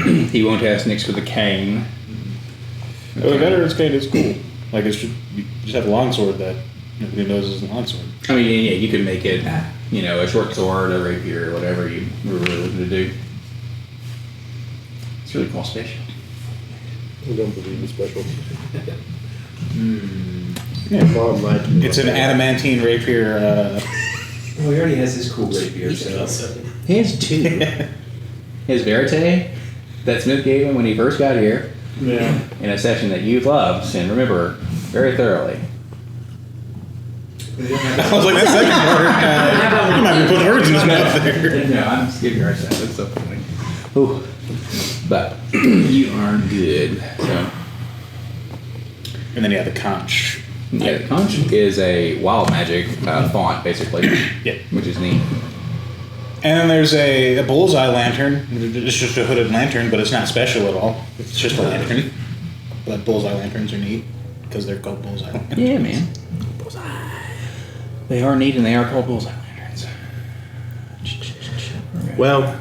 He won't ask Nix for the cane. Well, the veteran's cane is cool. Like, you just have a longsword that nobody knows is a longsword. I mean, yeah, you could make it, a short sword, a rapier, whatever you were really looking to do. It's really cool special. I don't believe it's special. Yeah. Mom lied to me. It's an adamantine rapier. Well, he already has his cool rapier, so. He has two. His Verite that Smith gave him when he first got here. Yeah. In a session that you loved and remember very thoroughly. I was like, that second part. You might be putting words in his mouth there. No, I'm just giving you a hard time. It's so funny. Ooh. But you are good. So. And then you have the conch. Yeah, the conch is a wild magic font, basically. Yeah. Which is neat. And then there's a bullseye lantern. It's just a hooded lantern, but it's not special at all. It's just a lantern. But bullseye lanterns are neat because they're called bullseye lanterns. Yeah, man. Bullseye. They are neat and they are called bullseye lanterns. Well,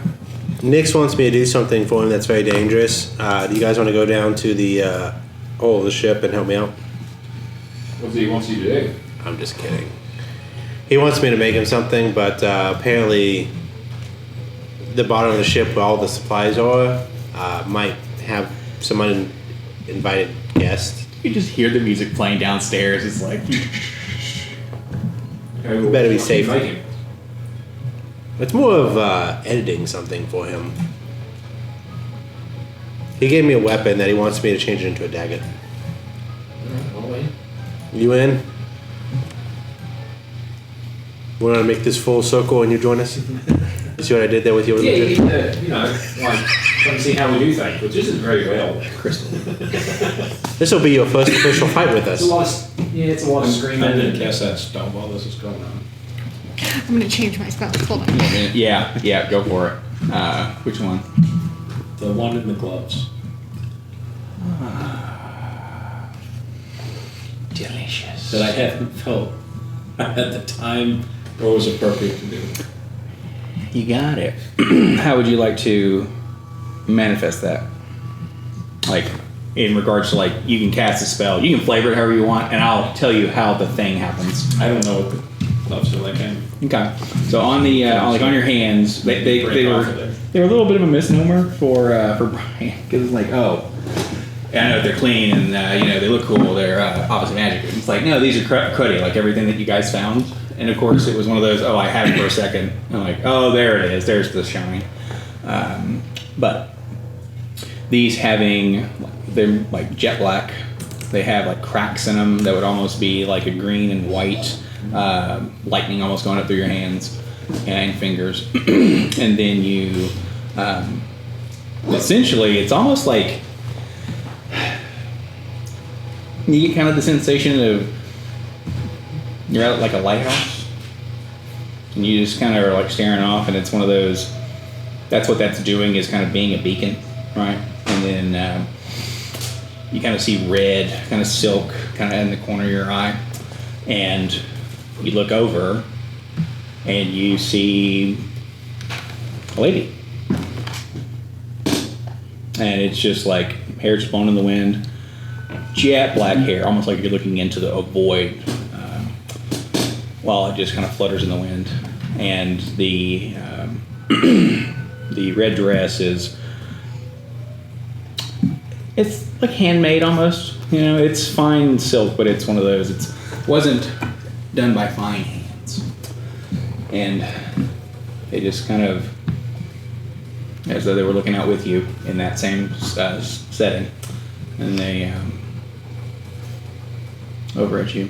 Nix wants me to do something for him that's very dangerous. Do you guys want to go down to the hull of the ship and help me out? What he wants you to do? I'm just kidding. He wants me to make him something, but apparently the bottom of the ship where all the supplies are might have some uninvited guests. You just hear the music playing downstairs. It's like... Okay, well, Better be what safe. you making? It's more of editing something for him. He gave me a weapon that he wants me to change it into a dagger. Well, wait. You in? Want to make this full circle and you join us? You see what I did there with you? Yeah, you need to, like, come see how we do things, which isn't very well, Crystal. This will be your first official fight with It's us. it's a lot of screaming. I'm gonna cast that spell while this is going on. I'm gonna change my spells. Hold on. Yeah, go for it. Which one? The one in the gloves. Delicious. That I hadn't felt at the time or was appropriate to do. You got it. How would you like to manifest that? Like, in regards to, like, you can cast a spell, you can flavor it however you want, and I'll tell you how the thing happens. I don't know what the gloves are like. Okay. So on the on your hands, they were a little bit of a misnomer for Brian, because it's like, oh, I know they're clean and they look cool. They're opposite magic. It's like, no, these are cruddy, like everything that you guys found. And of course, it was one of those. Oh, I had it for a second. I'm like, oh, there it is. There's the shine. But these they're like jet black. They have like cracks in them that would almost be like a green and white lightning almost going up through your hands and fingers. And then you essentially, it's almost like you get kind of the sensation of you're at like a lighthouse and you just kind of are like staring off, and it's one of those, that's what that's doing, is kind of being a beacon, right? And then you kind of see red, kind of silk, kind of in the corner of your eye, and you look over and you see a lady, and it's just like hair just blown in the wind, jet black hair, almost like you're looking into a void, while it just kind of flutters in the wind. And the the red dress it's like handmade almost. It's fine silk, but it's one of those. It wasn't done by fine hands, and they just kind of, as though they were looking out with you in that same setting, and they over at you.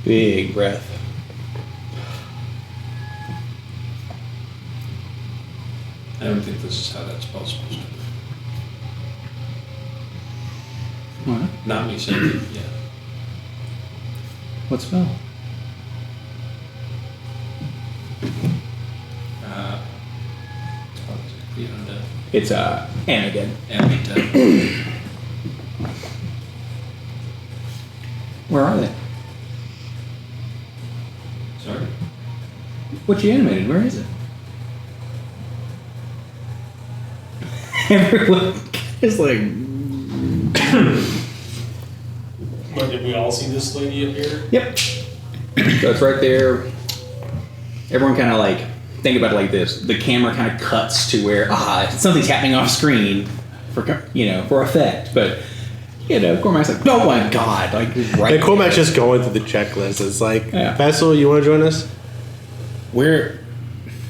Big breath. I don't think this is how that spell's supposed to be. What? Not me saying it yet. What spell? What is it? Beyond Death. It's Anakin. Amita. Where are they? Sorry. What you animated? Where is it? Everyone is like, But did we all see this lady up here? yep. So it's right there. Everyone kind of like think about it like this: the camera kind of cuts to where something's happening off screen for for effect, but. Cormac's like, oh my god, like right. And Cormac's just going through the checklist. It's like, Yeah. Vessel, you want to join us? We're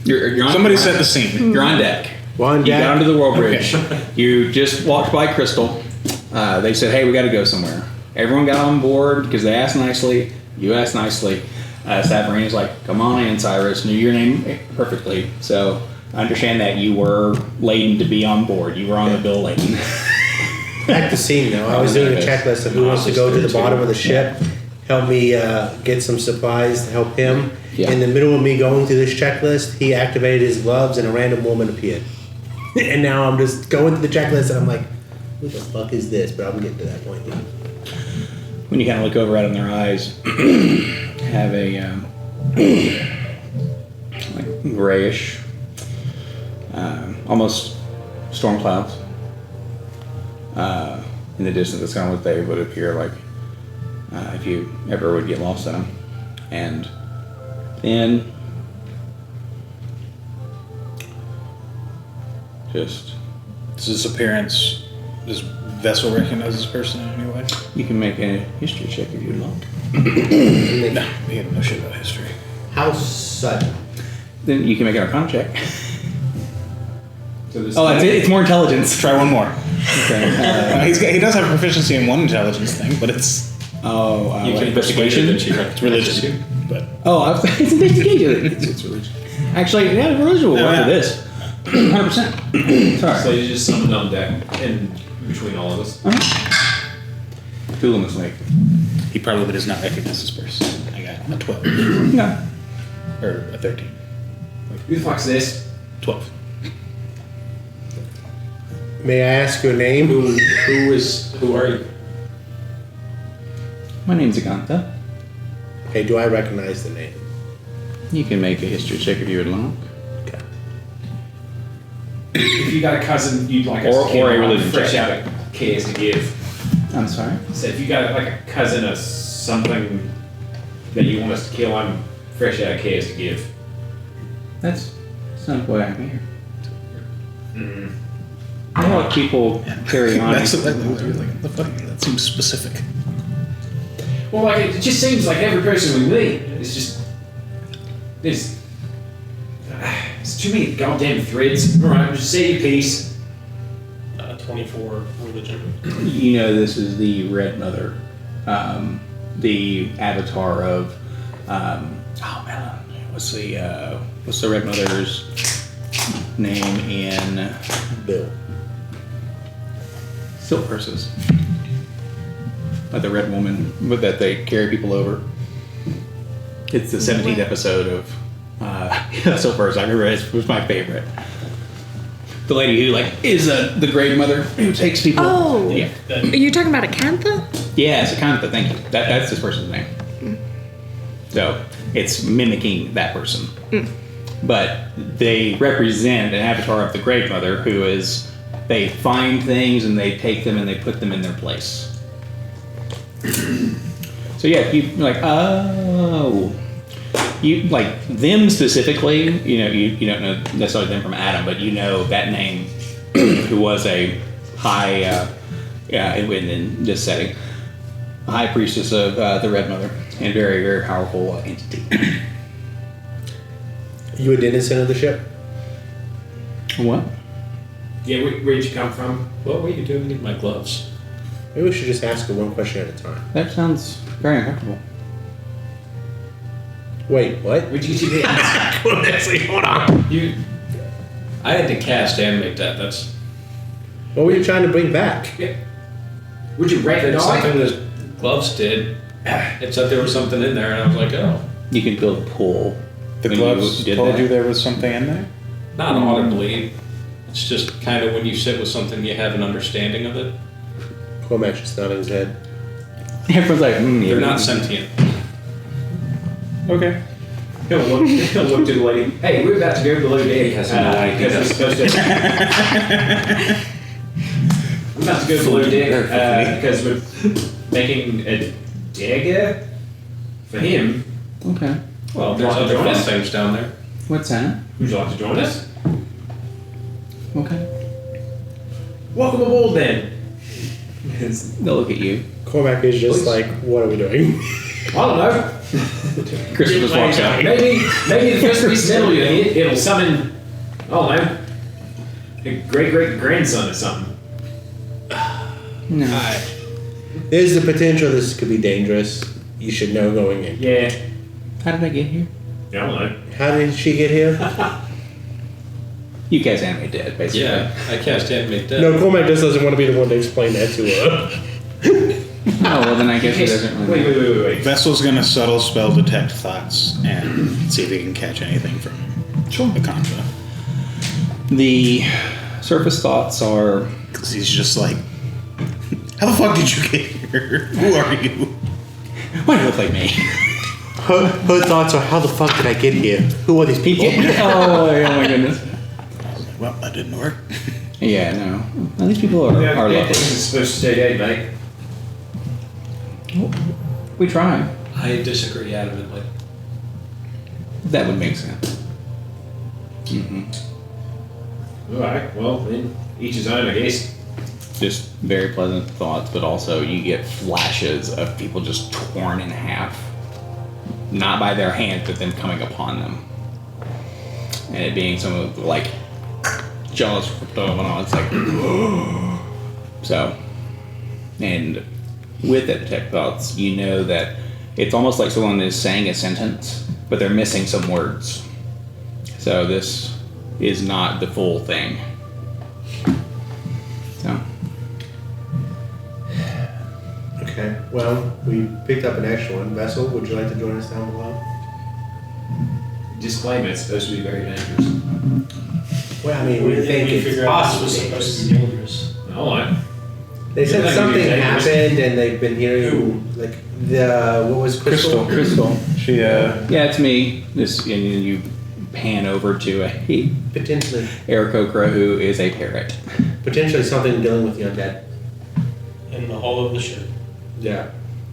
You're on, somebody set the scene. You're on deck. On You deck. got onto the world bridge. You just walked by Crystal. They said, hey, we got to go somewhere. Everyone got on board because they asked nicely. You asked nicely. Savarina's like, come on in, Cyrus. Knew your name perfectly. So I understand that you were laden to be on board. You were on the bill laden. Back to scene though. I was doing a checklist of who wants to go to the bottom of the ship, help me get some supplies to help him. Yeah. In the middle of me going through this checklist, he activated his gloves and a random woman appeared. And now I'm just going through the checklist and I'm like, who the fuck is this? But I'm getting to that point now. When you kind of look over at them, their eyes have a like grayish, almost storm clouds. In the distance, that's kind of what they would appear like if you ever would get lost in them. And then just Does his appearance, does Vessel recognize this person in any way? you can make a history check if you'd like. No, we have no shit about history. How sudden? Then you can make an Arcana check. So this Oh, it's more intelligence. Try one more. Okay. He does have proficiency in one intelligence thing, but it's you can investigation. that she recognizes religion. you. But It's investigation. It's religion. Actually, yeah, religion will work Yeah. for this. 100%. So Sorry. you just summoned on deck in between all of us. Cooling this like. he probably does not recognize this person. I got a 12 No. or a 13. Who the fuck's this? 12. May I ask your name? Who are you? My name's Agantha. Okay, do I recognize the name? You can make a history check if you would like. Okay. If you got a cousin you'd like us Or- to kill, or a I'm religion fresh check. out of cares to give. I'm sorry. So if you got like a cousin or something that you want us to kill, I'm fresh out of cares to give. That's not why I'm here. I let people carry on. That's like the fuck. That seems specific. Well, like it just seems like every person we meet, it's just it's too many goddamn threads. All right, just say your piece. 24 religion. You know, this is the Red Mother, the avatar of. Oh man, what's the Red Mother's name in Bill. Silk Verses? Like the red woman that they carry people over. It's the 17th episode of Silk Verses. I remember it was my favorite. The lady who is the Grave Mother who takes people. Oh. Yeah. Are you talking about Acantha? Yeah, it's Akantha, thank you. That's this person's name. So it's mimicking that person. But they represent an avatar of the Grave Mother who is, they find things and they take them and they put them in their place. So yeah, you're like, oh. You like them specifically, you don't know necessarily them from Adam, but you know that name who was a high in this setting, a high priestess of the Red Mother, and very, very powerful entity. You a denizen of the ship? What? Yeah, where'd you come from? What were you doing in my gloves? Maybe we should just ask her one question at a time. That sounds very uncomfortable. Wait, what? Where'd you get that? Hold on. You. I had to cast animate that. That's What were you trying to bring back? Would you rate it something on? the gloves did. It said there was something in there, and I was like, oh. You can build a pool. The when gloves you did told that. you there was something in there? Not audibly. It's just kind of when you sit with something, you have an understanding of it. Cormac just nodding his head. Everyone's like, They're yeah. not sentient. Okay. He'll look to the lady. Hey, we're about to go below deck. He has no idea. Because we're supposed to. We're about to go below deck because we're making a dagger for him. Okay. Well, there's other fun things down there. What's that? Would you like to join us? Okay. Welcome aboard then. They'll look at you. Cormac is just like, what are we doing? I don't know. Chris just walks out. Maybe the first piece of metal you hit, it'll summon, I don't know, a great grandson or something. No. There's the potential this could be dangerous. You should know going in. Yeah. How did I get here? I don't know. How did she get here? You guys animate dead, basically. Yeah, I cast Animate Dead. No, Cormac just doesn't want to be the one to explain that to her. Oh, well then I guess it doesn't really matter. Wait. Vessel's gonna subtle spell detect thoughts and see if he can catch anything from the contra. The surface thoughts are, Because he's just like, how the fuck did you get here? Who are you? why do you look like me? Her thoughts are, how the fuck did I get here? Who are these people? Oh my goodness. Well, that didn't work. Yeah, no. Well, these people are lovely. This is supposed to stay dead, mate. We try. I disagree adamantly. That would make sense. Alright, well, then, each his own, I guess. Just very pleasant thoughts, but also you get flashes of people just torn in half. Not by their hands, but them coming upon them. And it being some of the, like, jealous phenomenon. It's like, so. And with that detect thoughts, you know that it's almost like someone is saying a sentence, but they're missing some words. So this is not the full thing. So. Okay, well, we picked up an extra one. Vessel, would you like to join us down below? Disclaimer, it's supposed to be very dangerous. Well, I mean, we think it's figure out this was possibly supposed to be dangerous. Alright. They said Yeah, something maybe dangerous. happened, and they've been hearing like what was Crystal? Crystal. She, Yeah, it's me. This, and you pan over to a Potentially Aarakocra who is a parrot. something dealing with the undead. In the hull of the ship. Yeah.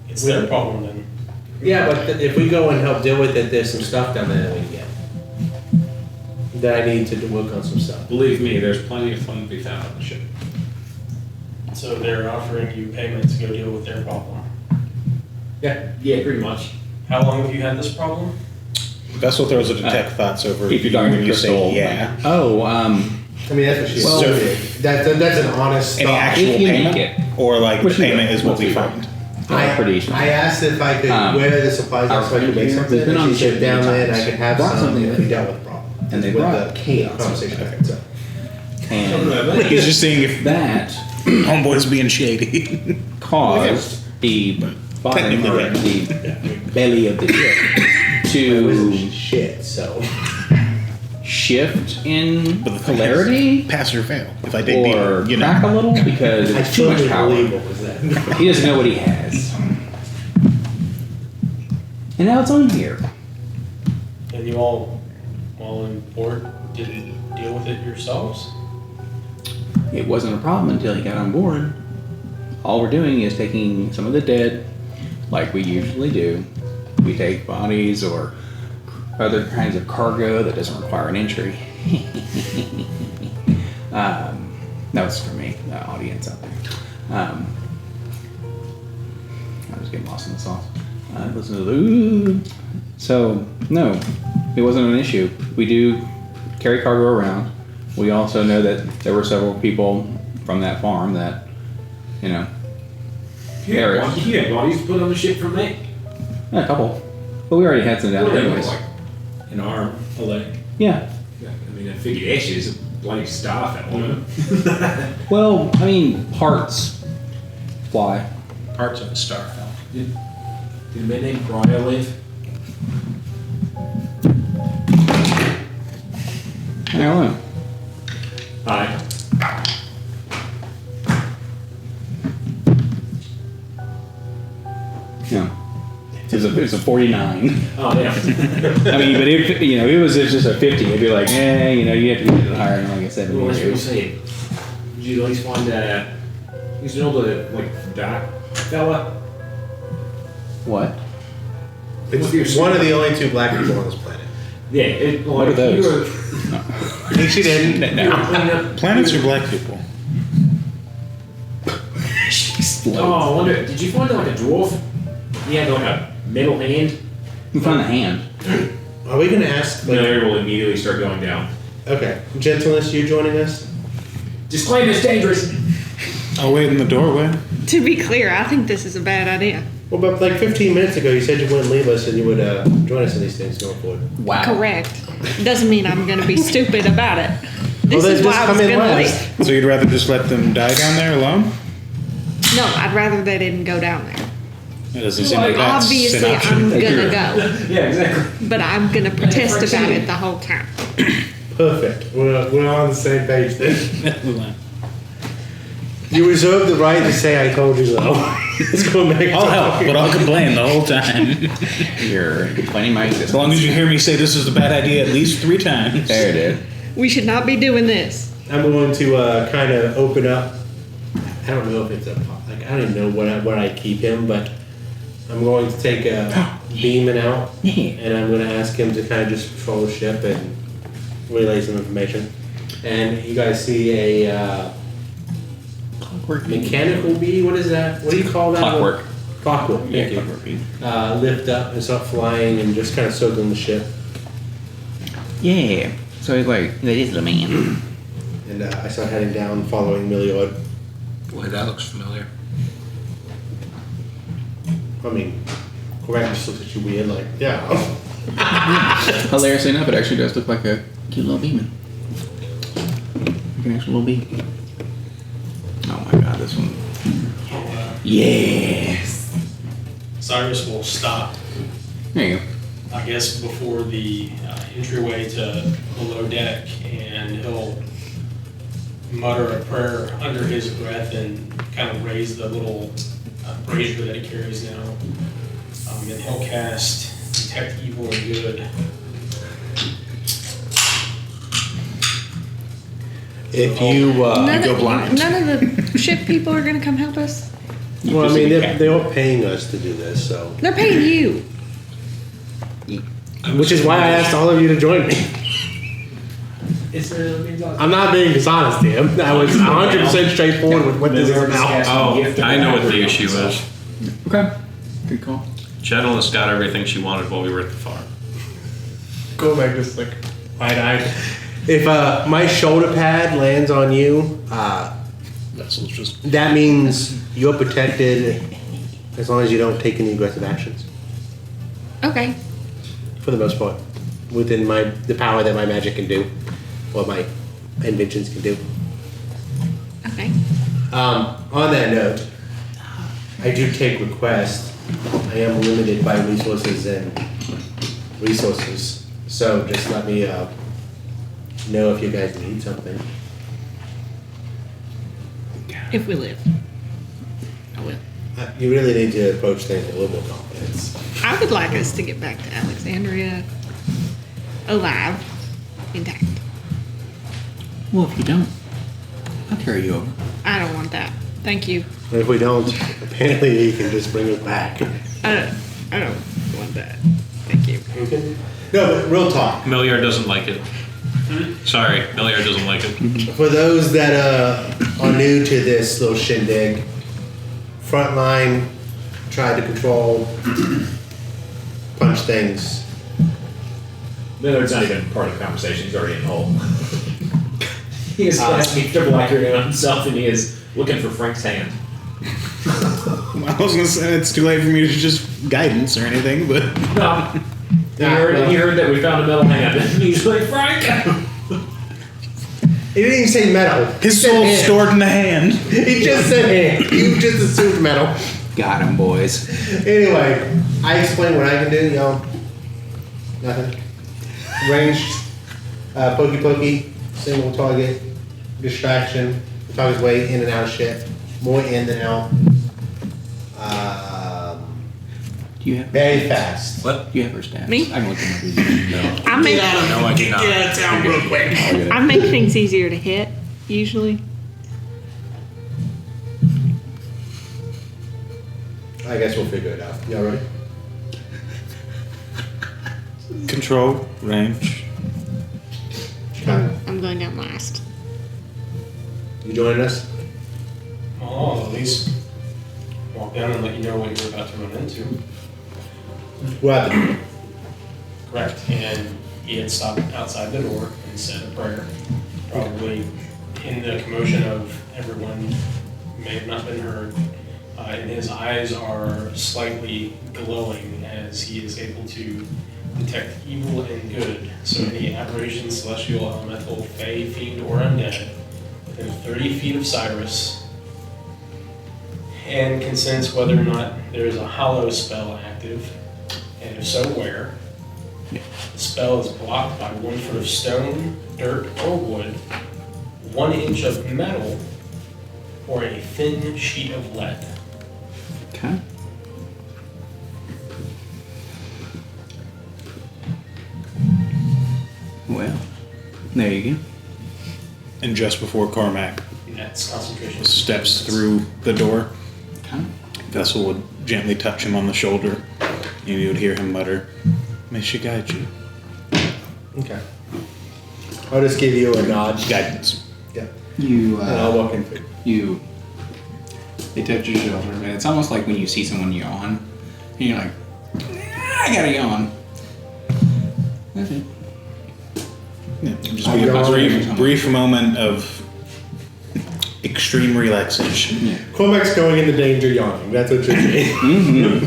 It's their problem then. Yeah, but if we go and help deal with it, there's some stuff down there that we can get. That I need to work on some stuff. Believe me, there's plenty of fun to be found on the ship. So they're offering you payment to go deal with their problem. Yeah. Yeah, pretty much. How long have you had this problem? Vessel throws a detect thoughts over If you're talking when to you Crystal, say yeah. like, oh, I mean, that's what she Well- said. That's an honest Any thought. actual If you make payment? it. Or like Which we payment don't. is what we Mostly find. pretty sure. I asked if I could Um, where the supplies our are so I could friend make here something, has been on and the she said ship down many there and I times. could have Brought some something if with we her. dealt with the problem. And they With brought the chaos. conversation I had, so. And He's just seeing if that homeboy's being shady. caused the bottom Technically, or right. the belly of the ship It was to shit, so. shift in But the thing polarity is, pass or fail. If I dig or deeper, you crack a know. little because I it's too much truly power. believe what was that. He doesn't know what he has. And now it's on here. And you all, while in port, didn't deal with it yourselves? It wasn't a problem until he got on board. All we're doing is taking some of the dead, like we usually do. We take bodies or other kinds of cargo that doesn't require an entry. That was for me, the audience out there. I was getting lost in the sauce. Listen to the ooh. So, no, it wasn't an issue. We do carry cargo around. We also know that there were several people from that farm that, you know, You had bodies put on the ship from me. a couple. But we already had some down Well, there they anyways. look like an arm, a leg. Yeah. I mean, I figured ashes, a bloody staff at one. Well, I mean, parts fly. Parts of a starfell. Did a man named Briar live? I don't know. Hi. Yeah. It was was a 49. Oh, yeah. I mean, but if it was just a 50, it'd be like, you have to get it higher than like a 70. Well, that's what I'm saying. Did you at least find he's an older, like, dark fella? What? It's one of the only two black people on this planet. Yeah, What are those? She didn't. No. Planets are black people. Oh, I wonder, did you find like a dwarf? He had like a metal hand? You found the hand. Are we gonna ask? Miller will immediately start going down. Okay, gentleness, you joining us? Disclaimer is dangerous. I'll wait in the doorway. To be clear, I think this is a bad idea. Well, but like 15 minutes ago, you said you wouldn't leave us and you would join us in these things going forward. Wow. Correct. Doesn't mean I'm going to be stupid about it. This then is why just I was come in going to last. leave. So you'd rather just let them die down there alone? No, I'd rather they didn't go down there. That doesn't seem like that's an Obviously, option. I'm going to go. Yeah, exactly. But I'm going to protest about it the whole time. Perfect. We're on the same page then. You reserve the right to say I told you so. Let's go back. I'll help, but I'll complain the whole time. You're complaining my existence. As long as you hear me say this is a bad idea at least 3 times. There it is. We should not be doing this. I'm going to kind of open up. I don't know if it's I don't even know where I keep him, but I'm going to take a Beeman out, and I'm going to ask him to kind of just patrol the ship and relay some information. And you guys see a mechanical bee? What is that? What do you call that? Clockwork. Clockwork. Thank you. Clockwork bee. Lift up and start flying and just kind of circling the ship. Yeah. So he's like, that is the man. And I start heading down, following Milliard. Boy, that looks familiar. I mean, Grant just looks at you weird, like, yeah. Hilariously enough, it actually does look like a cute little beeman. Like an actual little bee. Oh my god, this one. Yes. Cyrus will stop, There you go. I guess, before the entryway to below deck, and he'll mutter a prayer under his breath and kind of raise the little brazier that he carries now. And he'll cast Detect Evil and Good. If you, go blind. None of the ship people are going to come help us. well, I mean, they're all paying us to do this, so. They're paying you. Which is why I asked all of you to join me. It's I'm not being dishonest, Tim. I was 100% straightforward with what this is about. Oh, I know what the issue is. Okay. Good call. Gentleness got everything she wanted while we were at the farm. Go back just like wide-eyed. If my shoulder pad lands on you, Vessel's just. that means you're protected as long as you don't take any aggressive actions. Okay. For the most part, within the power that my magic can do, or my inventions can do. Okay. On that note, I do take requests. I am limited by resources, so just let me know if you guys need something. If we live. I will. You really need to approach things with a little more confidence. I would like us to get back to Alexandria alive, intact. Well, if you don't, I'll carry you over. I don't want that. Thank you. And if we don't, apparently he can just bring us back. I don't want that. Thank you. No, but real talk. Milliard doesn't like it. Sorry, Milliard doesn't like it. For those that are new to this little shindig, Frontline tried to control, punch things. Millard's not even part of the conversation. He's already in the hole. He is casting triple accurate on himself, and he is looking for Frank's hand. I was gonna say it's too late for me to just guidance or anything, but No. He heard that we found a metal hand, and he's like, Frank! He didn't even say metal. his soul's stored in the hand. He just said hand. You just assumed metal. Got him, boys. Anyway, I explain what I can do, y'all. Nothing. Ranged, pokey, single target, distraction. The target's way in and out of shit. More in than out. You have Very fast. What? you have her stats. Me? I can look at my I make No, I do not. Get out of town real quick. I make things easier to hit usually. I guess we'll figure it out. You all right? Control, range. I'm going down last. You joining us? I'll at least walk down and let you know what you're about to run into. What happened? Correct. And he had stopped outside the door and said a prayer. Probably in the commotion of everyone may have not been heard. And his eyes are slightly glowing as he is able to detect evil and good. So any aberration, celestial, elemental, fey, fiend, or undead within 30 feet of Cyrus, and can sense whether or not there is a hollow spell active, and if so, where. The spell is blocked by 1 foot of stone, dirt, or wood, 1 inch of metal, or a thin sheet of lead. Okay. Well, there you go. And just before Cormac And that's concentration. steps through the door, Okay. Vessel would gently touch him on the shoulder, and you would hear him mutter, "May she guide you." Okay. I'll just give you a nod. Guidance. Yeah. You And I'll walk in through. they touch your shoulder, and it's almost like when you see someone yawn, and you're like, I gotta yawn. That's it. Yeah, just Oh, be a yawn. brief moment of extreme relaxation. Yeah. Cormac's going into danger yawning. That's what you're saying.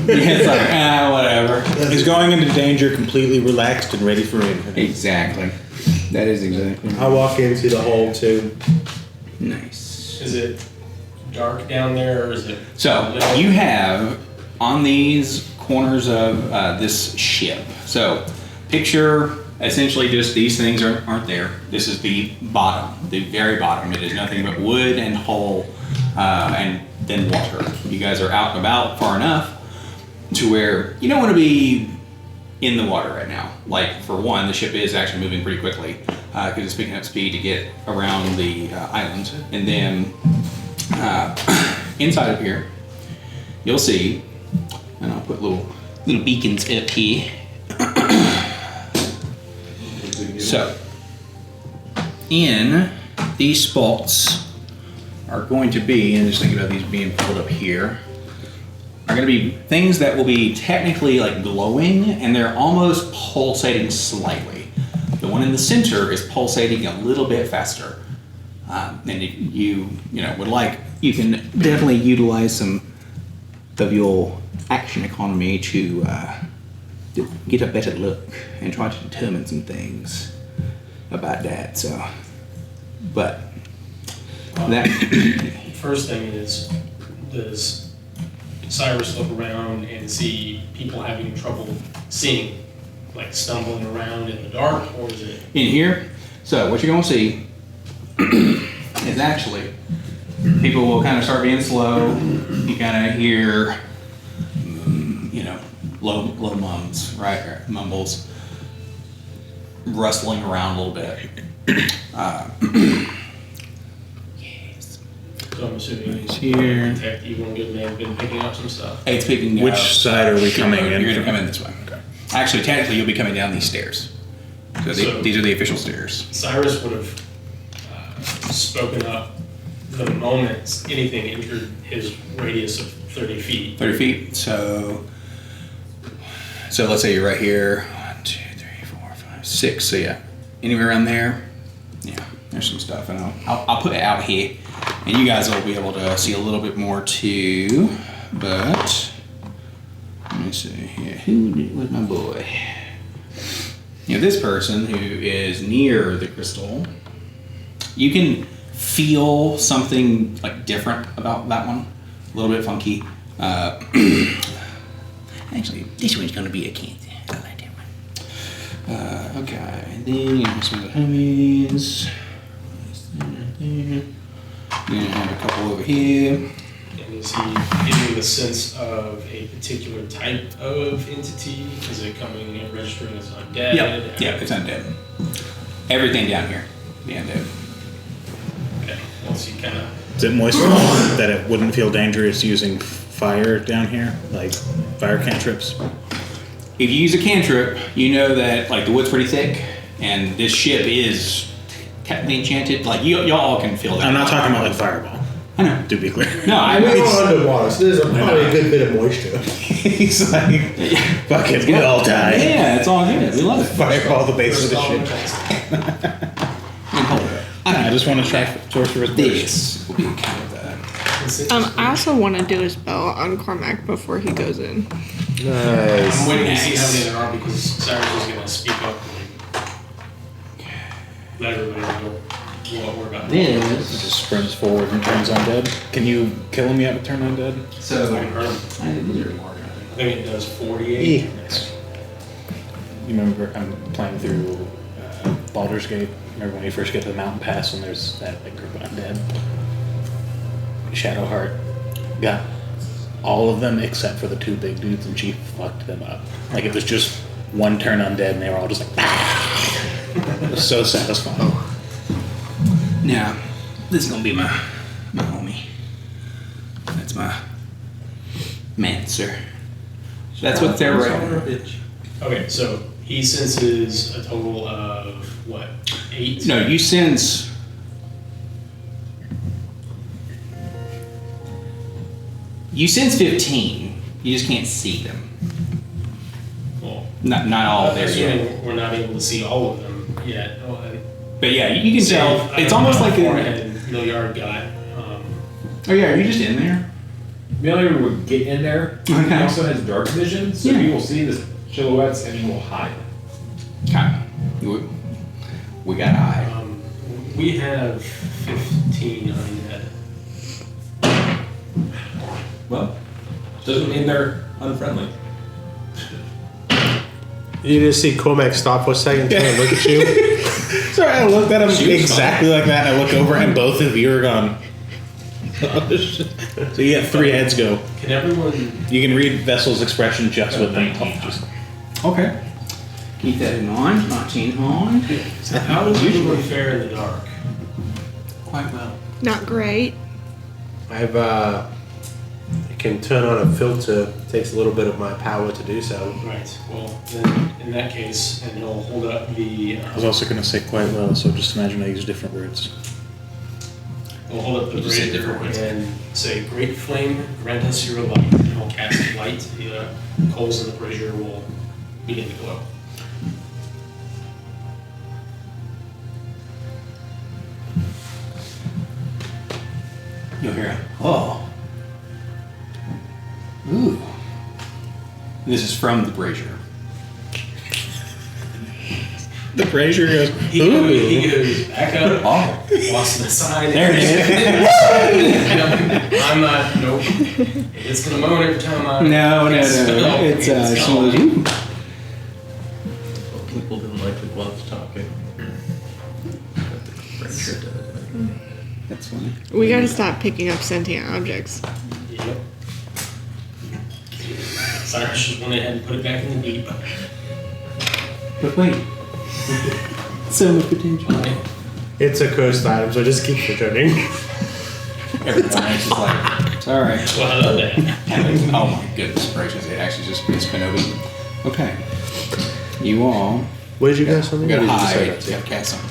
Yeah, it's like, whatever. He's going into danger completely relaxed and ready for anything. Exactly. That is exactly. I walk into the hole too. Nice. Is it dark down there, or is it? So lit? you have on these corners of this ship. So picture essentially just these things aren't there. This is the bottom, the very bottom. It is nothing but wood and hull and then water. You guys are out and about far enough to where you don't want to be in the water right now. Like for one, the ship is actually moving pretty quickly because it's picking up speed to get around the island. And then inside of here, you'll see, and I'll put little beacons up here. So, in these spots are going to be, and just think about these being pulled up here, are going to be things that will be technically like glowing, and they're almost pulsating slightly. The one in the center is pulsating a little bit faster. And if you would like, you can definitely utilize some of your action economy to get a better look and try to determine some things about that. So, but that First thing is, does Cyrus look around and see people having trouble seeing, like stumbling around in the dark, or is it? in here. So what you're gonna see is actually people will kind of start being slow. You kind of hear, low mums, right? Or mumbles, rustling around a little bit. Yes. So I'm assuming here. Detect Evil and Good may have been picking up some stuff. It's picking Which up- side are we coming in You're gonna from? come in this way. Actually, technically, you'll be coming down these stairs. So, So- these are the official stairs. Cyrus would have spoken up the moment anything entered his radius of 30 feet. 30 feet. So let's say you're right here. 1, 2, 3, 4, 5, 6. So yeah, anywhere around there. Yeah, there's some stuff, and I'll put it out here, and you guys will be able to see a little bit more too. But let me see here. Who was my boy? This person who is near the crystal, you can feel something like different about that one. A little bit funky. Actually, this one's gonna be a kid. I like that one. Okay, and then you have some of the homies. Then I have a couple over here. And he's Is he getting the sense of a particular type of entity? Is it coming and registering as undead? Yeah, it's undead. Everything down here, the undead. Okay. Once he kind of. Is it moist enough that it wouldn't feel dangerous using fire down here, like fire cantrips? If you use a cantrip, you know that like the wood's pretty thick, and this ship is technically enchanted. Like y'all can feel that. I'm not talking about like fireball. I know. To be clear. No, I We're mean, all underwater, so there's probably a good bit of moisture. He's like, fuck it, we all die. yeah, it's all good. We love it. Fireball the base of the ship. I just want to try sorcerer's burst. This will be kind of I also want to do a spell on Cormac before he goes in. Nice. I'm waiting to see how many there are because Cyrus is going to speak up and let everybody know what we're about. It just sprints forward and turns undead. Can you kill him yet with turn undead? So, I can hurt him. I think it does 48. Nice. You remember I'm playing through Baldur's Gate. Remember when you first get to the mountain pass and there's that like group of undead? Shadowheart got all of them except for the two big dudes, and she fucked them up. Like it was just one turn undead, and they were all just like, it was so satisfying. Now, this is gonna be my homie. That's my man, sir. That's what they're right. Okay, so he senses a total of what? 8? No, you sense. You sense 15. You just can't see them. Well, Not all there yet. assuming we're not able to see all of them yet. But yeah, you can tell. It's almost like a. Milliard guy. Oh yeah, are you just in there? Miller would get in there. He Okay. also has dark vision, so Yeah. he will see the silhouettes and he will hide. Okay. We got eye. We have 15 undead. Well, doesn't mean they're unfriendly. You just see Cormac stop for a second, turn and look at you. So I looked at him She was exactly like that, and I look over, and both of you are gone. So you got 3 heads go. Can everyone? You can read Vessel's expression just with them. Just Okay. Keep that in mind. 19 on. How does everyone fare in the dark? Quite well. Not great. I've I can turn on a filter. Takes a little bit of my power to do so. Right. Well, then in that case, and he'll hold up the. I was also going to say quite well, so just imagine I use different words. We'll hold up the You just said brazier different words. and say, "Great flame, grant us your light." And he'll cast light. The coals in the brazier will begin to glow. You'll hear a, oh. Ooh. This is from the brazier. The brazier goes, He goes back up, Oh. walks to the side. There it is. I'm not. Nope. It's gonna moan every time I. No. It's she gone. goes, ooh. People didn't like the gloves talking. That's funny. We gotta stop picking up sentient objects. Yep. Cyrus just went ahead and put it back in the deep. But wait. So much potential. It's a cursed item, so just keep returning. Everyone else is like, it's alright. Well, I love that. Oh my goodness gracious, it actually just it's been over. Okay. You all What did you guys tell me? got Or to did you hide. decide You not to? got to cast them.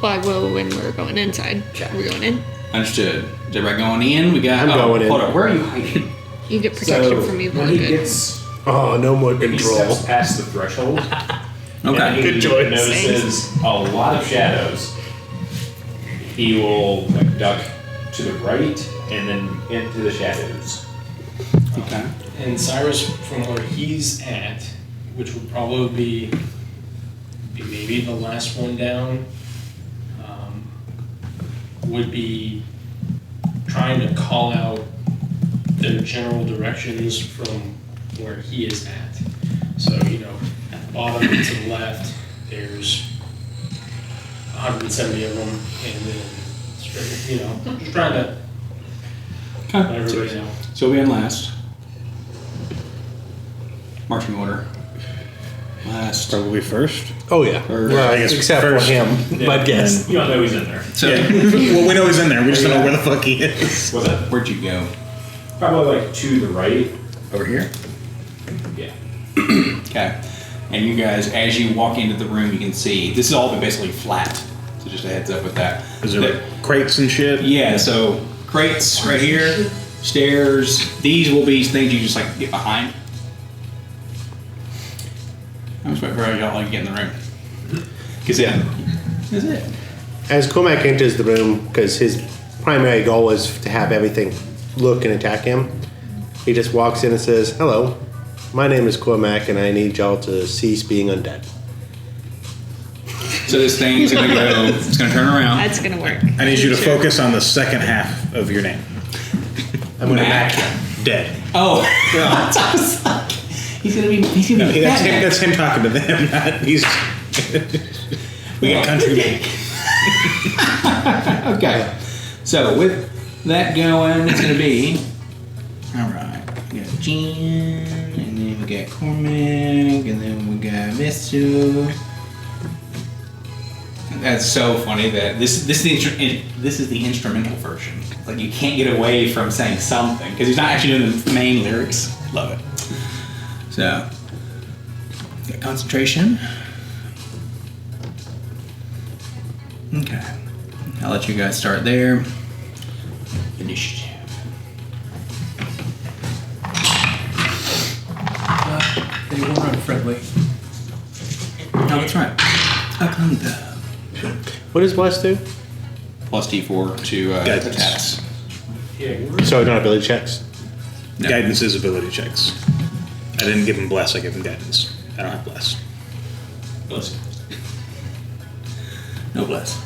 Well, I will when we're going inside. We're going in. Understood. Is everybody going in? We got. I'm going in. Hold on. Where are you hiding? You get protection from me, when he good. gets, Oh, no more when he control. steps past the threshold, Okay. and he Good choice. notices a lot of shadows. He will like duck to the right and then into the shadows. Okay. And Cyrus, from where he's at, which would probably be maybe the last one down, would be trying to call out the general directions from where he is at. So, at the bottom to the left, there's 170 of them, and then straight, just trying to Let everybody know. So we'll be on last. Marching order. Last. Probably first. Oh yeah. Well, I guess except first. for him, I'd guess. You don't know he's in there. So Well, we know he's in there. We just don't know where the fuck he is. What's that? where'd you go? Probably like to the right. Over here. Yeah. Okay. And you guys, as you walk into the room, you can see this is all basically flat. So just a heads up with that. Is there crates and shit? Yeah. So crates right here, stairs. These will be things you just like get behind. I'm just waiting for y'all like get in the room. Cause yeah, that's it. As Cormac enters the room, because his primary goal is to have everything look and attack him, he just walks in and says, "Hello, my name is Cormac, and I need y'all to cease being undead." So this thing is gonna go. It's gonna turn around. That's gonna work. I need you to focus on the second half of your name. I'm gonna Mac. dead. Oh, God. I was like, he's gonna be. He's gonna No, be. that's him. Batman. That's him talking to them. Not he's. We got country. Okay. So with that going, it's gonna be. All right. We got Jen, and then we got Cormac, and then we got Mitsu. That's so funny that this is the instrumental version. Like you can't get away from saying something because he's not actually doing the main lyrics. Love it. So got concentration. Okay, I'll let you guys start there. Initiative. They will run friendly. No, that's right. Akanta. What does bless do? Plus D4 to Guidance. attacks. So not ability checks. No. Guidance is ability checks. I didn't give him bless. I gave him guidance. I don't have bless. Bless. No bless.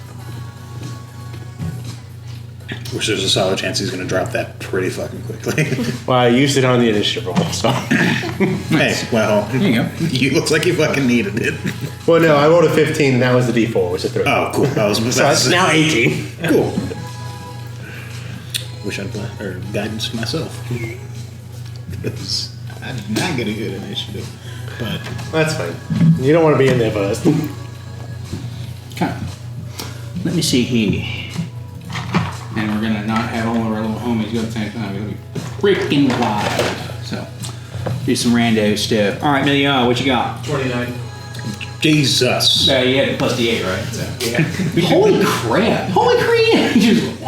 Which there's a solid chance he's going to drop that pretty fucking quickly. Well, I used it on the initiative roll, so. Hey, well, There you go. you looks like you fucking needed it. Well, no, I rolled a 15, and that was the D4, which is a 3. Oh, cool. I was So it's now 18. Cool. Wish I'd or guidance myself. Because I did not get a good initiative. But That's fine. You don't want to be in there first. Okay. Let me see here. And we're gonna not have all of our little homies go at the same time. We're gonna be freaking wild. So, do some rando stuff. All right, Million, what you got? 29. Jesus. You had plus D8, right? So, yeah. Holy crap! Holy crap! You just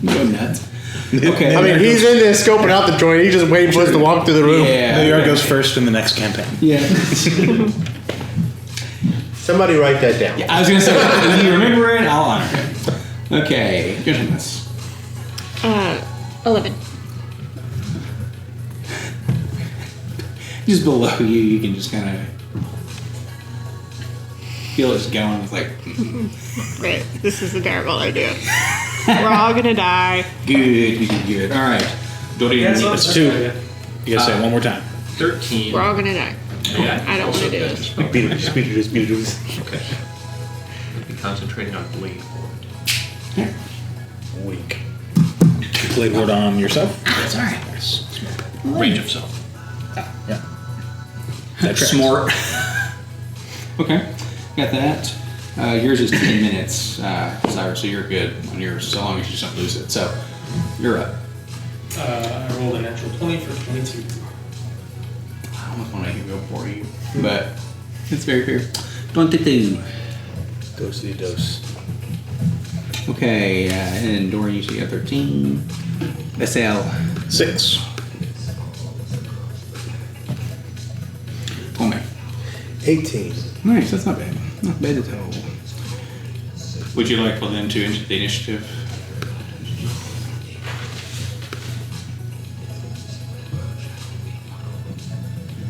you go nuts. Okay. I mean, he's in there scoping out the joint. He's just waiting for us to walk through the room. Yeah. New York goes first in the next campaign. Yeah. Somebody write that down. I was gonna say, if you remember it, I'll honor it. Okay, gentleness. 11. Just below you, you can just kind of feel it just going. It's like, Right. This is a terrible idea. We're all gonna die. good. All right. Dorian, That's 2. You gotta say it one more time. 13. We're all gonna die. Yeah. I don't want to do this. Beetlejuice. Okay. Be concentrating on blade ward. Weak. Blade ward on yourself? That's all right. Range of self. Yeah. That tracks. Smart. Okay, got that. Yours is 10 minutes, Cyrus, so you're good on yours, so long as you just don't lose it. So, you're up. I rolled a natural 20 for 22. I almost want to make it go for you, but it's very fair. 22. Dosey dose. Okay, and Dorian, you got 13. SL. 6. Oh man. 18. Nice, that's not bad. Not bad at all. Would you like for them to enter the initiative?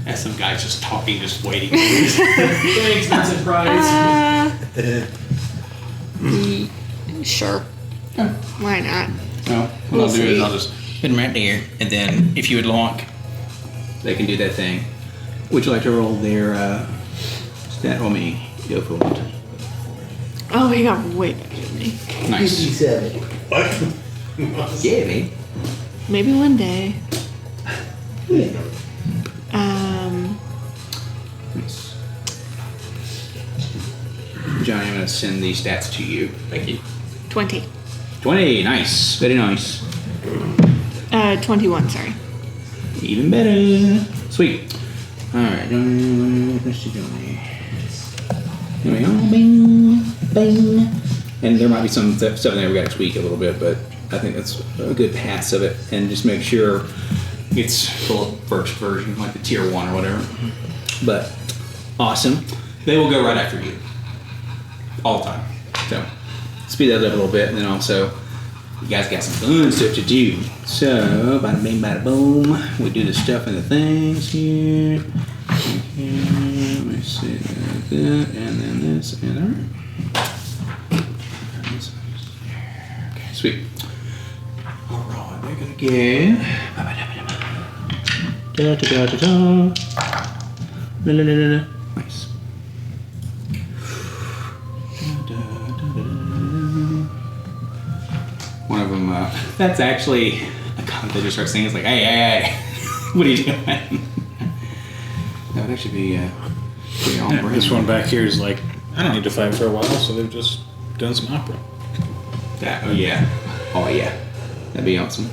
As some guy's just talking, just waiting. Thanks, Vincent Price. Sure. Why not? No, what We'll I'll do is see. I'll just put them right there, and then if you would like, they can do that thing. Would you like to roll their stat roll me? Go for it. Oh, he got way better than me. Nice. 57. Yeah, babe. Maybe one day. Nice. Johnny, I'm gonna send these stats to you. Thank you. 20. 20, nice, very nice. 21, sorry. Even better. Sweet. Alright, let's see, Johnny. There we go. Bing, bing. And there might be some stuff in there we gotta tweak a little bit, but I think that's a good pass of it. And just make sure it's the first version, like the tier 1 or whatever. But awesome. They will go right after you. All the time. So speed that up a little bit, and then also you guys got some fun stuff to do. So bada bing bada boom. We do the stuff in the things here. Let me see like that, and then this and alright. Okay, sweet. Alright, we're gonna go. Da da da da da. La la la la la. Nice. One of them, that's actually a comment that just starts saying, it's like, hey, hey, hey, what are you doing? That would actually be pretty on Yeah, brand. this one back here is like, I don't need to fight for a while, so they've just done some opera. That, oh yeah. Oh yeah. That'd be awesome.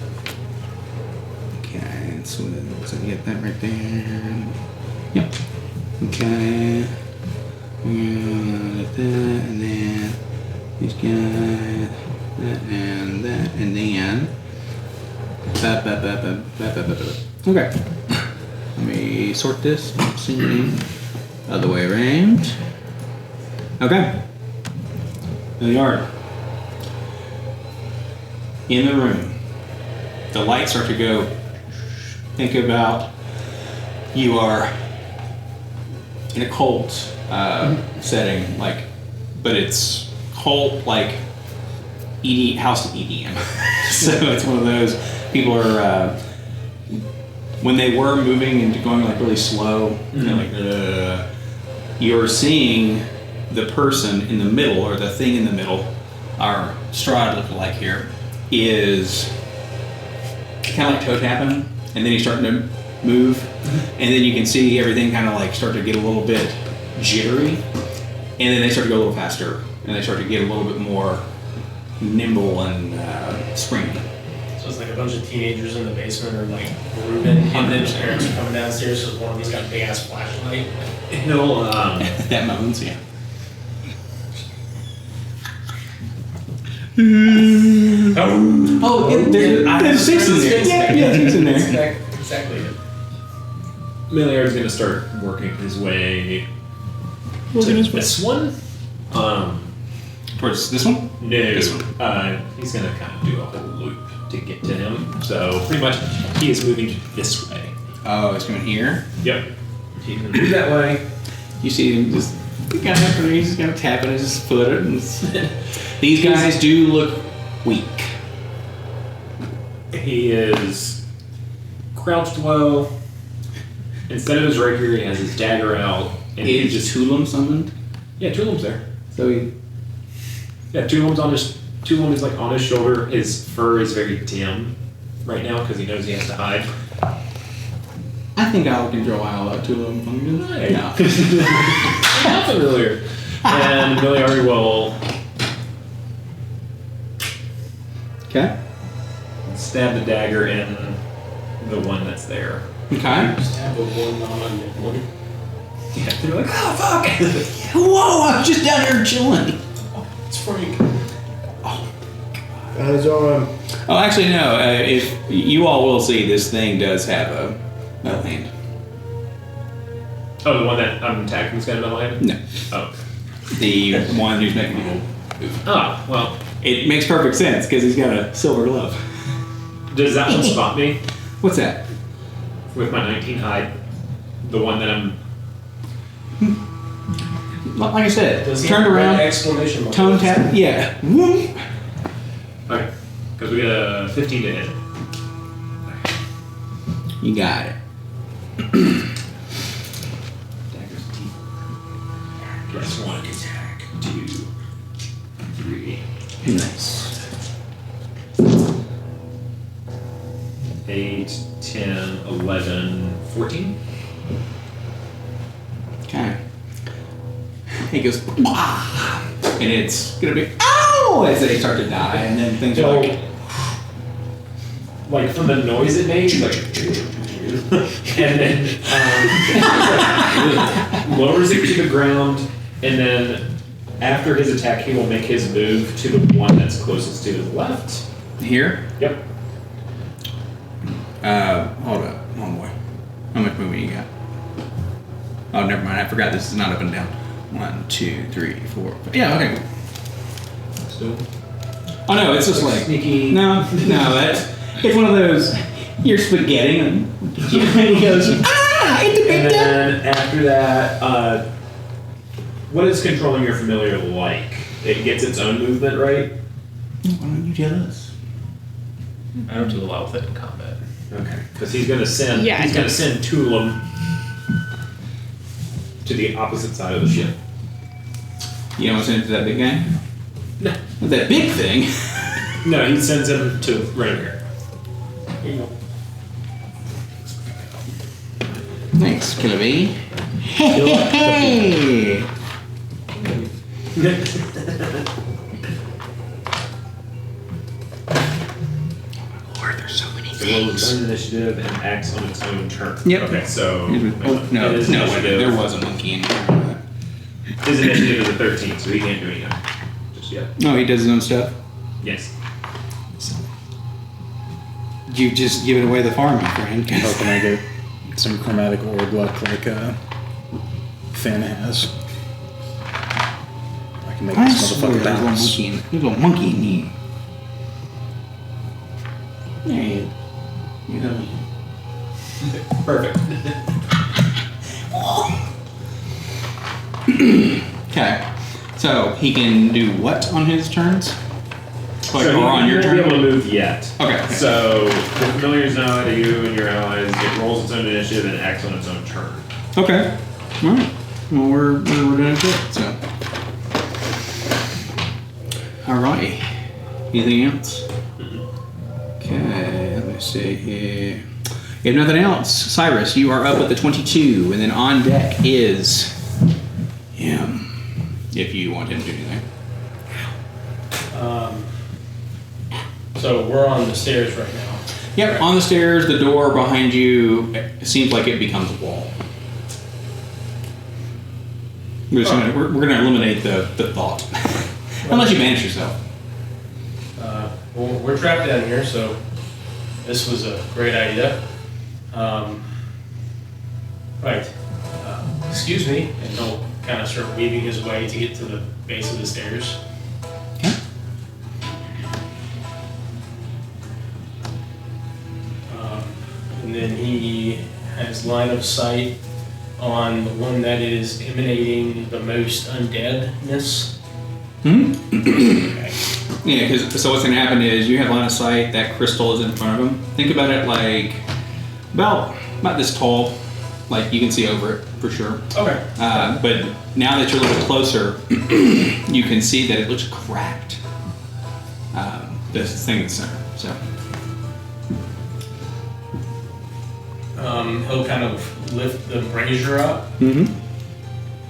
Okay, so you get that right there. Yep. Okay. Like that, and then these guys, that, and then. Okay. Let me sort this. See, other way around. Okay. In the yard. In the room. The lights start to go. Think about you are in a cult setting, like, but it's cult like house of EDM. So it's one of those people are when they were moving and going like really slow, you're seeing the person in the middle or the thing in the middle, our Strahd look-alike here, is kind of like toe tapping, and then he's starting to move, and then you can see everything kind of like start to get a little bit jittery, and then they start to go a little faster, and they start to get a little bit more nimble and springy. So it's like a bunch of teenagers in the basement are like grooving, and then his parents are coming downstairs because one of them's got a big ass flashlight. He'll, That moans, yeah. Oh, there's six in there. Yeah, six in there. Exactly. Meliard's gonna start working his way to this one. Towards this one? No, This one. he's gonna kind of do a whole loop to get to him. So pretty much, he is moving this way. Oh, it's going here. Yep. He's gonna move that way. You see him just kind of, he's just kind of tapping his foot. And these guys do look weak. He is crouched low. Instead of his rapier, he has his dagger out. And he Is just Tulum summoned? yeah, Tulum's there. So he. Yeah, Tulum is like on his shoulder. His fur is very dim right now because he knows he has to hide. I think I'll control Tulum. Nice. No. Nothing earlier. And Meliard will Okay. stab the dagger in the one that's there. Okay. Just have a one on. Yeah, they're like, oh fuck! Whoa! I was just down here chilling. It's Frank. On his arm. Oh, actually, no. If you all will see, this thing does have a metal hand. Oh, the one that I'm attacking is got a metal hand? No, Oh. the one who's making people move. Ah, well, It makes perfect sense because he's got a silver glove. does that one spot me What's that? with my 19 hide? The one that I'm. Like I said, Does he turned have around, an exclamation mark? tone tap. Yeah. Whoop. Okay. Because we got a 15 to hit. You got it. Plus 1 attack. 2, 3. Nice. 11, 14. Okay. He goes, "Wah!" and it's gonna be ow as they start to die, and then things are Like from the noise it makes, like, and then lowers it to the ground, and then after his attack, he will make his move to the one that's closest to his left. here. Yep. Hold up, homeboy. How much movement you got? Oh, never mind. I forgot this is not up and down. 1, 2, 3, 4. 5. Yeah. Okay. So, Oh no, it's just like sneaky. No, that's it's one of those. You're spaghetti, and he goes, ah, it's a big And deal. then after that, what is controlling your familiar like? It gets its own movement, right? Why don't you tell us? I don't do a lot with it in combat. Okay. Because he's gonna send. Yeah, He's I gonna send Tulum to the opposite side of the ship. You don't want to send it to that big guy? No. That big thing. No, he sends him to right here. Thanks, Killer B. Hey. Lord, there's so many It rolls its own initiative and acts on its own turn. Yep. Okay, so Oh, no, his no, initiative- there was a monkey in here. His initiative is a 13, so he can't do anything just yet. No, he does his own stuff. Yes. You've just given away the farm, my friend. Hoping I get some chromatic orb luck like Finn has. I can make I this swear motherfucker there's a bounce. monkey in, there's a monkey in here. Hey, you know. Perfect. Okay, so he can do what on his turns? Like, So or on he your won't be able to turn? move yet. Okay. So the familiar's now to you and your allies. It rolls its own initiative and acts on its own turn. Okay. All right. Well, we're doing good. So. All right. Anything else? Okay. Let me see here. If nothing else, Cyrus, you are up at the 22, and then on deck is him. If you want him to do anything. So we're on the stairs right now. Yep. On the stairs, the door behind you it seems like it becomes a wall. We're gonna eliminate the thought, unless you banish yourself. Well, we're trapped down here, so this was a great idea. Right. Excuse me, and he'll kind of start weaving his way to get to the base of the stairs. Okay. And then he has line of sight on the one that is emanating the most undeadness. Hmm. Okay. Yeah, because so what's gonna happen is you have line of sight. That crystal is in front of him. Think about it like about this tall. Like you can see over it for sure. Okay. But now that you're a little bit closer, you can see that it looks cracked. This thing in the center. So. He'll kind of lift the brazier up, Mm-hmm.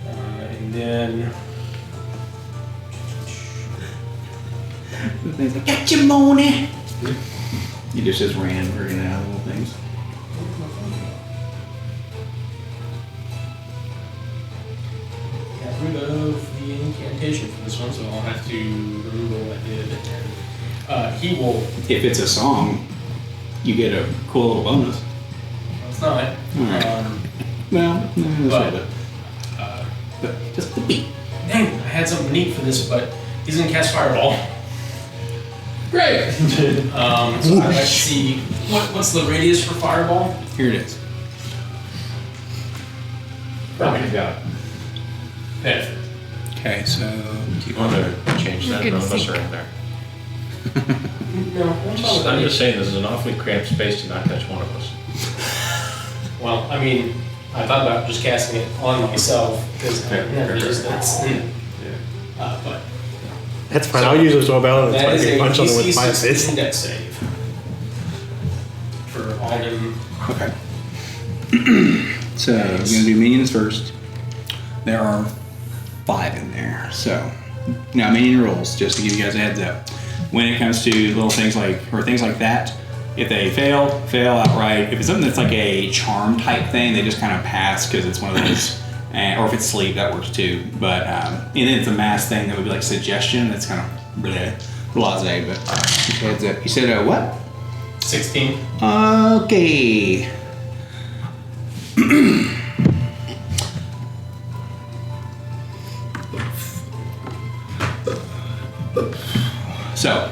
and then He's like, "Get your money." He just says ran or in and out of little things. got rid of the incantation for this one, so I'll have to remember what I did. And, he will. If it's a song, you get a cool little bonus. It's not. Alright. Well, no, But- but just the beat. Dang, I had something neat for this, but he's gonna cast Fireball. Great. So I'd like to see what's the radius for Fireball? Here it is. Probably got it. Perfect. Okay, so Do you want to change We're that? good None to of us see. are in there. No, I'm just saying this is an awfully cramped space to not catch one of us. Well, I mean, I thought about just casting it on myself because I've never used that. But That's fine. I'll use a doorbell and that is fucking a punch on them DC with fire 16 fist. index save for all them. okay. So we're gonna do minions first. There are 5 in there. So now minion rules, just to give you guys a heads up. When it comes to little things like that, if they fail outright. If it's something that's like a charm type thing, they just kind of pass because it's one of those. Or if it's sleep, that works too. But and then it's a mass thing that would be like suggestion. That's kind of blasé. But heads up. You said what? 16. Okay. So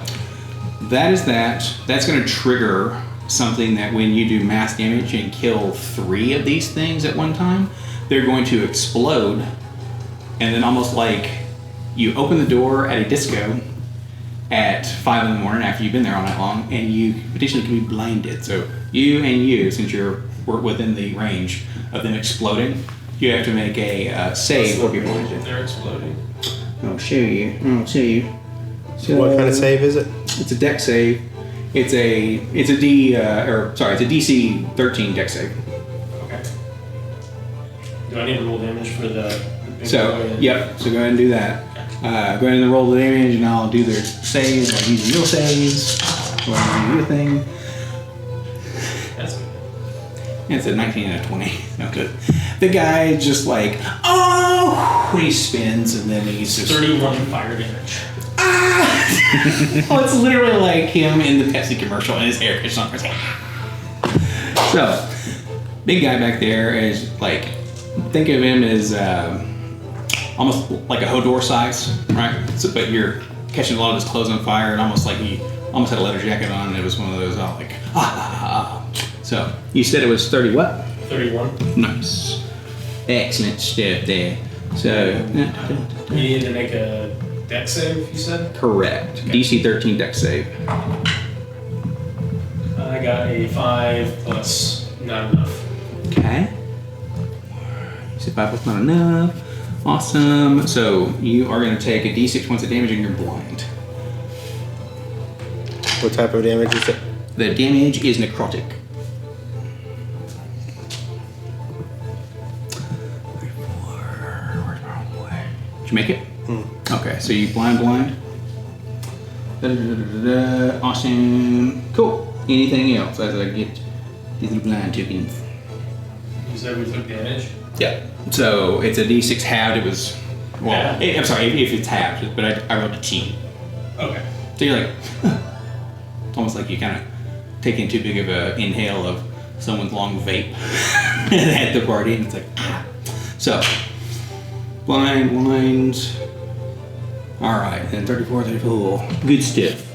that is that. That's going to trigger something that when you do mass damage and kill 3 of these things at one time, they're going to explode, and then almost like you open the door at a disco at 5 in the morning after you've been there all night long, and you potentially can be blinded. So you, since we're within the range of them exploding, you have to make a save or be blinded. They're exploding. I'll show you. So What kind of save is it? It's a deck save. It's a DC 13 deck save. Okay. Do I need to roll damage for the big So boy? yep. So go ahead and do that. Go ahead and roll the damage, and I'll do their saves. I'll use your saves. Or I'll do your thing. That's good. It's a 19 and a 20. No good. The guy just like, oh, he spins, and then he's just 31 fire damage. Oh, it's literally like him in the Pepsi commercial, and his hair catches on his head. So, big guy back there is like, think of him as almost like a Hodor size, right? So, but you're catching a lot of his clothes on fire, and almost like he almost had a leather jacket on, and it was one of those all like, So, you said it was 30 what? 31. Nice. Excellent stuff there. So, You need to make a deck save, you said? correct. DC 13 deck save. I got a 5 plus not enough. Okay. You said 5 plus not enough. Awesome. So you are going to take a D6 points of damage and you're blind. What type of damage is it? The damage is necrotic. Did you make it? Okay, so you blind. Da-da-da-da-da-da. Awesome. Cool. Anything else as I get these little blind tokens? You said we took damage? Yeah. So it's a D6 halved. It was, well, Yeah. I'm sorry if it's halved, but I rolled a 10. Okay. So you're like, almost like you kind of taking too big of an inhale of someone's long vape at the party, and it's like, ah. So, blind. All right, then 34, 34. Good stuff.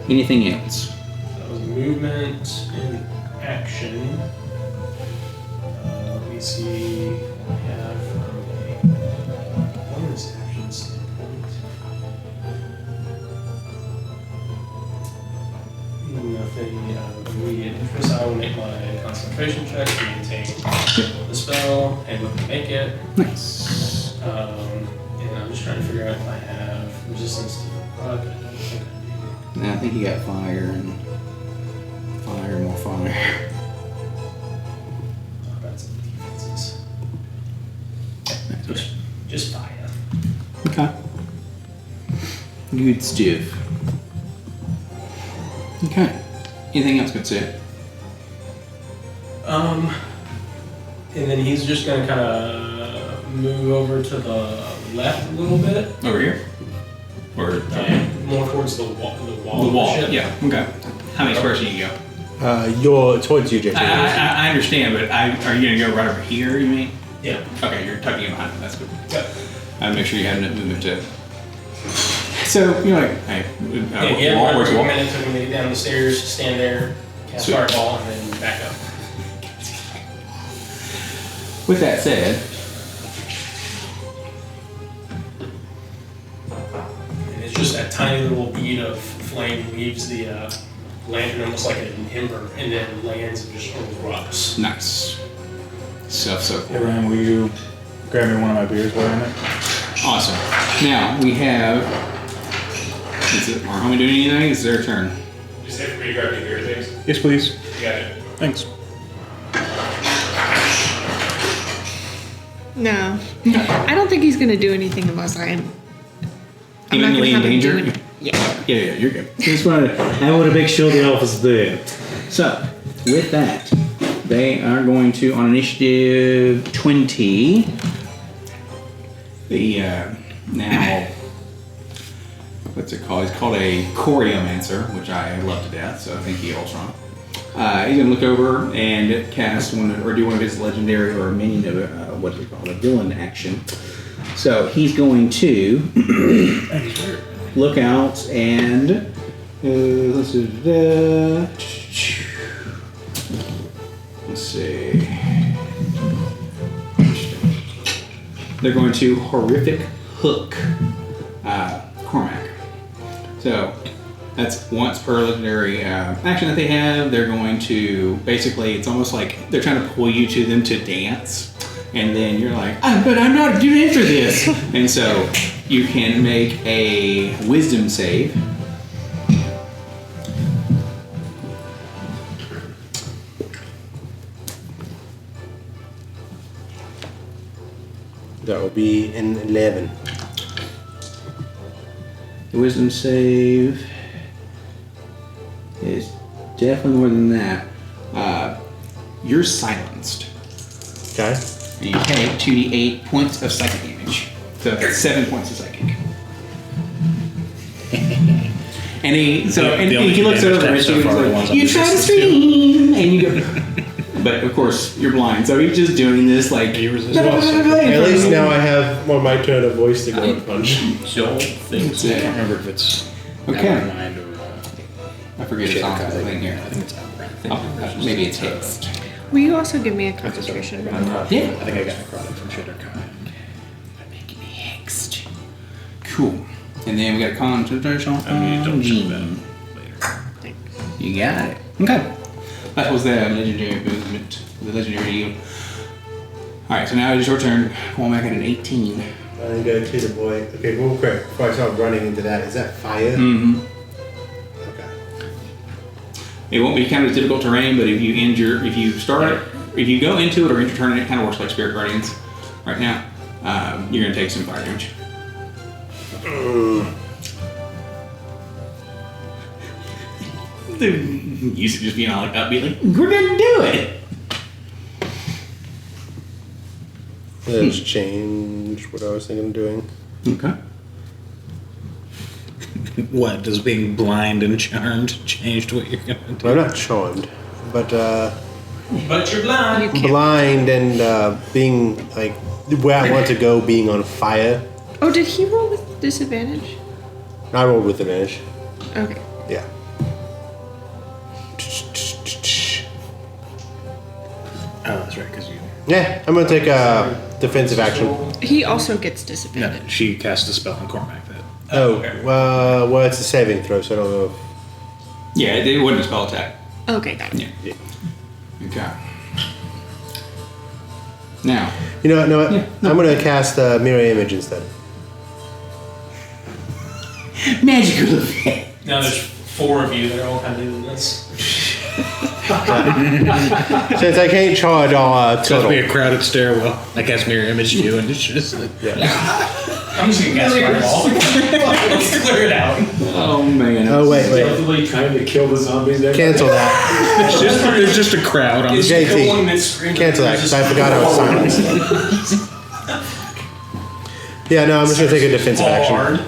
Anything else? That was movement and action. Let me see what I have from a bonus action standpoint. Nothing immediate interest. I will make my concentration check to maintain the spell and make it. Nice. And I'm just trying to figure out if I have resistance to bug. I don't think I I think you got fire, more fire. do. That's some defenses. Just fire. Okay. Good stuff. Okay. Anything else good to say? And then he's just gonna kind of move over to the left a little bit, Over here? Or more towards the wall. The the wall? ship. Yeah. Okay. How many squares can you go? You're towards you, Jeff. I understand, but are you gonna go right over here? You mean? Yeah. Okay, you're tucking it behind. That's good. Yep. I'd make sure you had enough movement to. So you're like, hey, Yeah, wall, right, where's the wall? a minute took me to get down the stairs, stand there, cast Sweet. fireball, and then back up. With that said, And it's just that tiny little bead of flame leaves the lantern almost like an ember, and then lands and just erupts. nice. So Hey cool. Ryan, will you grab me one of my beers while I'm in it? Awesome. Now we have. Is it our homie doing anything? It's their turn. Just hit for me to grab your beer things. Yes, please. You got it. Thanks. No. I don't think he's gonna do anything unless I'm not Imminently gonna in have him danger? do it. Yeah. Yeah, you're good. Just want to. I want to make sure the elf is there. So, with that, they are going to, on initiative 20, the, now, what's it called? It's called a Choreomancer, which I love to death, so I think he rolls wrong. He's going to look over and cast or do one of his legendary or minion of, what's it called, a villain action. So, he's going to look out and, let's see. They're going to horrific hook Cormac. So that's once per legendary action that they have. They're going to basically, it's almost like they're trying to pull you to them to dance, and then you're like, but I'm not doing it for this. And so you can make a wisdom save. That will be an 11. The wisdom save is definitely more than that. You're silenced. Okay. And you take 2d8 points of psychic damage. So that's 7 points of psychic. And he looks over and so far, the ones like, on you the try to distance too." scream, and you go. But of course, you're blind, so he's just doing this like. You resist also. At least now I have more my turn of voice to go and punch. Don't think I can't remember if it's Okay. Nevermind or I forget the song Shadowcut. thing here. I think it's Outbreath. Oh, maybe it's haste. Will you also give me a concentration? Yeah. Yeah. I think I got necrotic from Shadowcut. Making me hexed. Cool. And then we got concentration I mean, on don't show Gene. that later. You got it. Okay. That was the legendary movement, the legendary deal. Alright, so now it is your turn. Going back at an 18. I'm going to the boy. Okay, real quick, before I start running into that, is that fire? Mm-hmm. Okay. It won't be kind of difficult terrain, but if you go into it or enter turn, it kind of works like Spirit Guardians right now. You're going to take some fire damage. Used to just being all like upbeat, like, we're going to do it. Let's change what I was thinking of doing. Okay. What, does being blind and charmed changed what you're gonna do? Well, I'm not charmed, but But you're blind. You can't. blind and being like where I want to go, being on fire. Oh, did he roll with disadvantage? I rolled with advantage. Okay. Yeah. Oh, that's right, because you. Yeah, I'm gonna take a defensive action. He also gets No, disadvantage. she cast a spell on Cormac that. Oh, well, it's a saving throw, so I don't know if. Yeah, it wasn't a spell attack. Okay, got it. Yeah. Okay. Now, You know what? No, Yeah, I'm gonna cast mirror image instead. magical effect. Now there's 4 of you that are all kind of doing this. Since I can't charge, I'll It's supposed to be total. a crowded stairwell. I cast mirror image you, and it's just like. I'm just gonna cast fireball. Let's clear it out. Oh man. Oh wait. Stealthily trying to kill the zombies there. Cancel that. There's just a crowd on the It's JT, the one that's screaming. Cancel that because I forgot I was silenced. Yeah, no, I'm just gonna take a defensive action. Hard.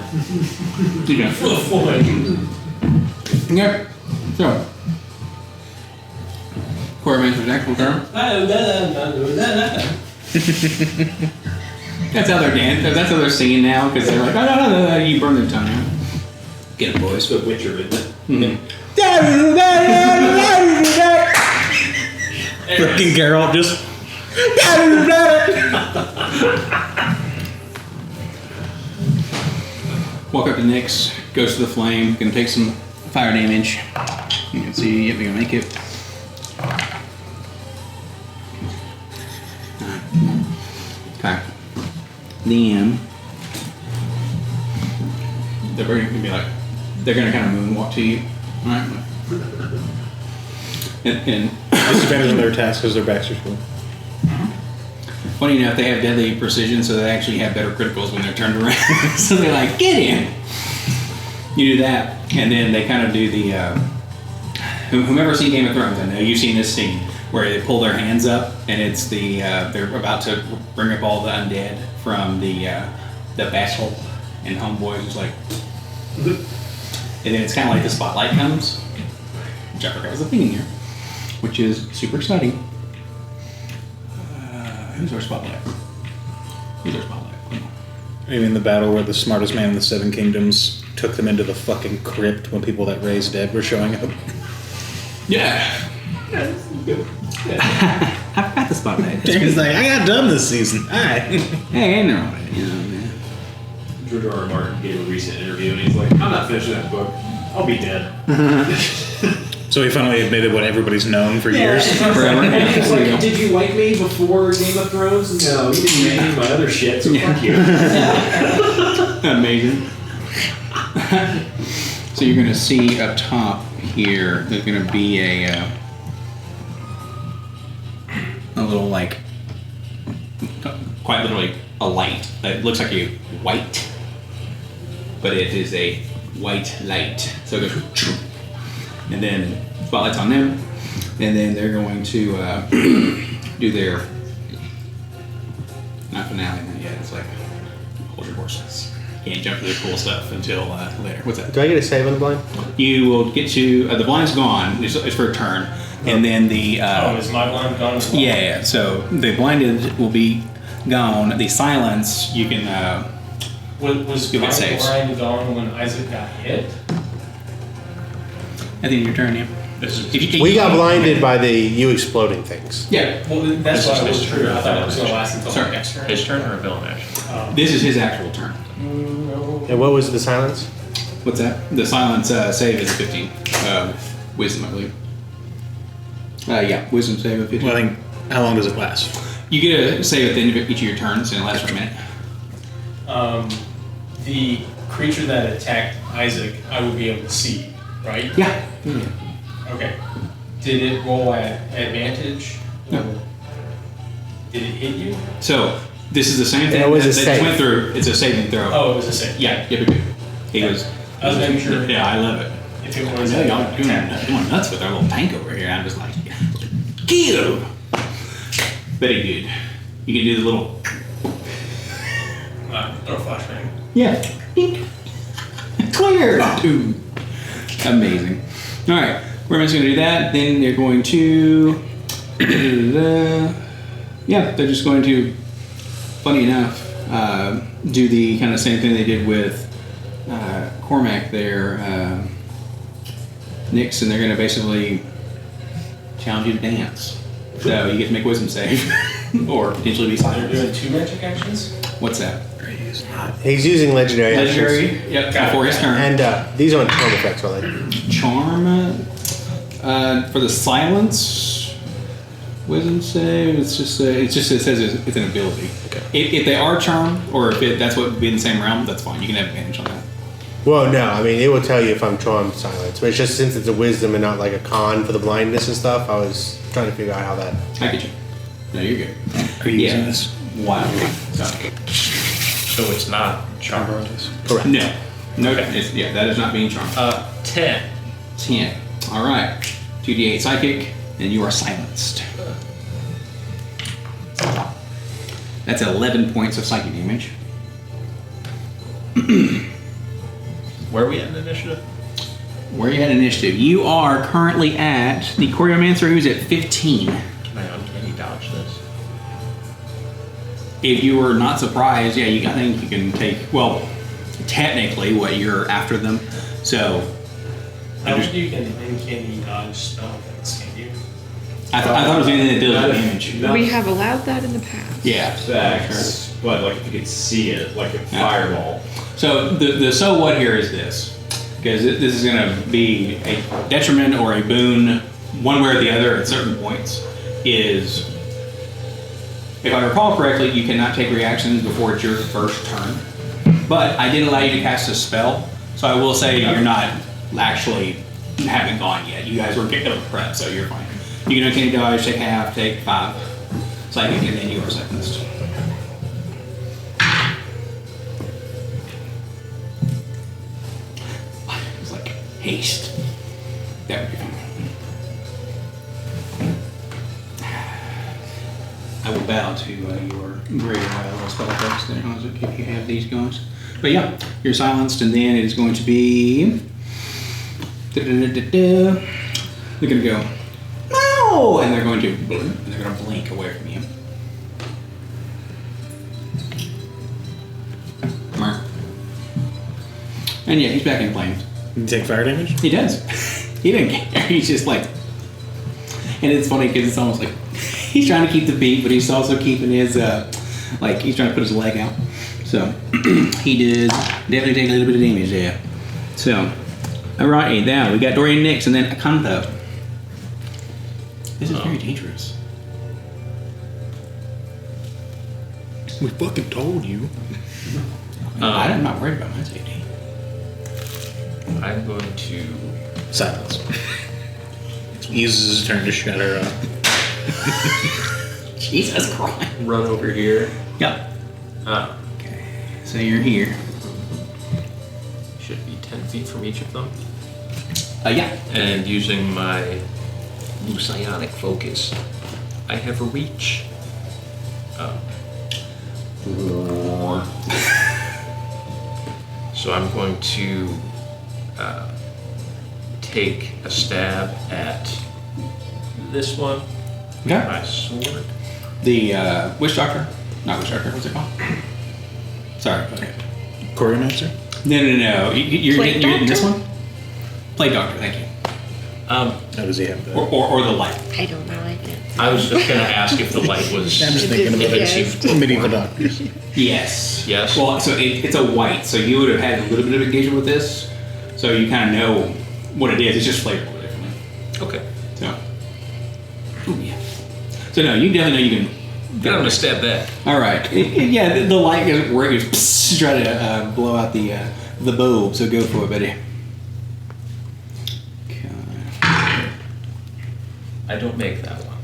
Okay. For the flood. Okay. So, Cormancer's actual turn. That's how they're dancing. That's how they're singing now because they're like, oh, no, you burn their tongue out. Get it, boys. The Witcher, isn't it? Mm-hmm. Freaking Geralt just. Walk up to Nyx, goes to the flame, gonna take some fire damage. You can see if you can make it. Okay. Then they're gonna be like, they're gonna kind of moonwalk to you, alright? And Disadvantage on their attacks because their backs are full. funny enough, they have deadly precision, so they actually have better criticals when they're turned around. So they're like, get in. You do that, and then they kind of do the. Whomever's seen Game of Thrones, I know you've seen this scene where they pull their hands up, and it's the they're about to bring up all the undead from the battle, and Homeboy is like, and then it's kind of like the spotlight comes, which I forgot was a thing in here, which is super exciting. Who's our spotlight? Who's our spotlight? Come on. Maybe in the battle where the smartest man in the Seven Kingdoms took them into the fucking crypt when people that raised dead were showing up. Yeah. I've got the spotlight. He's like, I got done this season. Alright. Hey, I know, you know, man. George R. R. Martin gave a recent interview, and he's like, I'm not finishing that book. I'll be dead. So he finally admitted what everybody's known for years. Forever. And he was like, did you like me before Game of Thrones? No, you didn't like any of my other shit, so fuck you. Amazing. So you're going to see up top here, there's going to be a little, like, quite literally a light that looks like a white, but it is a white light. So it goes, and then spotlight's on them, and then they're going to do their, not finale, not yet, it's like, hold your horses. Can't jump to the cool stuff until later. What's that? Do I get a save on the blind? You will get to the blind's gone. It's for a turn, and then the Is my blind gone as well? yeah. So the blinded will be gone. The silence you can Was You'll get my saves. blind gone when Isaac got hit? at the end of your turn. Yeah. This is If you, We got blinded by the you exploding things. Yeah. Well, that's This why is it was his true. I turn. thought it was going to last until Sorry. next turn. his turn or a villain action? This is his actual turn. And what was the silence? What's that? The silence save is 15. Wisdom, I believe. Yeah, wisdom save of 15. Well, I think, how long does it last? You get a save at the end of each of your turns, and it lasts for a minute. The creature that attacked Isaac, I would be able to see, right? Yeah. Okay. Did it roll at advantage? No. Or did it hit you? So this is the same thing It was a that save. went through. It's a saving throw. Oh, it was a save. Yeah. Yep. He was. I was making sure. Yeah, I love it. If it was Yeah, an y'all attack. going nuts with our little tank over here. I'm just like, kill. Very good. You can do the little. Throw a flashbang. Yeah. Dink. Clear. Ooh. Amazing. All right. We're just going to do that. Then they're going to. Yeah, they're just going to. Funny enough, do the kind of same thing they did with Cormac there, Nyx, and they're going to basically challenge you to dance. So you get to make wisdom save, or potentially be They're silent. doing 2 magic actions? What's that? He's using legendary actions. Legendary. Yep. Before his turn. And these aren't charm effects, are they? Charm for the silence. Wisdom save. It's just it says it's an ability. Okay. If they are charmed, or if that's what would be in the same realm, that's fine. You can have advantage on that. Well, no, I mean, it will tell you if I'm charmed silence. But it's just since it's a wisdom and not like a con for the blindness and stuff, I was trying to figure out how that. I get you. No, you're good. Are you using this? Wow. So, So it's not charm. Correct. no. That is not being charmed. 10. 10. All right. 2d8 psychic, and you are silenced. That's 11 points of psychic damage. Where are we at in initiative? Where are you at initiative? You are currently at the Choreomancer, who's at 15. Can I uncanny dodge this? If you were not surprised, yeah, I think you can take, well, technically what you're after them. So, I don't think you can uncanny dodge spell things, can you? I thought it was anything that deals with damage. We have allowed that in the past. Yeah. Effects, but like if you could see it, like a fireball. So the so what here is this, because this is going to be a detriment or a boon, one way or the other at certain points. Is, if I recall correctly, you cannot take reactions before it's your first turn. But I did allow you to cast a spell, so I will say you're not actually haven't gone yet. You guys were getting a prep, so you're fine. You can uncanny dodge, take half, take 5 psychic, and then you are silenced. haste. That would be fun. I will bow to your greater little spell effects there, Hanzo, if you have these going. But yeah, you're silenced, and then it is going to be. They're going to go, no! And they're going to blink away from you. And yeah, he's back in flames. You take fire damage? He does. He didn't care. He's just like, and it's funny because it's almost like he's trying to keep the beat, but he's also keeping his like he's trying to put his leg out. So he did definitely take a little bit of damage there. So, all right, now we got Dorian next, and then Akantha. This is very dangerous. We fucking told you. I'm not worried about my safety. I'm going to. Silence. Uses his turn to shut her up. Jesus Christ. Run over here. Yep. Okay. So you're here. Should be 10 feet from each of them. Yeah. And using my psionic focus, I have a reach. So I'm going to take a stab at this one. Okay. My sword. The Witch Doctor? Not Witch Doctor, what's it called? Sorry, okay. Choreomancer? No. You're Plague getting this Doctor? one? Plague Doctor, thank you. How does he have that? Or the light. I don't know. I can't. I was just going to ask if the light was. I'm just thinking about Yes. medieval doctors. Yes. Yes. Well, so it's a white, so you would have had a little bit of engagement with this, so you kind of know what it is. It's just flavored a little differently. Okay. So. Ooh, yeah. So no, you definitely know you can. I'm going to stab that. All right. Yeah, the light doesn't work. You just try to blow out the bulb. So go for it, buddy. Okay. I don't make that one.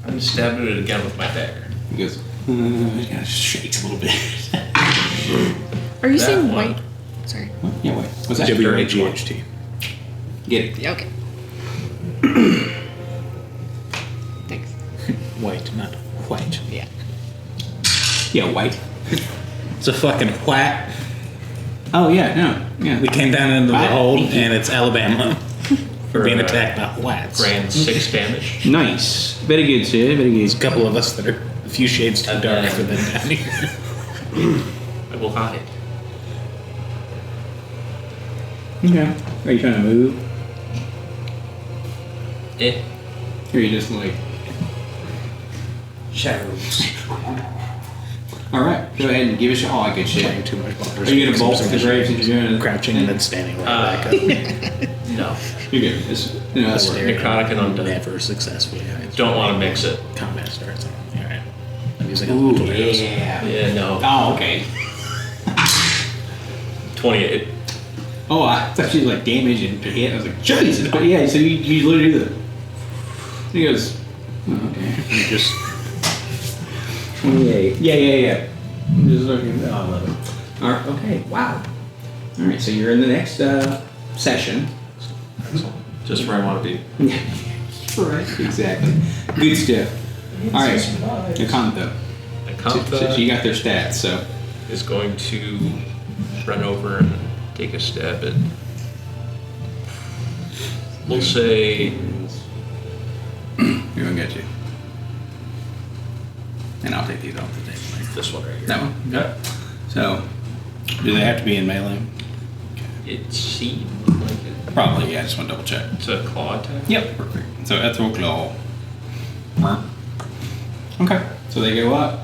I'm going to stab at it again with my dagger. He goes. It kind of shakes a little bit. Are you That saying one. white? Sorry. What? Yeah, wait. What's that? WHGHT. Get it. Yeah, okay. Thanks. White, not white. Yeah. Yeah, white. It's a fucking whack. Oh yeah, no, yeah. We came down into the Whack. hold, and it's Alabama. We're being For, attacked by whites. Grand 6 damage. Nice. Very good, sir. Very There's a good. couple of us that are a few shades too And dark then- for them down here. I will hide. Okay. Are you trying to move? Eh. Or are you just like? Shadows. All right. Go ahead and give us your all good shit. Playing too much bars. Are you gonna bolt the graves and you're doing it? Crouching and then standing right back up. No. You're good. It's, you know, that's Staring. Necrotic and Undead. Never successfully. Don't want to mix it. Combat starts. Alright. I'm using Ooh, elemental arrows. yeah. Yeah, no. Oh, okay. 28. Oh, I thought you was like damage and hit. I was like, Jesus. But yeah, so you literally do that. He goes, oh, okay. You just Yeah. I'm just looking. Oh, I love it. All right. Okay. Wow. All right. So you're in the next session. Just where I want to be. Right. Exactly. Good stuff. All right. Akantha. So you got their stats. So Is going to run over and take a stab at. We'll say. you're gonna get you. And I'll take these off the table. This one right here. That one. Yeah. So do they have to be in melee? It seemed like it. Probably. Yeah. I just want to double check. It's a claw attack. Yep, perfect. So Ethereal Claw. Okay, so they go up.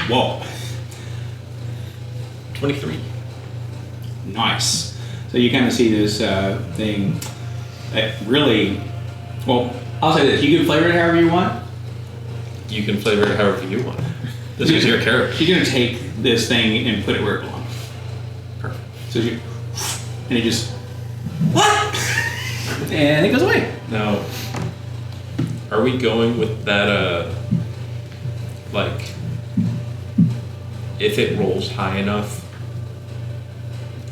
Whoa, 23. nice. So you kind of see this thing that really, well, I'll say this, you can flavor it however you want. You can flavor it however you want. This is your character. You're going to take this thing and put it where it belongs. Perfect. So you, and it just, what? And it goes away. Now, are we going with that, like, if it rolls high enough,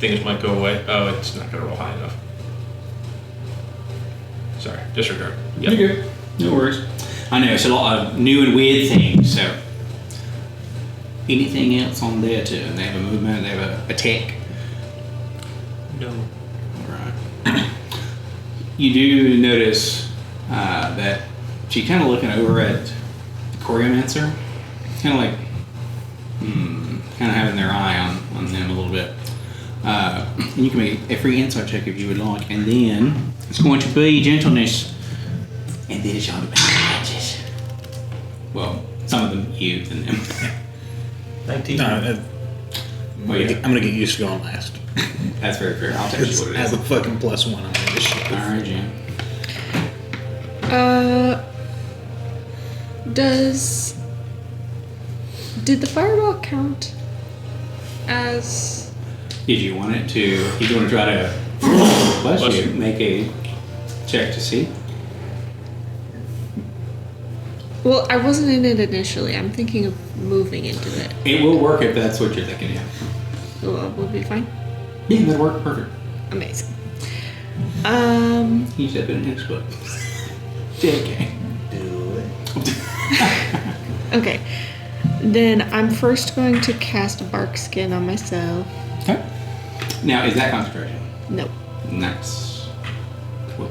things might go away. Oh, it's not going to roll high enough. Sorry, disregard. Yep. You're good. No worries. I know it's a lot of new and weird things. So, anything else on there too? They have a movement. They have a attack. No. Right. You do notice that she's kind of looking over at the Choreomancer, kind of like, kind of having their eye on them a little bit. And you can make a free insight check if you would like, and then it's going to be gentleness, and then it's going to be righteous. Well, some of them you and them. 19. No, Well, yeah, I'm gonna get used to going last. that's very fair. I'll tell you what it As is. a fucking +1 on this shit. All right, Jim. Did the fireball count as? Did you want it to? You want to try to bless you? Make a check to see. Well, I wasn't in it initially. I'm thinking of moving into it. It will work if that's what you're thinking. Yeah. We'll be fine. Yeah, that'll work perfect. Amazing. You said it next book. JK. Okay. Then I'm first going to cast Bark Skin on myself. Okay. Now, is that concentration? Nope. Nice.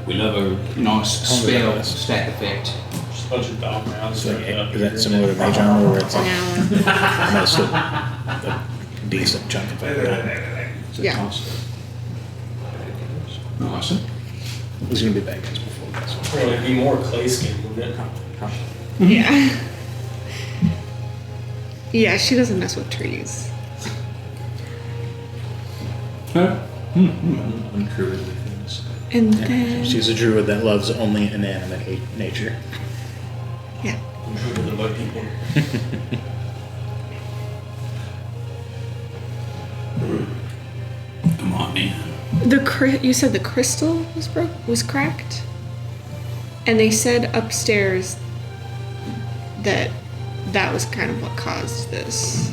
We love a nice spell stack effect. Just a bunch of dog rounds. Is that similar to Mage Armor where it's like Now, I'm gonna slip a decent chunk of it? yeah. Awesome. There's gonna be bad guys before this. Well, it'd be more clay skin, wouldn't it? Yeah. Yeah, she doesn't mess with trees. Huh? Uncruised things. And then, She's a druid that loves only inanimate nature. yeah. I'm sure the bug people. Come on, man. You said the crystal was cracked, and they said upstairs that was kind of what caused this.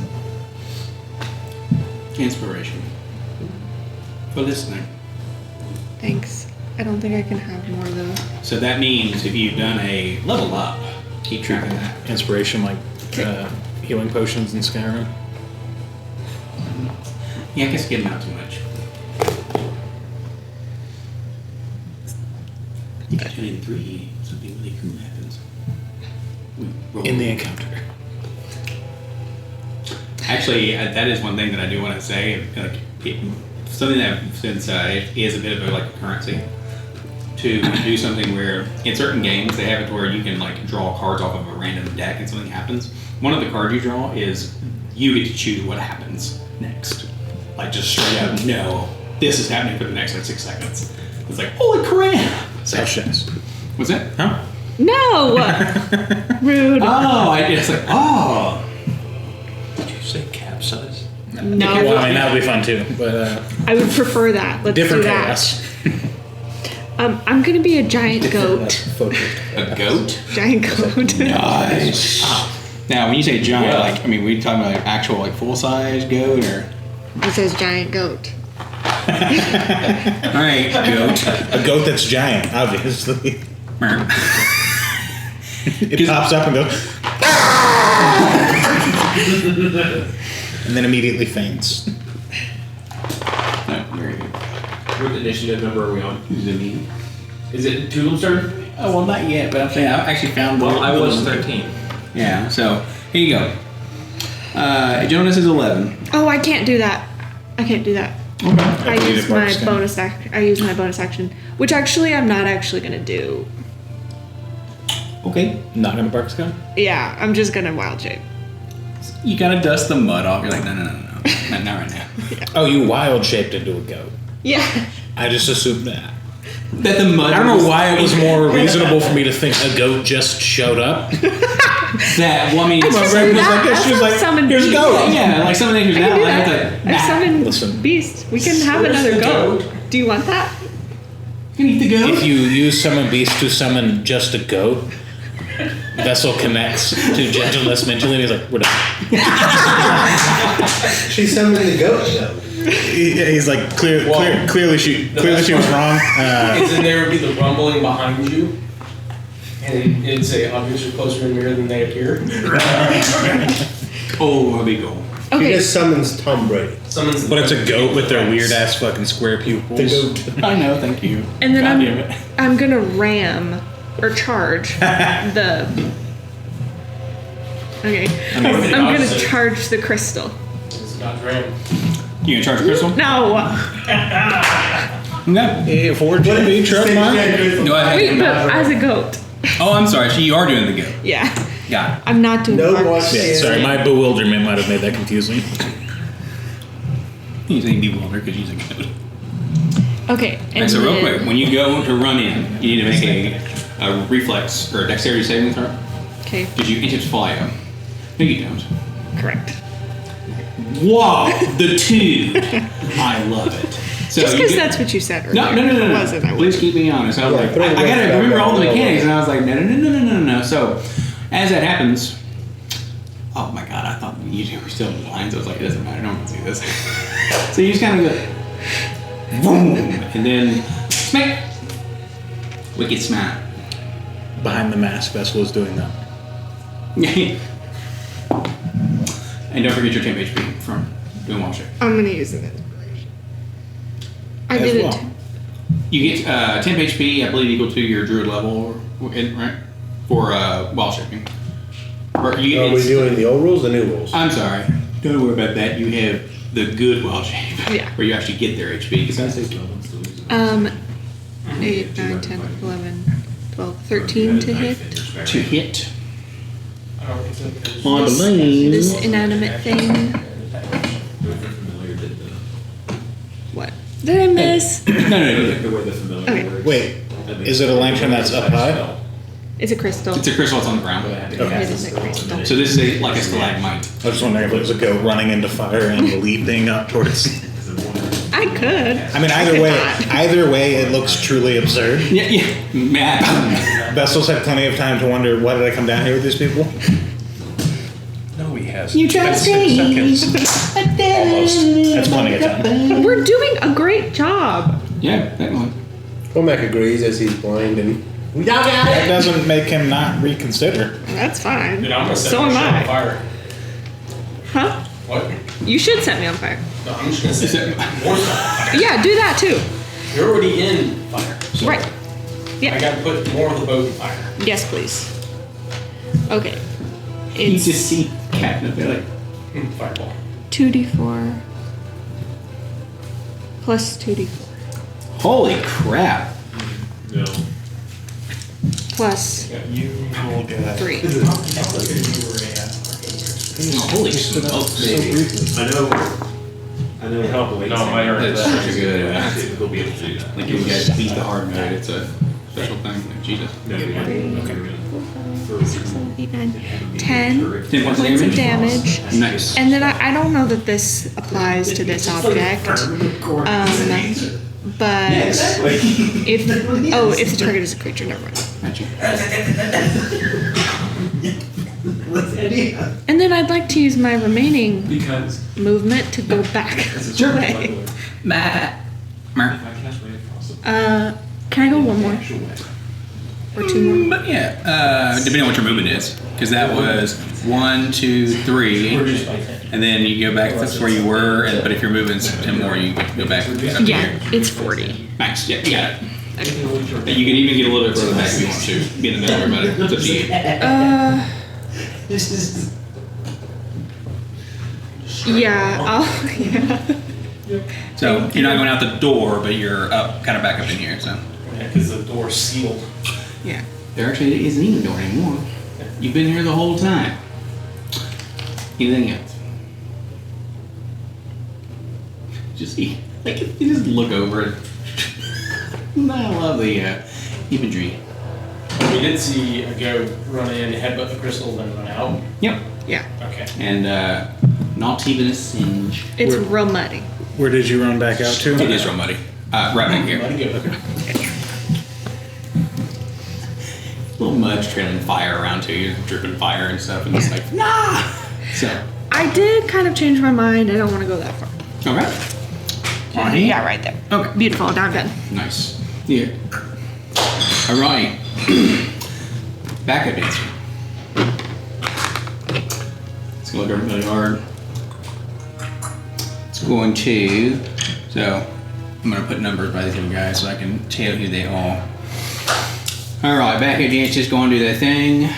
Inspiration. For listening. Thanks. I don't think I can have more though. So that means if you've done a level up, keep track of that. Inspiration like healing potions in Skyrim. Yeah, I guess give them out too much. I think I in 3, something really cool happens. We roll. In the encounter. Actually, that is one thing that I do want to say. Like, something that, since it is a bit of a currency, to do something where in certain games they have it where you can draw cards off of a random deck and something happens. One of the cards you draw is you get to choose what happens next. Just straight up, no, this is happening for the next 6 seconds. It's like, holy crap! So shits. What's that? Huh? No! Rude. Oh, it's like, oh. Did you say capsize? No. Well, I mean, that would be fun too, but I would prefer that. Let's different do that. chaos. I'm gonna be a giant goat. Focused. A goat? Giant goat. Nice. Now, when you say giant, we talking about actual full size goat or? It says giant goat. All right, goat. A goat that's giant, obviously. It pops up and goes, and then immediately faints. Very good. What initiative number are we on? Who's it mean? Is it Tulum's turn? Oh, well, not yet, but I'm saying I actually found Well, I was 13. Yeah, so here you go. Jonas is 11. Oh, I can't do that. I can't do that. Okay. I you use did Bark my Skin. bonus I use my bonus action, which actually I'm not actually gonna do. Okay. Not gonna bark skin? Yeah, I'm just gonna wild shape. You gotta dust the mud off. You're like, no. Not right now. Oh, you wild shaped into a goat. Yeah. I just assumed that. That the mud. I don't know why it was more reasonable for me to think a goat just showed up. That. Well, I mean, I can do that. she was like, summon here's a beast. goat. yeah, like some of the things I you're can do not that. like. I've summoned Listen. beast. We can have another the goat. Do you want that? You need to go. If you use summon beast to summon just a goat, Vessel connects to gentleness mentally, and he's like, we're done. She's summoning the goat though. He's like, clearly she was wrong. And then there would be the rumbling behind you, and it'd say objects are closer in the mirror than they appear. Oh, that'd be cool. She Okay. just summons Tom Brady. Someone's But it's a goat with their weird ass fucking square pupils. The goat. I know, thank you. And then God damn it. I'm gonna ram or charge the. Okay. I'm gonna charge the crystal. It's not ram. You gonna charge Crystal? No. No. Hey, Ford JB truck mark. Do I have Wait, but as a goat. Oh, I'm sorry. You are doing the go. Yeah. Got it. I'm not doing No the more marks. Yeah, sorry, my bewilderment might have made that confusing. You say bewildered because she's a goat. Okay. And so real quick, when you go to run in, you need to make a reflex or a dexterity saving throw. Okay. Because you can just fly up. No, you don't. Correct. Whoa, the two. I love it. So Just you because get- that's what you said earlier. No. If it wasn't, I Please would. keep me honest. I was Yeah, like, put it I right gotta back remember all the on. mechanics, and I was like, no. So, as that happens, oh my god, I thought you were still in the lines. I was like, it doesn't matter, no one can see this. So you just kind of go, boom, and then smack. Wicked smack. Behind the mask, Vessel is doing that. And don't forget your temp HP from doing wall check. I'm gonna use it. I As did it. well. You get temp HP, I believe, equal to your druid level, right? For wall checking. Or you, Are we doing the old rules, or the new rules? I'm sorry. Don't worry about that. You have the good wall shape. Yeah. Where you actually get their HP. 'Cause that's 8, 9, 10, 11, 12, 13 to hit. to hit. I don't think there's On the lane. This inanimate thing. What? Did I miss? No. The way the familiar Okay. works. Wait, is it a lantern that's up high? It's a crystal. It's a crystal that's on the ground. It is a crystal. So this is like a stalagmite. I was just wondering if it was a goat running into fire and leaping up towards. I could. I mean, either way, it looks truly absurd. Yeah. Mad. Vessel's had plenty of time to wonder, why did I come down here with these people? No, he has. You try to scream. Almost. That's plenty of time. We're doing a great job. Yeah, that one. Cormac agrees as he's blind and. That doesn't make him not reconsider. That's fine. Dude, I'm gonna set So this am shit on I. fire. Huh? What? You should set me on fire. No, I'm just gonna set more stuff on fire. Yeah, do that too. You're already in fire. So Right. I Yeah. gotta put more of the boat in fire. Yes, please. Okay. You It's just see Captain up there like, Fireball. 2d4 plus 2d4 holy crap. No. plus You will get 3. Holy smokes, baby. I know how Blades. No, I heard That's that. such a good, They'll be able to do that. like you guys beat the hard mode. It's a special thing. Like, Jesus. No, they won't. Okay. 7, 8, 9, 10 10 points of points of damage. damage. Nice. And then I don't know that this applies to this object. But if the target is a creature, never mind. Got you. And then I'd like to use my remaining Because movement to go back Sure. away. Mer. Can I go one more or 2 more? But yeah, depending on what your movement is, because that was 1, 2, 3, and then you go back. That's where you were. But if you're moving 10 more, you go back. Yeah, it's 40. Nice. Yeah, you got it. You can even get a little bit further back if you want to. Be in the middle, everybody. It's up to you. Yeah, yeah. So you're not going out the door, but you're up, kind of back up in here. So Because the door's sealed. Yeah. there actually isn't even a door anymore. You've been here the whole time. Anything else? Just you just look over it. I love the imagery. We did see a goat run in, headbutt the crystal, then run out. Yep. Yeah. Okay. And not even a singe. It's real muddy. Where did you run back out to? It is real muddy. Right back here. Let it go. little mud's trailing fire around too. You're dripping fire and stuff, and it's like, nah! So. I did kind of change my mind. I don't want to go that far. Okay. On here? Yeah, right there. Okay. Beautiful. Now I'm done. Nice. Yeah. Alright. Backup dancer. It's gonna look really hard. It's going to. So, I'm gonna put numbers by these little guys so I can tell who they are. Alright, backup dancers going to do their thing.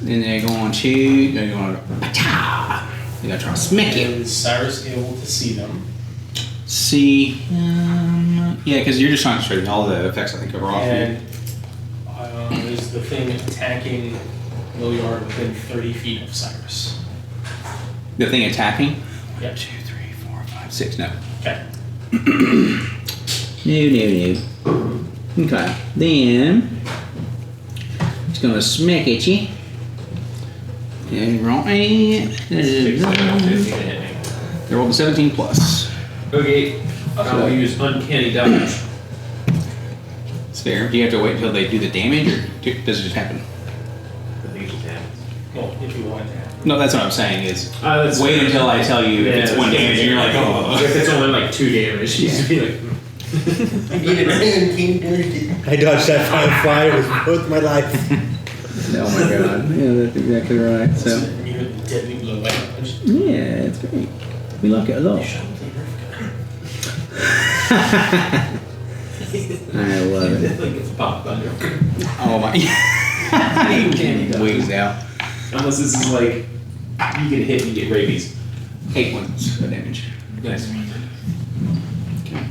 Then they're going to. They're going to. They're gonna try to smack you. Is Cyrus able to see them? See. Yeah, because you're just trying to straighten all the effects I think are off. And is the thing attacking Liliard within 30 feet of Cyrus? The thing attacking? Yep. 2, 3, 4, 5, 6. No. Okay. No. Okay. Then it's gonna smack at you. And right. They rolled a 17 plus. Okay. I'll use uncanny dodge. It's fair. Do you have to wait until they do the damage, or does it just happen? I think it just happens. Well, if you want that. No, that's what I'm saying. Is That's wait until I tell you if it's one damage, and you're like, oh. If it's only like 2 damage, you just be like, I dodged that fly with both my life. Oh my god. Yeah, that's exactly right. So. You hear the deadly blow by punch. Yeah, it's great. We like it a lot. I love it. like it's pop thunder. Oh my. Wings out. Unless this is like, you get hit and you get rabies. 8 points of damage. Nice. Okay.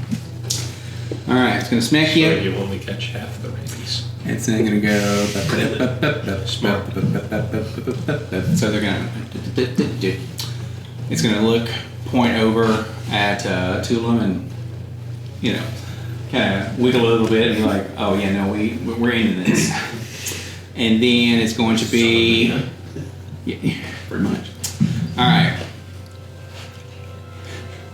Alright, it's gonna smack So you. you only catch half the rabies. It's then gonna go. So they're gonna. It's gonna point over at Tulum and, you know, kind of wiggle a little bit and be like, oh yeah, no, we're into this. And then it's going to be. Yeah, pretty much. Alright.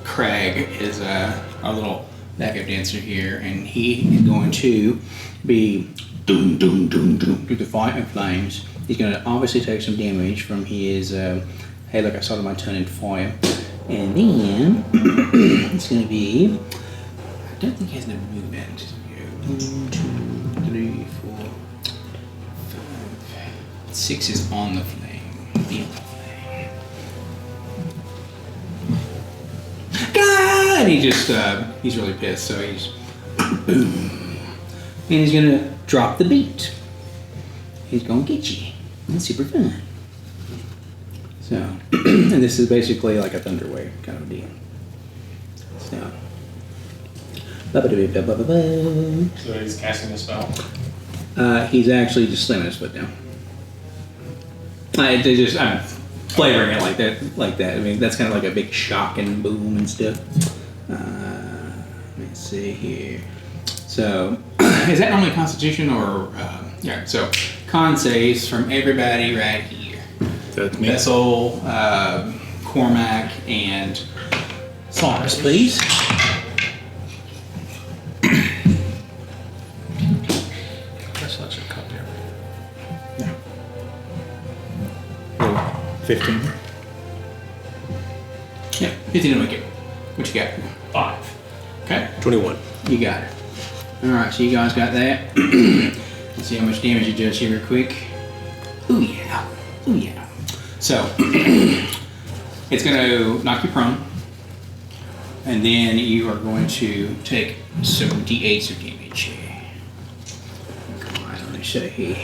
Craig is our little backup dancer here, and he is going to be doom through the fight and flames. He's going to obviously take some damage from his hey look, I saw my turn in fire. And then it's going to be, I don't think he has no movement. 1, 2, 3, 4, 5, 6 is on the flame. Be on the flame. God! And he just, he's really pissed, so he's boom. And he's gonna drop the beat. He's gonna get you. It's super fun. So, and this is basically like a thunder wave kind of deal. So, So he's casting a spell. he's actually just slamming his foot down. I'm flavoring it like that. I mean, that's kind of like a big shock and boom and stuff. Let's see here. So, is that normally Constitution or yeah? So, con saves from everybody right here. That's me. Vessel, Cormac, and Solaris, please. That's not your copy. 15. Yeah, 15 to make it. What you got? 5. Okay, 21. you got it. All right, so you guys got that. Let's see how much damage you judge here real quick. Ooh yeah, ooh yeah. So it's going to knock you prone, and then you are going to take some d8s of damage. Come on, let me show you.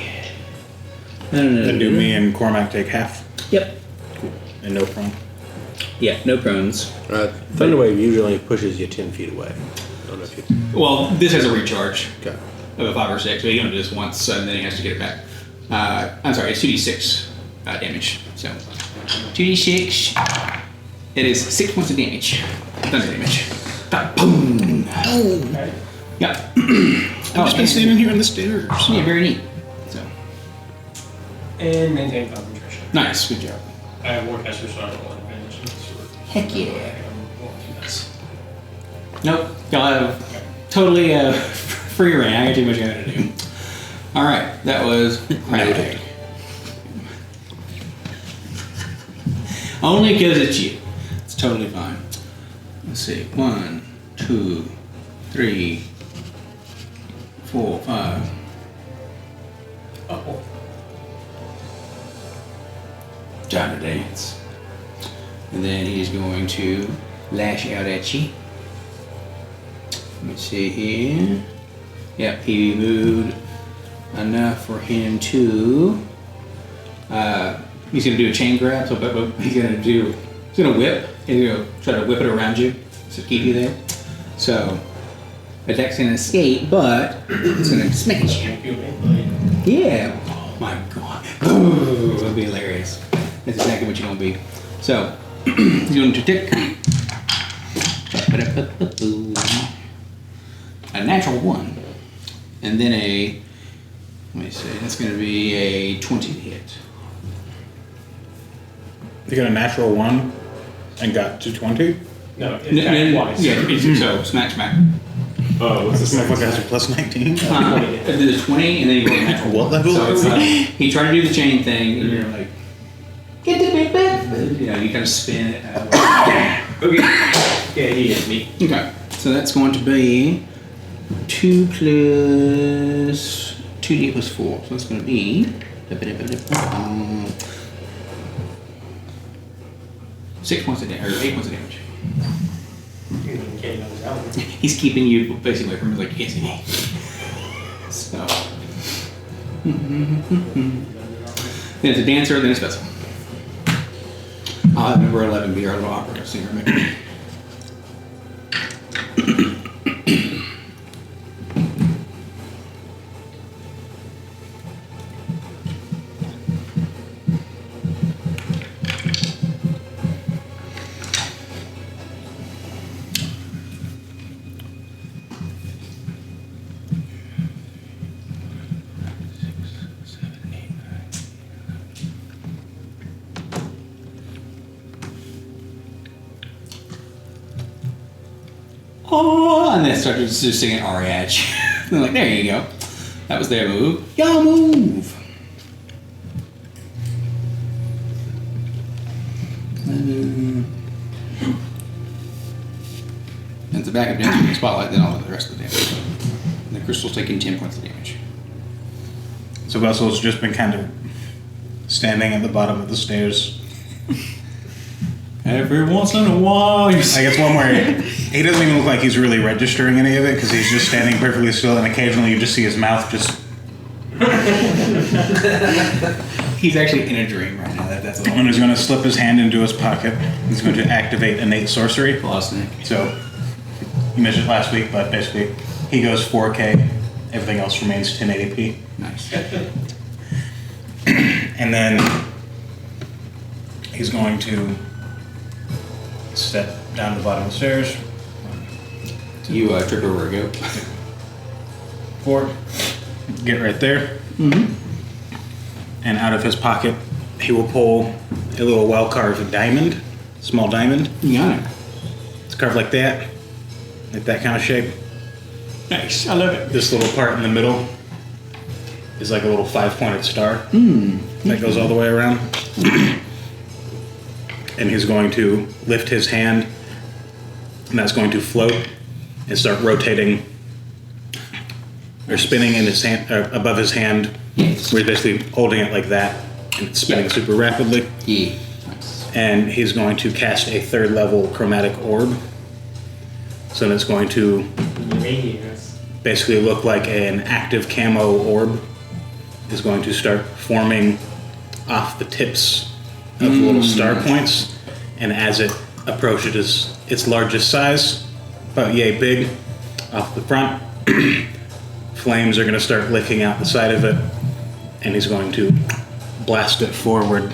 Then do me and Cormac take half. Yep. And no prone. Yeah, no prones. Thunderwave usually pushes you 10 feet away. I don't know if you. Well, this has a recharge Okay. of a 5 or 6, but he only does this once, and then he has to get it back. I'm sorry, it's 2d6 damage. So 2d6. It is 6 points of damage. Thunder damage. Boom. Oh. Yep. I've just been standing here in the stairs. Yeah, very neat. So And maintain concentration. nice, good job. I have Warcaster, so I don't want advantage. Heck yeah. Yes. Nope. Y'all have totally free reign. I got too much I gotta do. All right, that was Noted. Only because it's you. It's totally fine. Let's see. 1, 2, 3, 4, 5. Oh, Time to dance. And then he's going to lash out at you. Let me see here. Yep, he moved enough for him to. He's gonna do a chain grab, so but he's gonna whip. He's gonna try to whip it around you to keep you there. So attack's gonna escape, but it's gonna smash you. Yeah. Oh my god. Ooh, that'd be hilarious. That's exactly what you're gonna be. So he's going to tick. A natural 1. And then a, let me see, that's going to be a 20 to hit. You got a natural 1 and got 220? no, it attacked twice. Yeah, so smack. Oh, what's This the motherfucker second? has a plus 19. Did a 20 and then you go natural. What level? So it's he tried to do the chain thing and you're like, get the big bit. You know, you kind of spin it. Okay. Yeah, he hit me. Okay, so that's going to be 2 plus 2d plus 4. So that's going to be 6 points of damage, or 8 points of damage. Okay, that was that one. He's keeping you basically away from him, like, you can't see me. So. Then it's a dancer, then it's vessel. I'll have number 11 be our little opera singer. Maybe. Oh, and they started just singing Ariadne. They're like, there you go. That was their move. Y'all move. And it's a backup dancer in the spotlight, then all of the rest of the damage. And the crystal's taking 10 points of damage. So Vessel's just been kind of standing at the bottom of the stairs. Every once in a while, I guess one where he doesn't even look like he's really registering any of it because he's just standing perfectly still, and occasionally you just see his mouth just. he's actually in a dream right now. That's all. And he's going to slip his hand into his pocket. He's going to activate innate sorcery. Lost Nick. So you mentioned it last week, but basically he goes 4K. Everything else remains 1080p. Nice. And then he's going to step down the bottom of the stairs. You trip over a goat. 4. Get right there. Mm-hmm. And out of his pocket, he will pull a little well-carved diamond, small diamond. You got it. It's carved like that kind of shape. Nice. I love it. This little part in the middle is like a little 5-pointed star that goes all the way around. And he's going to lift his hand, and that's going to float and start rotating or spinning in his hand, above his hand. Yes. Where he's basically holding it like that, and it's spinning Yeah. super rapidly. Yeah. Nice. And he's going to cast a 3rd level chromatic orb. So then it's going to basically look like an active camo orb is going to start forming off the tips of little star points, and as it approaches its largest size, about yay big, off the front, flames are going to start licking out the side of it, and he's going to blast it forward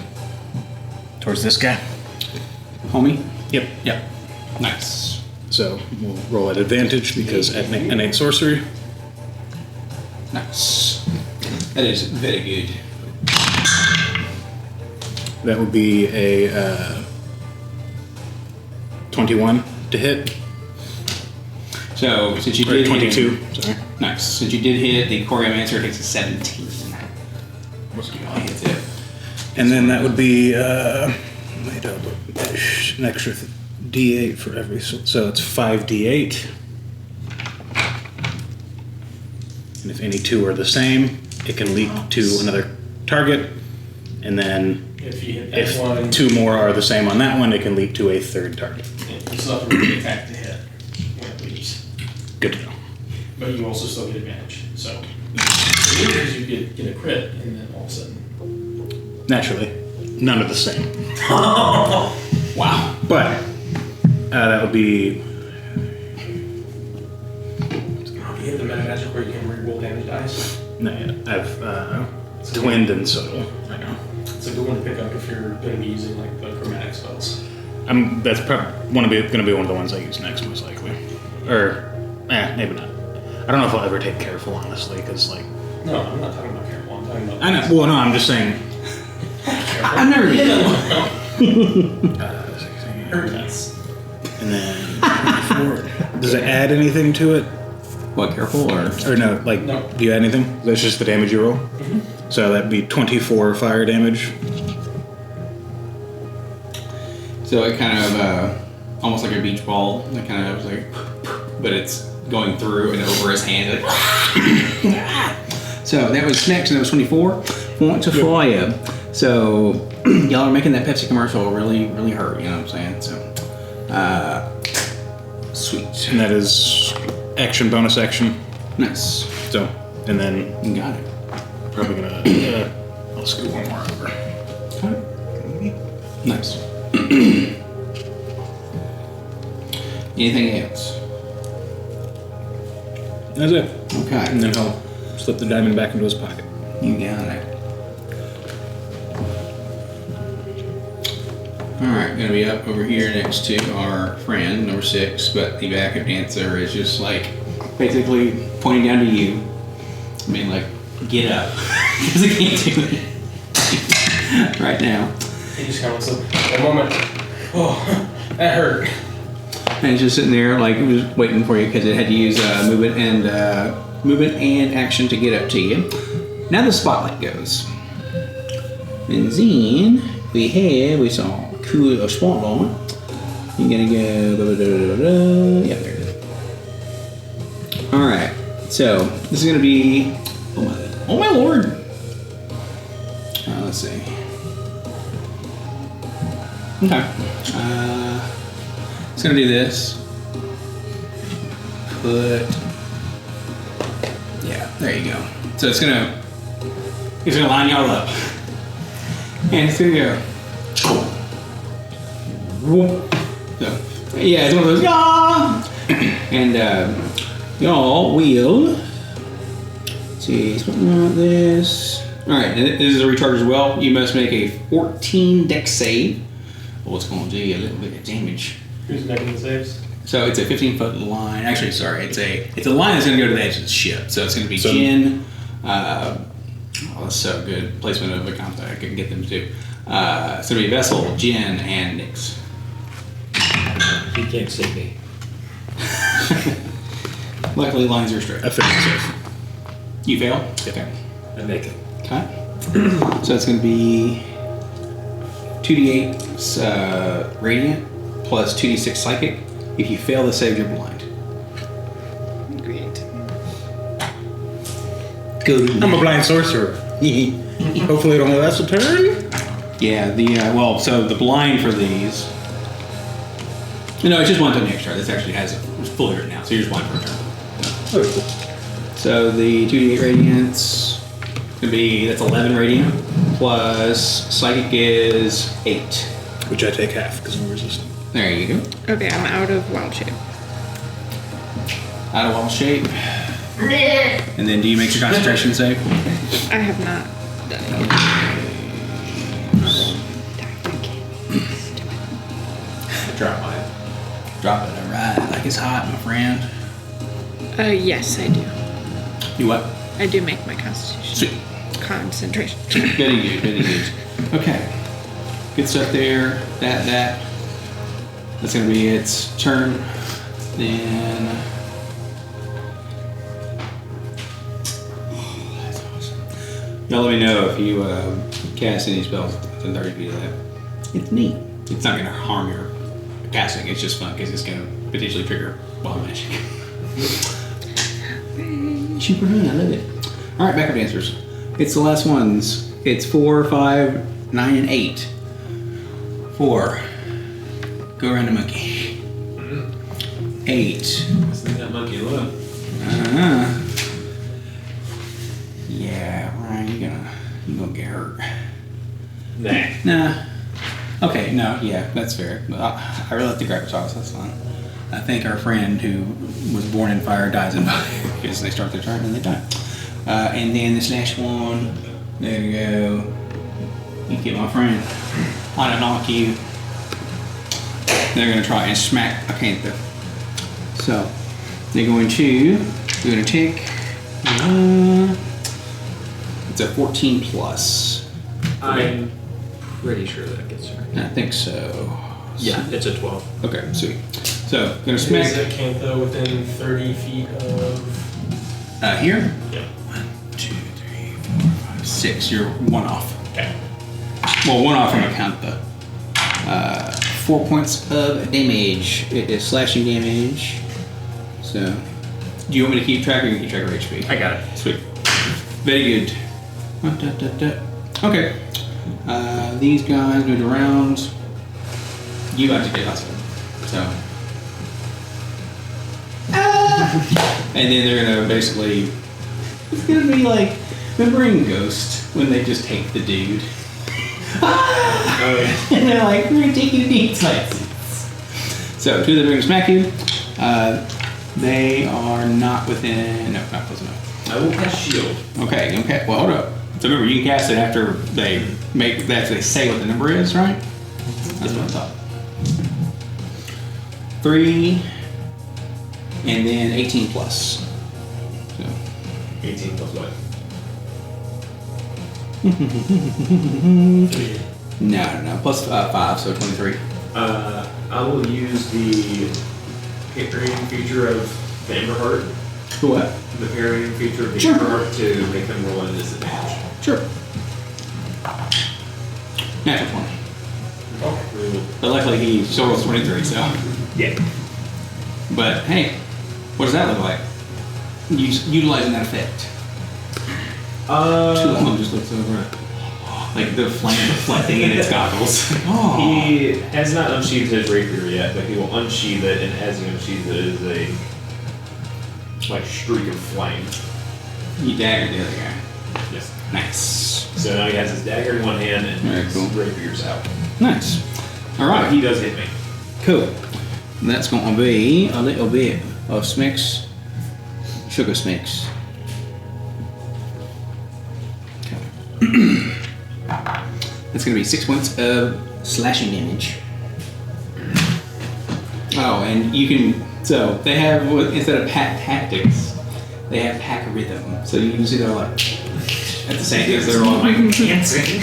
towards this guy. Homie? Yep. Yep. Nice. So we'll roll at advantage because innate sorcery. Nice. That is very good. That would be a 21 to hit. So since you Or did 22. Sorry. nice. Since you did hit, the Choreomancer takes a 17. Oh, hits it. And then that would be an extra D8 for every. So it's 5D8. And if any two are the same, it can leap to another target. And then If you hit that if one, two more are the same on that one, it can leap to a third target. you still have to really attack to hit when it leaves. Good to know. But you also still get advantage. So because you get a crit, and then all of a sudden. Naturally, none of the same. Wow. But that would be. You hit the meta magic where you can reroll damage dice. No, I've twinned and so. I know. It's a good one to pick up if you're going to be using like the chromatic spells. That's probably going to be one of the ones I use next, most likely. Or, maybe not. I don't know if I'll ever take careful, honestly, because like. No, I'm not talking about careful. I'm talking about. I know. Well, no, I'm just saying. I've never been. Hurts. And then 24. Does it add anything to it? What, careful or? Or no, like, No. do you add anything? That's just the damage you roll? So that'd be 24 fire damage. So it kind of, almost like a beach ball. It kind of was like, but it's going through and over his hand. Like, so that was next, and that was 24 points of fire. So y'all are making that Pepsi commercial really, really hurt. You know what I'm saying? So, sweet. And that is action, bonus action. Nice. So, and then You got it. probably gonna, I'll scoot one more over. Nice. Anything else? That's it. Okay. And then he'll slip the diamond back into his pocket. You got it. Alright, gonna be up over here next to our friend, number 6, but the backup dancer is just like basically pointing down to you. I mean, like, get up. Because I can't do it right now. He just kind of looks up. One moment. Oh, that hurt. And it's just sitting there, like, it was waiting for you because it had to use movement and action to get up to you. Now the spotlight goes. And then we saw a spotlight. You're gonna go. Yeah, there it is. Alright, so this is gonna be. Oh my lord! Let's see. Okay. It's gonna do this. Yeah, there you go. So it's gonna line y'all up. And it's gonna go. Whoop. So, yeah, it's one of those, and y'all will see something like this. Alright, and this is a recharge as well. You must make a 14 dex save. Well, it's gonna do you a little bit of damage. Who's making the saves? So it's a 15-foot line. Actually, sorry, it's a line that's gonna go to the edge of the ship. So it's gonna be Jin. Oh, that's so good. Placement of a contact. I couldn't get them to do. It's gonna be Vessel, Jin, and Nyx. He can't see me. Luckily, lines are straight. I failed the save. You fail? Okay. I make it. Okay. So it's going to be 2d8 radiant plus 2d6 psychic. If you fail the save, you're blind. Great. Good. I'm a blind sorcerer. Hopefully it only lasts a turn. Yeah, so the blind for these. No, it's just one turn extra. This actually has it fully written out, so you're just blind for a turn. Oh, cool. So the 2d8 radiance could be, that's 11 radiant, plus psychic is 8. Which I take half because I'm resistant. There you go. Okay, I'm out of wild shape. Out of all shape. And then do you make your concentration save? I have not done it yet. Drop mine. Drop it, alright. Like it's hot, my friend. Yes, I do. You what? I do make my constitution. Sweet. Concentration. Very good, very good. Okay. Good stuff there. That's gonna be its turn. Then Y'all let me know if you cast any spells within 30 feet of that. It's neat. It's not going to harm your casting. It's just fun because it's going to potentially trigger wild magic. Super fun. I love it. All right, backup dancers. It's the last ones. It's 4, 5, 9, and 8. 4. Go around the monkey. 8. Let's leave that monkey alone. Yeah, Ryan, you gonna get hurt. Nah. Nah. Okay, no, yeah, that's fair. I really like the graphics off, so that's fine. I think our friend who was born in fire dies in fire because they start their turn and they die. And then this next one, there you go. You get my friend. I'm gonna knock you. They're gonna try and smack a panther. So they're going to do an attack. It's a 14 plus. I'm pretty sure that gets her. I think so. Yeah, it's a 12. Okay, sweet. So gonna Is smack Acantha within 30 feet of? here. Yeah. 1, 2, 3, 4, 5, 6. You're one off. Okay. Well, one off from Acantha. 4 points of damage. It is slashing damage. So, do you want me to keep track or you can keep track of HP? I got it. Sweet. Very good. Okay. These guys move around. You have to get lots of them. So. And then they're gonna basically. It's gonna be like. Remember in Ghost when they just take the dude? And they're like, we're taking a deep slices. So, 2 of them are gonna smack you. They are not within. No, not close enough. I will cast shield. Okay, well, hold up. So remember, you can cast it after they say what the number is, right? That's what I thought. 3, and then 18 plus. So. 18 plus what? No. Plus 5, so 23. I will use the parrying feature of the Emberheart. For what? The parrying feature of the Sure. Emberheart to make them roll at a disadvantage. Sure. Natural 20. Okay. But luckily he still rolls 23, so. Yeah. But hey, what does that look like? Utilizing that effect. Tulum just looks over. Like the flame reflecting in its goggles. Oh. He has not unsheathed his rapier yet, but he will unsheath it, and as he unsheathes it, is a streak of flame. You dagger the other guy. Yes. Nice. So now he has his dagger in one hand and Very his cool. rapier's out. Nice. All But right. he does hit me. Cool. That's going to be a little bit of Smix. Sugar Smix. Okay. That's going to be 6 points of slashing damage. Oh, and you can. So they have, instead of pack tactics, they have pack rhythm. So you can see they're like at the same time. They're all like dancing.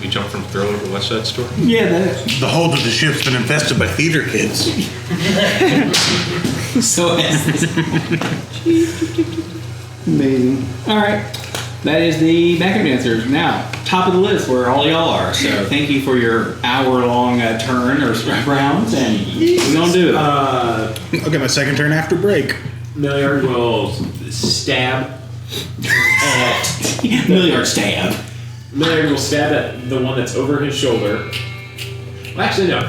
We jump from Thriller to West Side Story. Yeah, that. The hold of the ship's been infested by theater kids. So amazing. All right, that is the backup dancers. Now, top of the list where all y'all are. So thank you for your hour-long turn or rounds, and we're gonna do it. I'll get my second turn after break. Milliard will stab at Milliard stab. Milliard will stab at the one that's over his shoulder. Well, actually, no.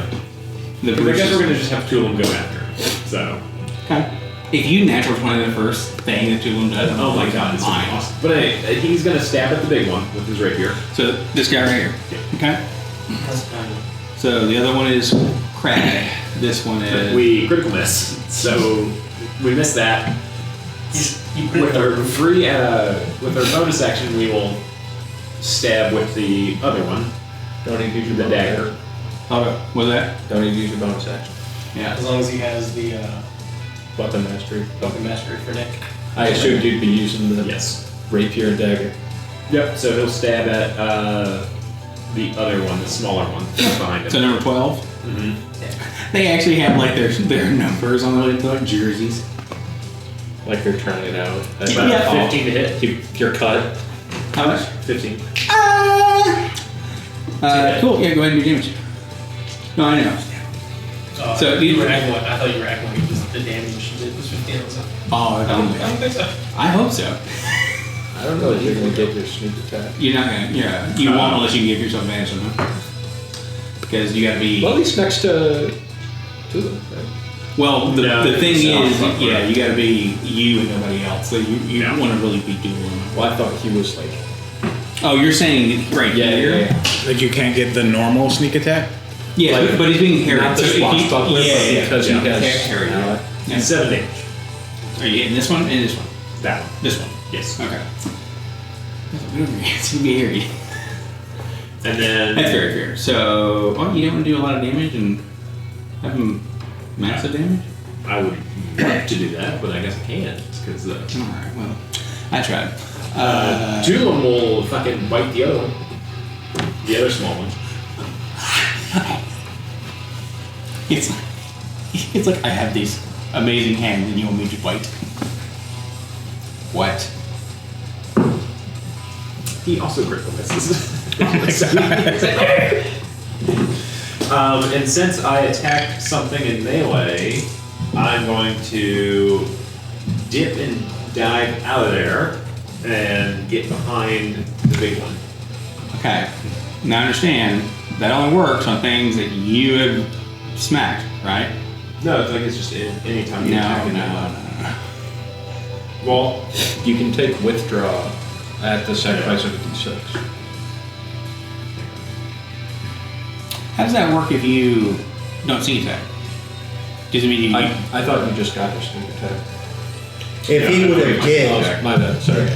The I guess Bruce's- we're gonna just have two of them go after him. So. Okay. If you natural 20 the first thing that Tulum does, Oh my god, it's gonna be awesome. But anyway, he's gonna stab at the big one with his rapier. So this guy right here. Yeah. Okay. So the other one is Crag. This one is. We critical miss, so we missed that. With our with our bonus action, we will stab with the other one. Don't even use your The bonus dagger. action. Oh, was that? Don't even use your bonus action. Yeah. As long as he has the Weapon mastery. weapon mastery for Nick. I assumed you'd be using the Yes. rapier and dagger. Yep. So he'll stab at the other one, the smaller one, behind him. So number 12. Mhm. They actually have like their numbers on their like jerseys. Like they're trying it out. That's About Yeah. 15 to hit. You're cut. How much? 15. Cool. Yeah, go ahead and do damage. No, I know. So you you- were acting like, I thought you were acting like just the damage she did was 15. I was like, Oh, I don't think so. I hope so. I don't know if you're gonna get your sneak attack. You're not gonna. Yeah, you won't unless you can give yourself advantage on them. Because you gotta be. Well, he's next to them, right? Well, the, No, the thing it's not is, fuck yeah, with you gotta be you and nobody else. So you Yeah. want to really be dueling. Well, I thought he was like. Oh, you're saying right here? Like you can't get the normal sneak attack? Yeah, Like, but he's being harried. Not the So if you- swashbuckler, yeah, but yeah, because yeah. he has. Harried, yeah. Yeah. 7 damage. Are you hitting this one and this one? That one. This one. Yes. Okay. It's gonna be harried. And then That's very fair. So, well, you don't want to do a lot of damage and have him massive damage? I would love to do that, but I guess I can't because Alright, well, I tried. two of them will fucking bite the other one. The other small one. It's like I have these amazing hands and you want me to bite. What? He also critical misses. And since I attacked something in melee, I'm going to dip and dive out of there and get behind the big one. Okay. Now understand, that only works on things that you have smacked, right? No, it's like it's just anytime you attack in melee. Well, You can take withdraw at the sacrifice of a d6. How does that work if you don't sneak attack? Does it mean you... I thought you just got your sneak attack. If he would have Oh, gigged, my bad. Sorry.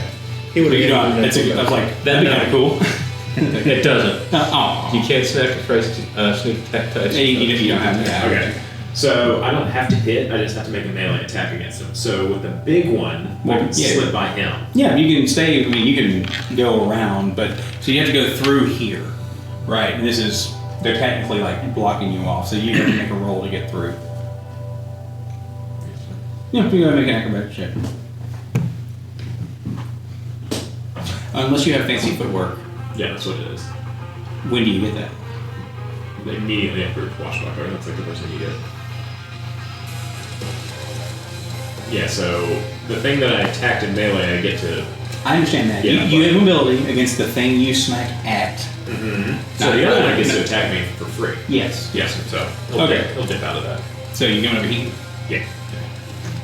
he would have you don't. gigged. I was like, that'd be kind of cool. It doesn't. Oh. You can't sacrifice sneak attack dice. You don't have that. okay. So I don't have to hit, I just have to make a melee attack against him. So with the big one, I Well, can yeah. slip by him. Yeah, you can stay. I mean, you can go around, but so you have to go through here, right? And this is they're technically like blocking you off, so you have to make a roll to get through. Yeah, you gotta make an acrobatic check. Unless you have fancy footwork, Yeah, that's what it is. when do you get that? Immediately after Swashbuckler, that's like the first thing you get. Yeah, so the thing that I attacked in melee, I get to. I understand that. Yeah, you but- have mobility against the thing you smack at. So the other one gets to attack me for free. Yes. Yes, so Okay. he'll dip out of that. So you can overheat. Yeah.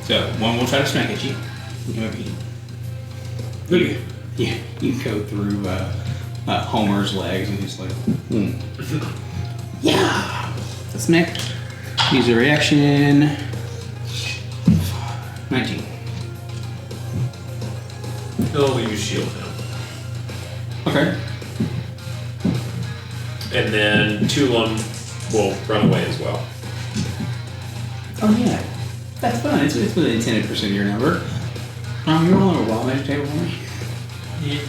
So one will try to smack at you. You can overheat. You go through Homer's legs and he's like, yeah. Let's smack. Use a reaction. 19. He'll use shield now. Okay. And then two of them will run away as well. Oh yeah. That's fun. It's within 10% of your number. You're rolling a wild magic table for me?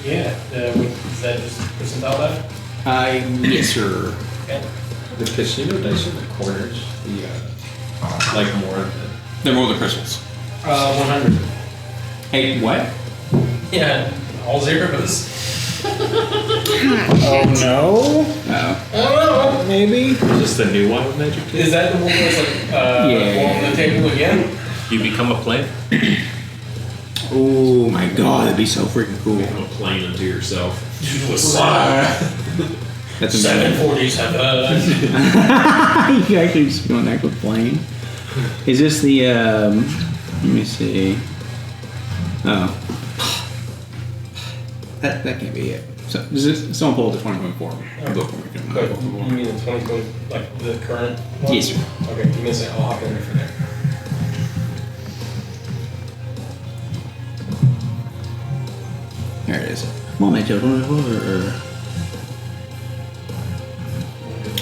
Yeah. Is that just percentile left? Yes, sir. Okay. The casino dice in the corners, like more of the. They're more the crystals. 100. Hey, what? Yeah, all zeros. Oh no? Oh. I don't know. Maybe? Is this the new one with Magic Is Table? that the one that's like, Yeah. on the table again? You become a plane? Oh my god, that'd be so freaking cool. Become a plane unto yourself. That's 747. You actually just go on that with plane. Is this the let me see. Oh. That can't be it. So does this someone pull the 2024? Go for it. You mean the 2020, like the current one? Yes, sir. Okay, give me a second. I'll hop in there for there. There it is. Moment,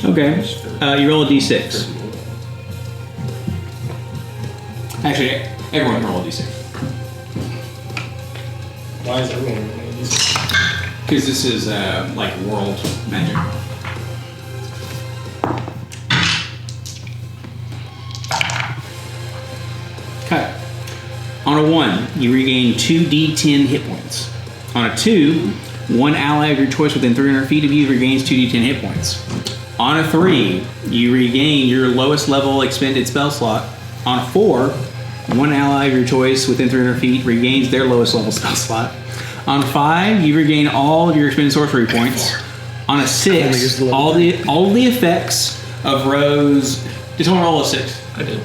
okay. You roll a d6. Actually, everyone can roll a d6. Why is everyone rolling these? Because this is like world magic. Cut. On a 1, you regain 2d10 hit points. On a 2, one ally of your choice within 300 feet of you regains 2d10 hit points. On a 3, you regain your lowest level expended spell slot. On a 4, one ally of your choice within 300 feet regains their lowest level spell slot. On a 5, you regain all of your expended sorcery points. On a 6, all the effects of Rose. Did someone roll a 6? I did.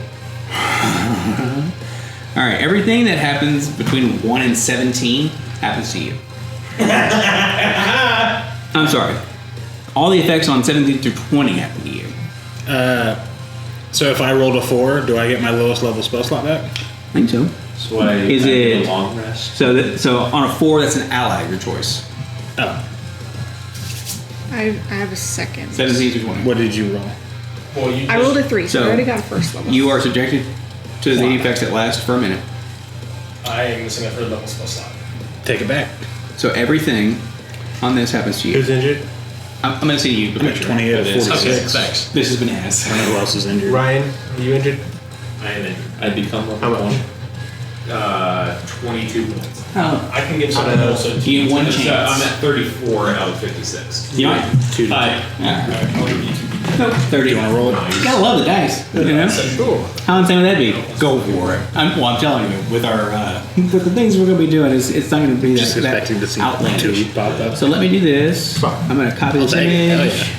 All right, everything that happens between 1 and 17 happens to you. I'm sorry. All the effects on 17 through 20 happen to you. So if I rolled a 4, do I get my lowest level spell slot back? I think so. So I Is I get it- a long rest? So on a 4, that's an ally of your choice. Oh, I have a second. 17 through 20. what did you roll? Well, you I rolled a 3, so I So, already got a first level. You are subjected to the effects that last for a minute. I am missing a third level spell slot. Take it back. So everything on this happens to you. Who's injured? I'm going to see you. I'm at 28 of This 46. Thanks. This is bananas. I don't know who else is injured. Ryan, are you injured? I am in. I become level How much? 1. 22 points. Oh, I can give someone else a you get one So I'm chance. at 34 out of 56. You want? 2 Hi. Nope, 30. You want to roll it? You gotta love the dice. You know? How insane would that be? Go for it. I'm telling you, with our with the things we're gonna be doing, it's not gonna be Just that expecting to see outlandish. 2 pop up. So let me do this. I'm gonna copy this take it. Hell image,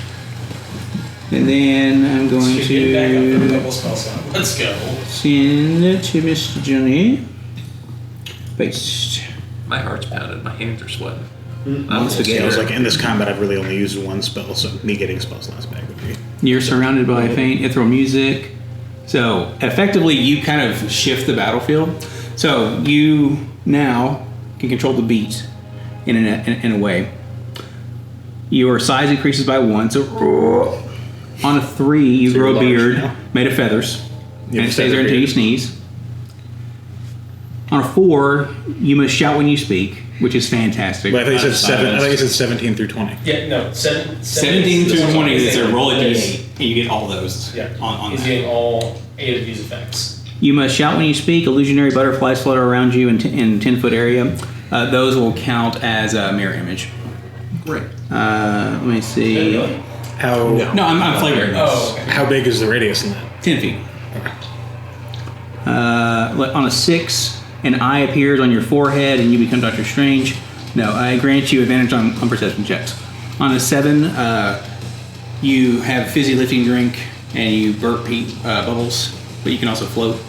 and then I'm going Should get back up third to level spell slot. Let's go. send it to Mr. Johnny. Paste. My heart's pounding. My hands are sweating. I'm Yeah, I was like, in this combat, I've really only used 1 spell, so me getting spell slots back would be. You're surrounded by faint ethereal music. So effectively, you kind of shift the battlefield. So you now can control the beat in a way. Your size increases by 1. So on a 3, you So grow a you're large beard now? made of feathers, You and have it stays feather there until you beard. sneeze. On a 4, you must shout when you speak, which is fantastic. But I thought you said 7. I thought you said 17 through 20. Yeah, no, 17 through 20 is a roll a d8, and you get all those Yeah, on he's that. getting all 8 of these effects. You must shout when you speak. Illusionary butterflies flutter around you in 10-foot area. Those will count as a mirror image. Great. Let me see. How No, I'm flavoring this. Oh, okay. how big is the radius in that? 10 feet. On a 6, an eye appears on your forehead and you become Doctor Strange. No, I grant you advantage on perception checks. On a 7, you have fizzy lifting drink and you burp bubbles, but you can also float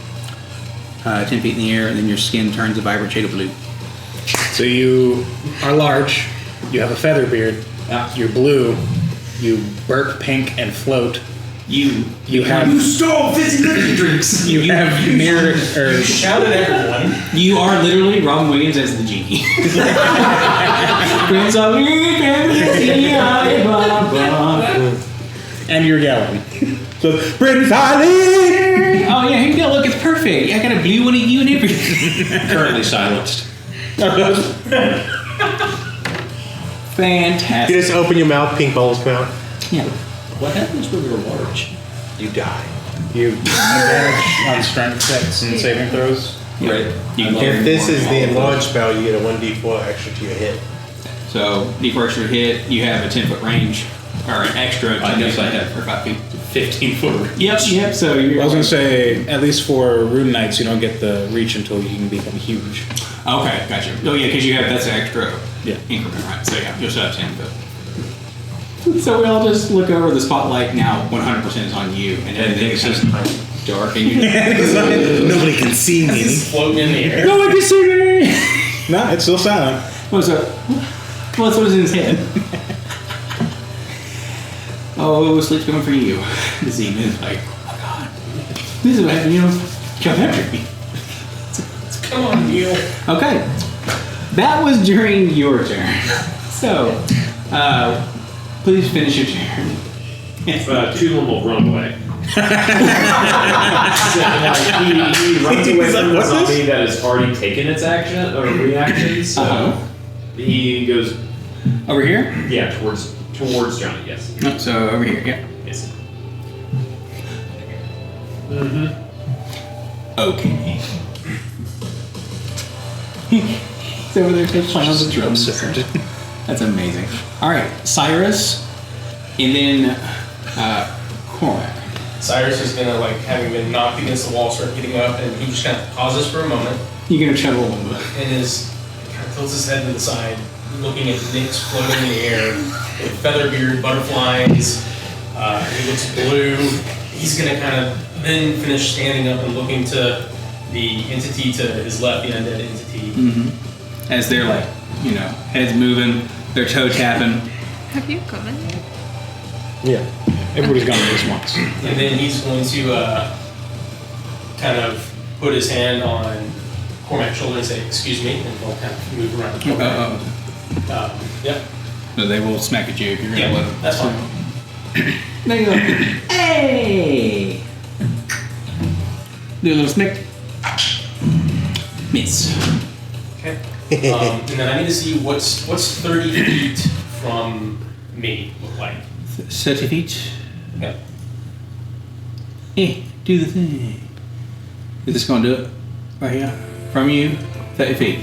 10 feet in the air, and then your skin turns a vibrant shade of blue. So you are large, you have a feather beard, you're blue, you burp pink and float. You have stole fizzy lifting drinks! you have mirror or Shout at everyone. You are literally Robin Williams as the genie. Prince of and you're yelling. So Prince Ali. Oh yeah, here you go. Look, it's perfect. I got a blue one of you and everything. Currently silenced. Fantastic. You just open your mouth, pink bubbles come out. Yeah. What happens when you're large? You die. You advantage on strength checks and saving throws. Right. You can If carry this more. is the enlarged spell, you get a 1d4 extra to your hit. So D4 extra hit. You have a 10-foot range, or an extra. I guess I have for 5 feet. 15 foot. Yep. So you're. I was gonna say, at least for Rune Knights, you don't get the reach until you can become huge. Okay, gotcha. Oh yeah, because you have that's an extra Yeah. increment, right? So yeah, you'll still have 10 foot. So we all just look over the spotlight now. 100% is on you, and everything is just dark, and you. Nobody can see me. He's floating in the air. No one can see me. No, it's still silent. What's up? What's in his head? Oh, sleep's coming for you. This evening is like, oh my god, this is what come after me. Come on, Neil. Okay, that was during your turn. So, please finish your turn. Two of them will run away. So, he runs away from the zombie that has already taken its action or reaction. So he goes, Over here? yeah, towards Johnny. Yes. No, so over here, yeah. Yes. Okay. He's over there playing on the drums. That's amazing. All right, Cyrus, and then Cormac. Cyrus is gonna, like, having been knocked against the wall, start getting up, and he just kind of pauses for a moment, You're gonna chuckle a little bit. and kind of tilts his head to the side, looking at Nyx floating in the air with feather beard, butterflies. He looks blue. He's gonna kind of then finish standing up and looking to the entity to his left, the undead entity. As they're like, heads moving, their toe tapping. Have you gone? Yeah. Everybody's gone at least once. And then he's going to kind of put his hand on Cormac's shoulder and say, "Excuse me," and he'll kind of move around. Yep. So they will smack at you if you're gonna Yeah, let them. that's fine. They go, hey! Do a little smack. Miss. Okay. And then I need to see what's 30 feet from me look like. 30 feet. Yep. Hey, do the thing. Is this gonna do it? Right here. From you, 30 feet.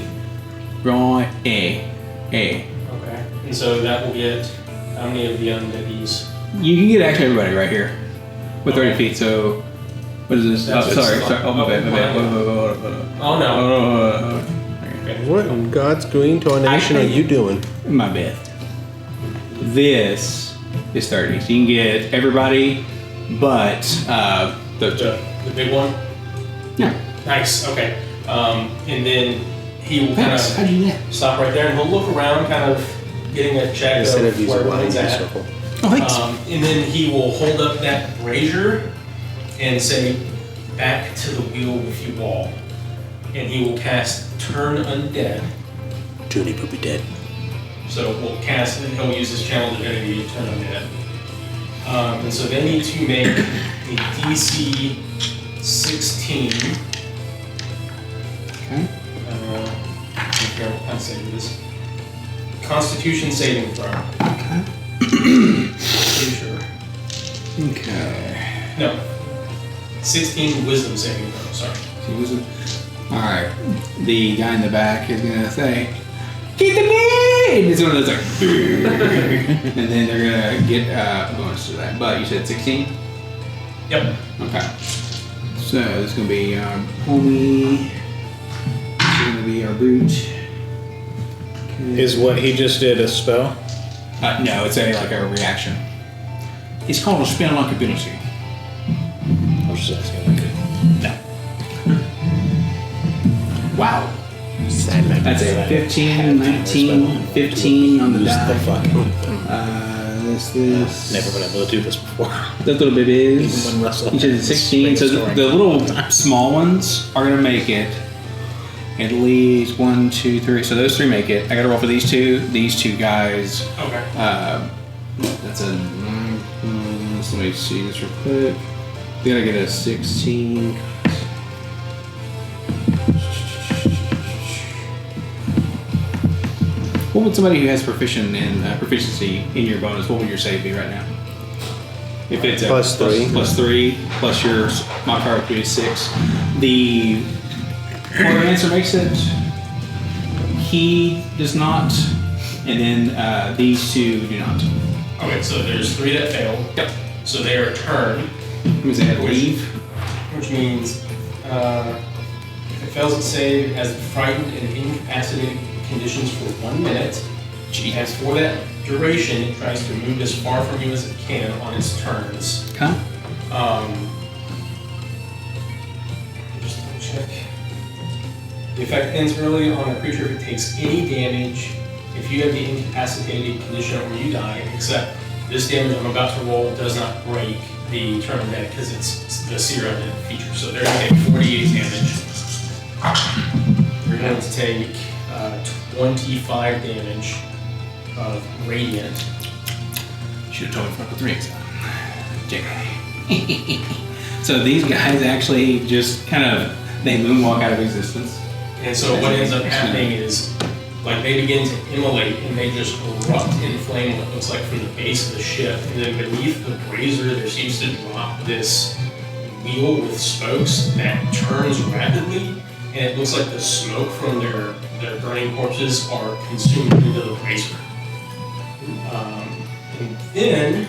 Right, A. Okay. And so that will get how many of the undeadies? You can get actually everybody right here. With 30 Okay. feet, so. What is this? That's Oh, sorry. just Sorry. Oh, my bad, my bad. Oh no. What in God's green tarnation are you doing? My bad. This is 30. So you can get everybody but The big one? Yeah. Nice, okay. And then he will kind Thanks. How'd of you do that? stop right there and he'll look around, kind of getting a check Instead of of using where line, use everyone's at. circle. Oh, thanks. And then he will hold up that brazier and say, "Back to the wheel with you all." And he will cast Turn Undead. Judy will be dead. So we'll cast, and he'll use his channel divinity to Turn Undead. And so they need to make a DC 16. Okay. I forgot what kind of save it is. Constitution saving throw. Pretty sure. Okay. No. 16 wisdom saving throw, sorry. So was it? Alright. The guy in the back is gonna say, "Get the bed!" It's one of those like, and then they're gonna get bonus to that. But you said 16? Yep. Okay. So this is gonna be our homie. This is gonna be our brute. Okay. Is what he just did a spell? No, it's a reaction. It's called a spell like ability. I was just asking. No. Wow. Sandman. That's a 15, 19, 15 on the Who's the die. fuck? This. Never been able to do this before. That little bit is. Even when wrestling. You said 16. So the little small ones are going to make it. At least 1, 2, 3. So those 3 make it. I got to roll for these 2. These 2 guys. Okay. That's a 9. Let me see this real quick. We got to get a 16. What would somebody who has proficiency in your bonus? What would your save be right now? If it's Plus 3. plus 3 plus your modifier would be 6. The Quartermancer makes it. He does not, and then these 2 do not. Okay, so there's 3 that fail. Yep. So they are turned, Means they had to leave. which means if it fails its save, it has frightened and incapacitated conditions for 1 minute. As for that duration, it tries to move as far from you as it can on its turns. Okay. Just double check. The effect ends early on a creature if it takes any damage. If you have the incapacitated condition or you die, except this damage I'm about to roll does not break the turn dead because it's the Seer Undead feature. So they're going to take 48 damage. You're going to take 25 damage of Radiant. Should have told me for 3 JK. So these guys actually just kind of, they moonwalk out of existence. And so what ends up happening is, like, they begin to immolate and they just erupt in flame what looks like from the base of the ship. And then beneath the brazier, there seems to drop this wheel with spokes that turns rapidly. And it looks like the smoke from their their burning corpses are consumed into the brazier. And then,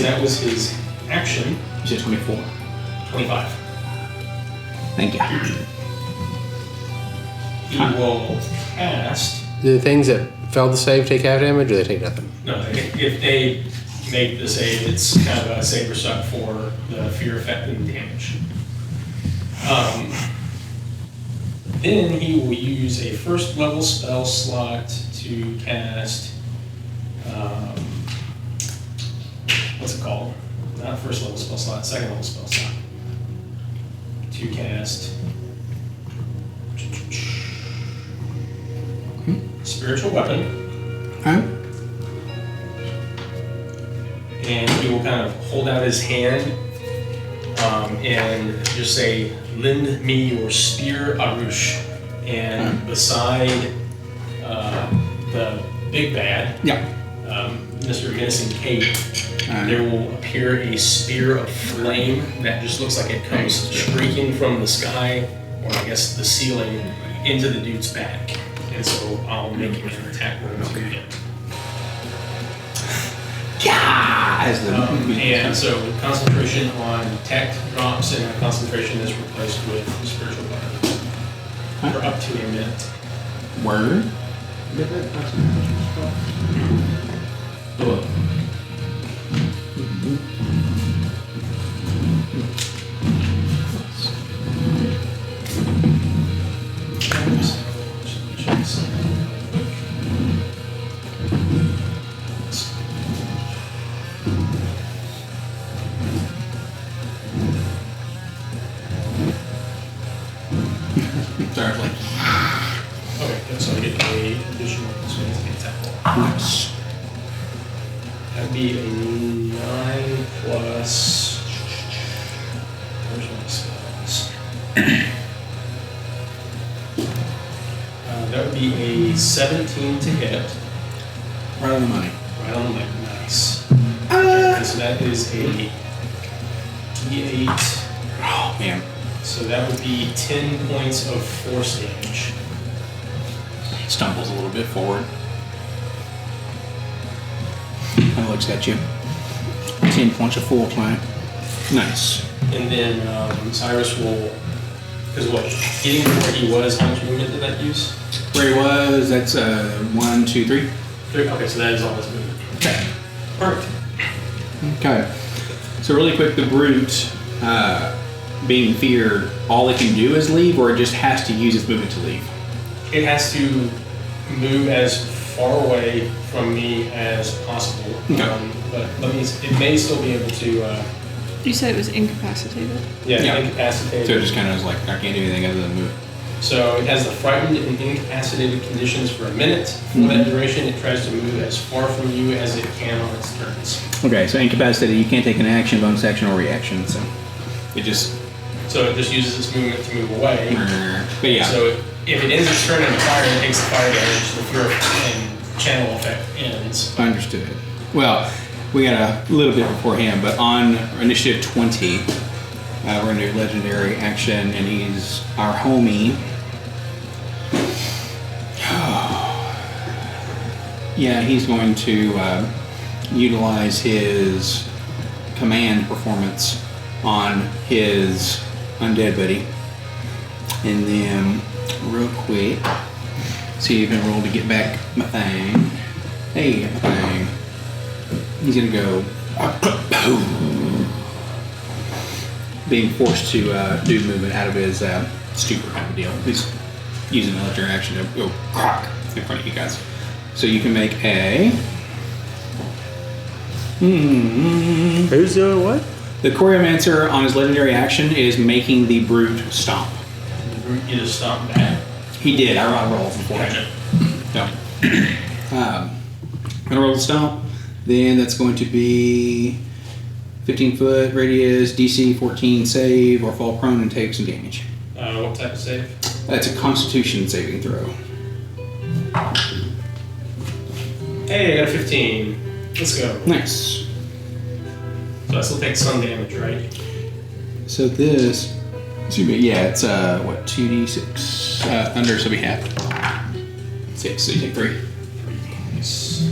that was his action. You said 24. 25. Thank you. He will cast. Do the things that failed to save take half damage, or they take nothing? No, if they make the save, it's kind of a saber suck for the fear effect and damage. Then he will use a first level spell slot to cast. What's it called? Not first level spell slot, second level spell slot. To cast spiritual weapon. Huh? And he will kind of hold out his hand and just say, "Lend me your spear, Arush." And beside the big bad, Yeah. Mr. Menacing Kate, there will appear a spear of flame that just looks like it comes shrieking from the sky, or I guess the ceiling, into the dude's back. And so I'll make him an attack roll to hit. And so concentration on tech drops, and concentration is replaced with spiritual weapon for up to a minute. Word. Sorry, like, Okay, so I get a additional attack roll. nice. That'd be a 9 plus. Where's my spells? That would be a 17 to hit. Right on the money. Right on the money. Nice. Okay, so that is a D8. Oh, man. So that would be 10 points of force damage. Stumbles a little bit forward. Kind of looks at you. 10 points of full climb. Nice. And then Cyrus will, because what, getting to where he was, how much movement did that use? Where he was, that's 1, 2, 3. 3? Okay, so that is all his movement. Okay. Perfect. Okay. So really quick, the brute, being feared, all it can do is leave, or it just has to use its movement to leave? It has to move as far away from me as possible. Okay. But it may still be able to, You said it was incapacitated. Yeah. incapacitate. So it just kind of is like, I can't do anything other than move. So it has the frightened and incapacitated conditions for a minute. For that duration, it tries to move as far from you as it can on its turns. Okay, so incapacitated, you can't take an action, bonus action, or reaction, so it just... So it just uses its movement to move away. But yeah. So if it ends its turn in the fire, it takes the fire damage, the fear and channel effect ends. Understood. Well, we got a little bit beforehand, but on initiative 20, we're going to do legendary action, and he's our homie. Yeah, he's going to utilize his command performance on his undead buddy. And then, real quick, see if I can roll to get back my thing. Hey, my thing. He's gonna go being forced to do movement out of his stupor kind of deal. He's using the legendary action to go croc in front of you guys. So you can make a. Who's doing what? The Choreomancer on his legendary action is making the brute stomp. The brute either stomp back. He did. I rolled before. Gotcha. So, I'm gonna roll the stomp. Then that's going to be 15 foot radius, DC 14 save, or fall prone and take some damage. What type of save? That's a Constitution saving throw. Hey, I got a 15. Let's go. Nice. So I still take some damage, right? So this, excuse me, yeah, it's what, 2d6. thunder, so we have 6. So you take 3.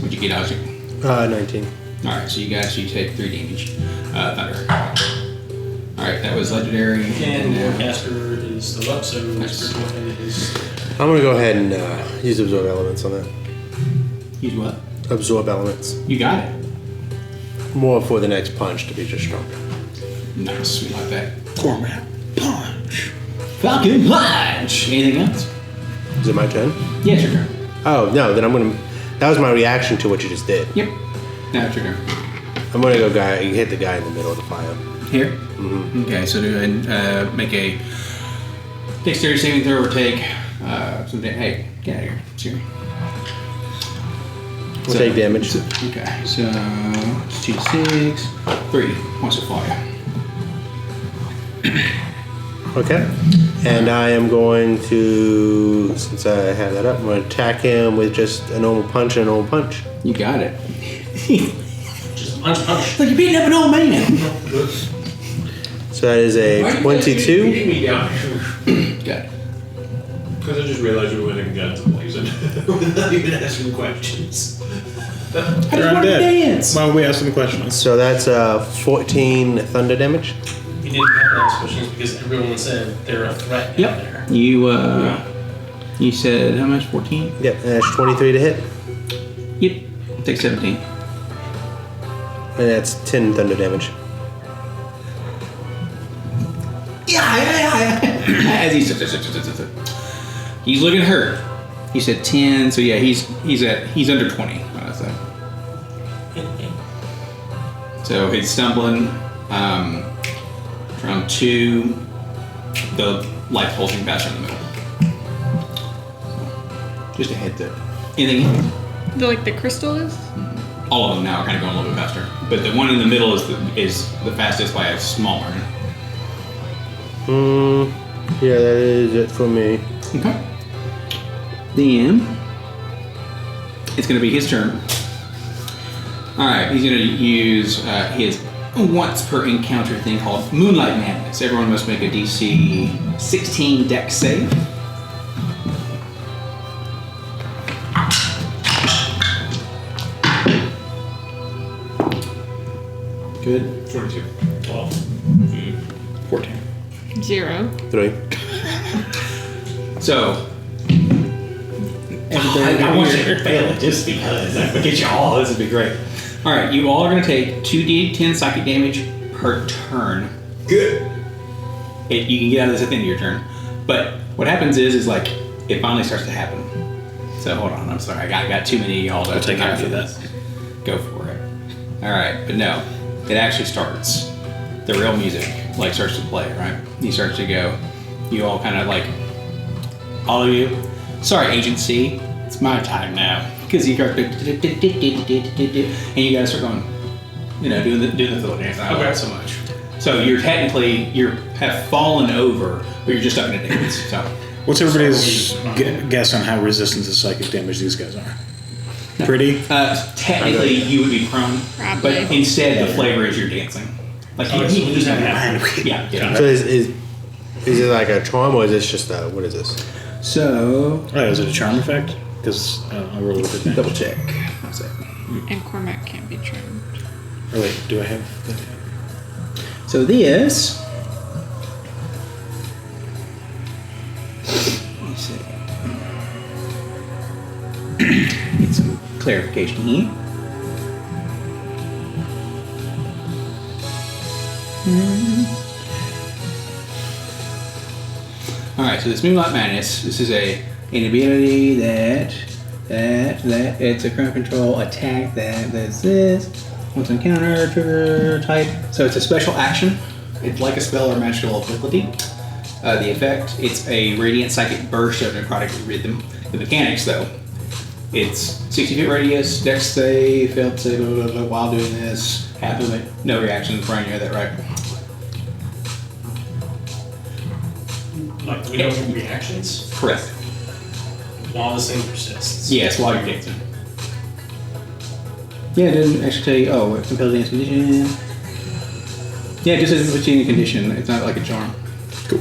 What'd you get, Isaac? 19. All right, so you take 3 damage. Thunder. All right, that was legendary. And now- Warcaster is still up, so Nice. Spiritual Weapon is. I'm gonna go ahead and use absorb elements on that. Use what? Absorb elements. You got it. More for the next punch to be just stronger. Nice, we like that. Cormac punch. Falcon punch. Anything else? Is it my turn? Yes, your turn. Oh no, then I'm gonna. That was my reaction to what you just did. Yep. Now it's your turn. I'm gonna go hit the guy in the middle of the fire. Here. Okay, so do and make a dexterity saving throw or take some. Hey, get out of here. Excuse me. We'll take damage. Okay, so it's 2d6, 3 points of fire. Okay. And I am going to, since I have that up, I'm going to attack him with just a normal punch and a normal punch. You got it. Just punch. Like you're beating up an old man. So that is a 22. Beating me down. Got it. Because I just realized we went and got to blazing without even asking questions. They're undead. Why would we ask them questions? So that's 14 thunder damage. You didn't have those questions because everyone said they're a threat down there. You you said how much? 14? Yep, and that's 23 to hit. Yep. Take 17. And that's 10 thunder damage. Yeah. As he's looking hurt. He said 10, so yeah, he's under 20. I'd say. So he's stumbling. Round 2, the light pulsing faster in the middle. Just a heads up. Anything else? The crystal is? All of them now are kind of going a little bit faster, but the one in the middle is the fastest by a small margin. Yeah, that is it for me. Okay. Then it's going to be his turn. All right, he's going to use his once per encounter thing called Moonlight Madness. Everyone must make a DC 16 Dex save. Good. 42. 12. 14. 0. 3. So I want you to fail it just because I forget you all. This would be great. all right, you all are going to take 2d10 psychic damage per turn. Good. You can get out of this at the end of your turn. But what happens is like it finally starts to happen. So hold on, I'm sorry, I got too many of y'all to I'll take not half do of that. this. Go for it. All right, but no, it actually starts. The real music like starts to play, right? He starts to go. You all kind of like, all of you. Sorry, Agent C, it's my time now. Because you start, and you guys start going, doing the fiddle dance. I love it so much. So you're technically have fallen over, but you're just stuck in a dance. So What's everybody's guess on how resistant to psychic damage these guys are? Pretty? technically you would be prone, Probably. but instead the flavor is you're dancing. Like you just have yeah. So is it like a charm or is this just what is this? So Oh, is it a charm effect? Because I'll roll with it. double check. One sec. And Cormac can't be charmed. Oh wait, do I have that? So this. Let me see. Get some clarification here. All right, so this Moonlight Madness. This is an ability that it's a crowd control attack that's this. Once encounter, trigger type. So it's a special action. It's like a spell or magical ability. The effect, it's a radiant psychic burst of necrotic rhythm. The mechanics, though, it's 60 feet radius, dex save, failed save, blah, blah, blah, while doing this, half of it, no reactions. Brian, you had that right. Like, we don't get reactions Correct. while this thing persists. Yes, while you're dancing. Yeah, it doesn't actually tell you, oh, compel dance condition. Yeah, it just doesn't put you in a condition. It's not like a charm. Cool.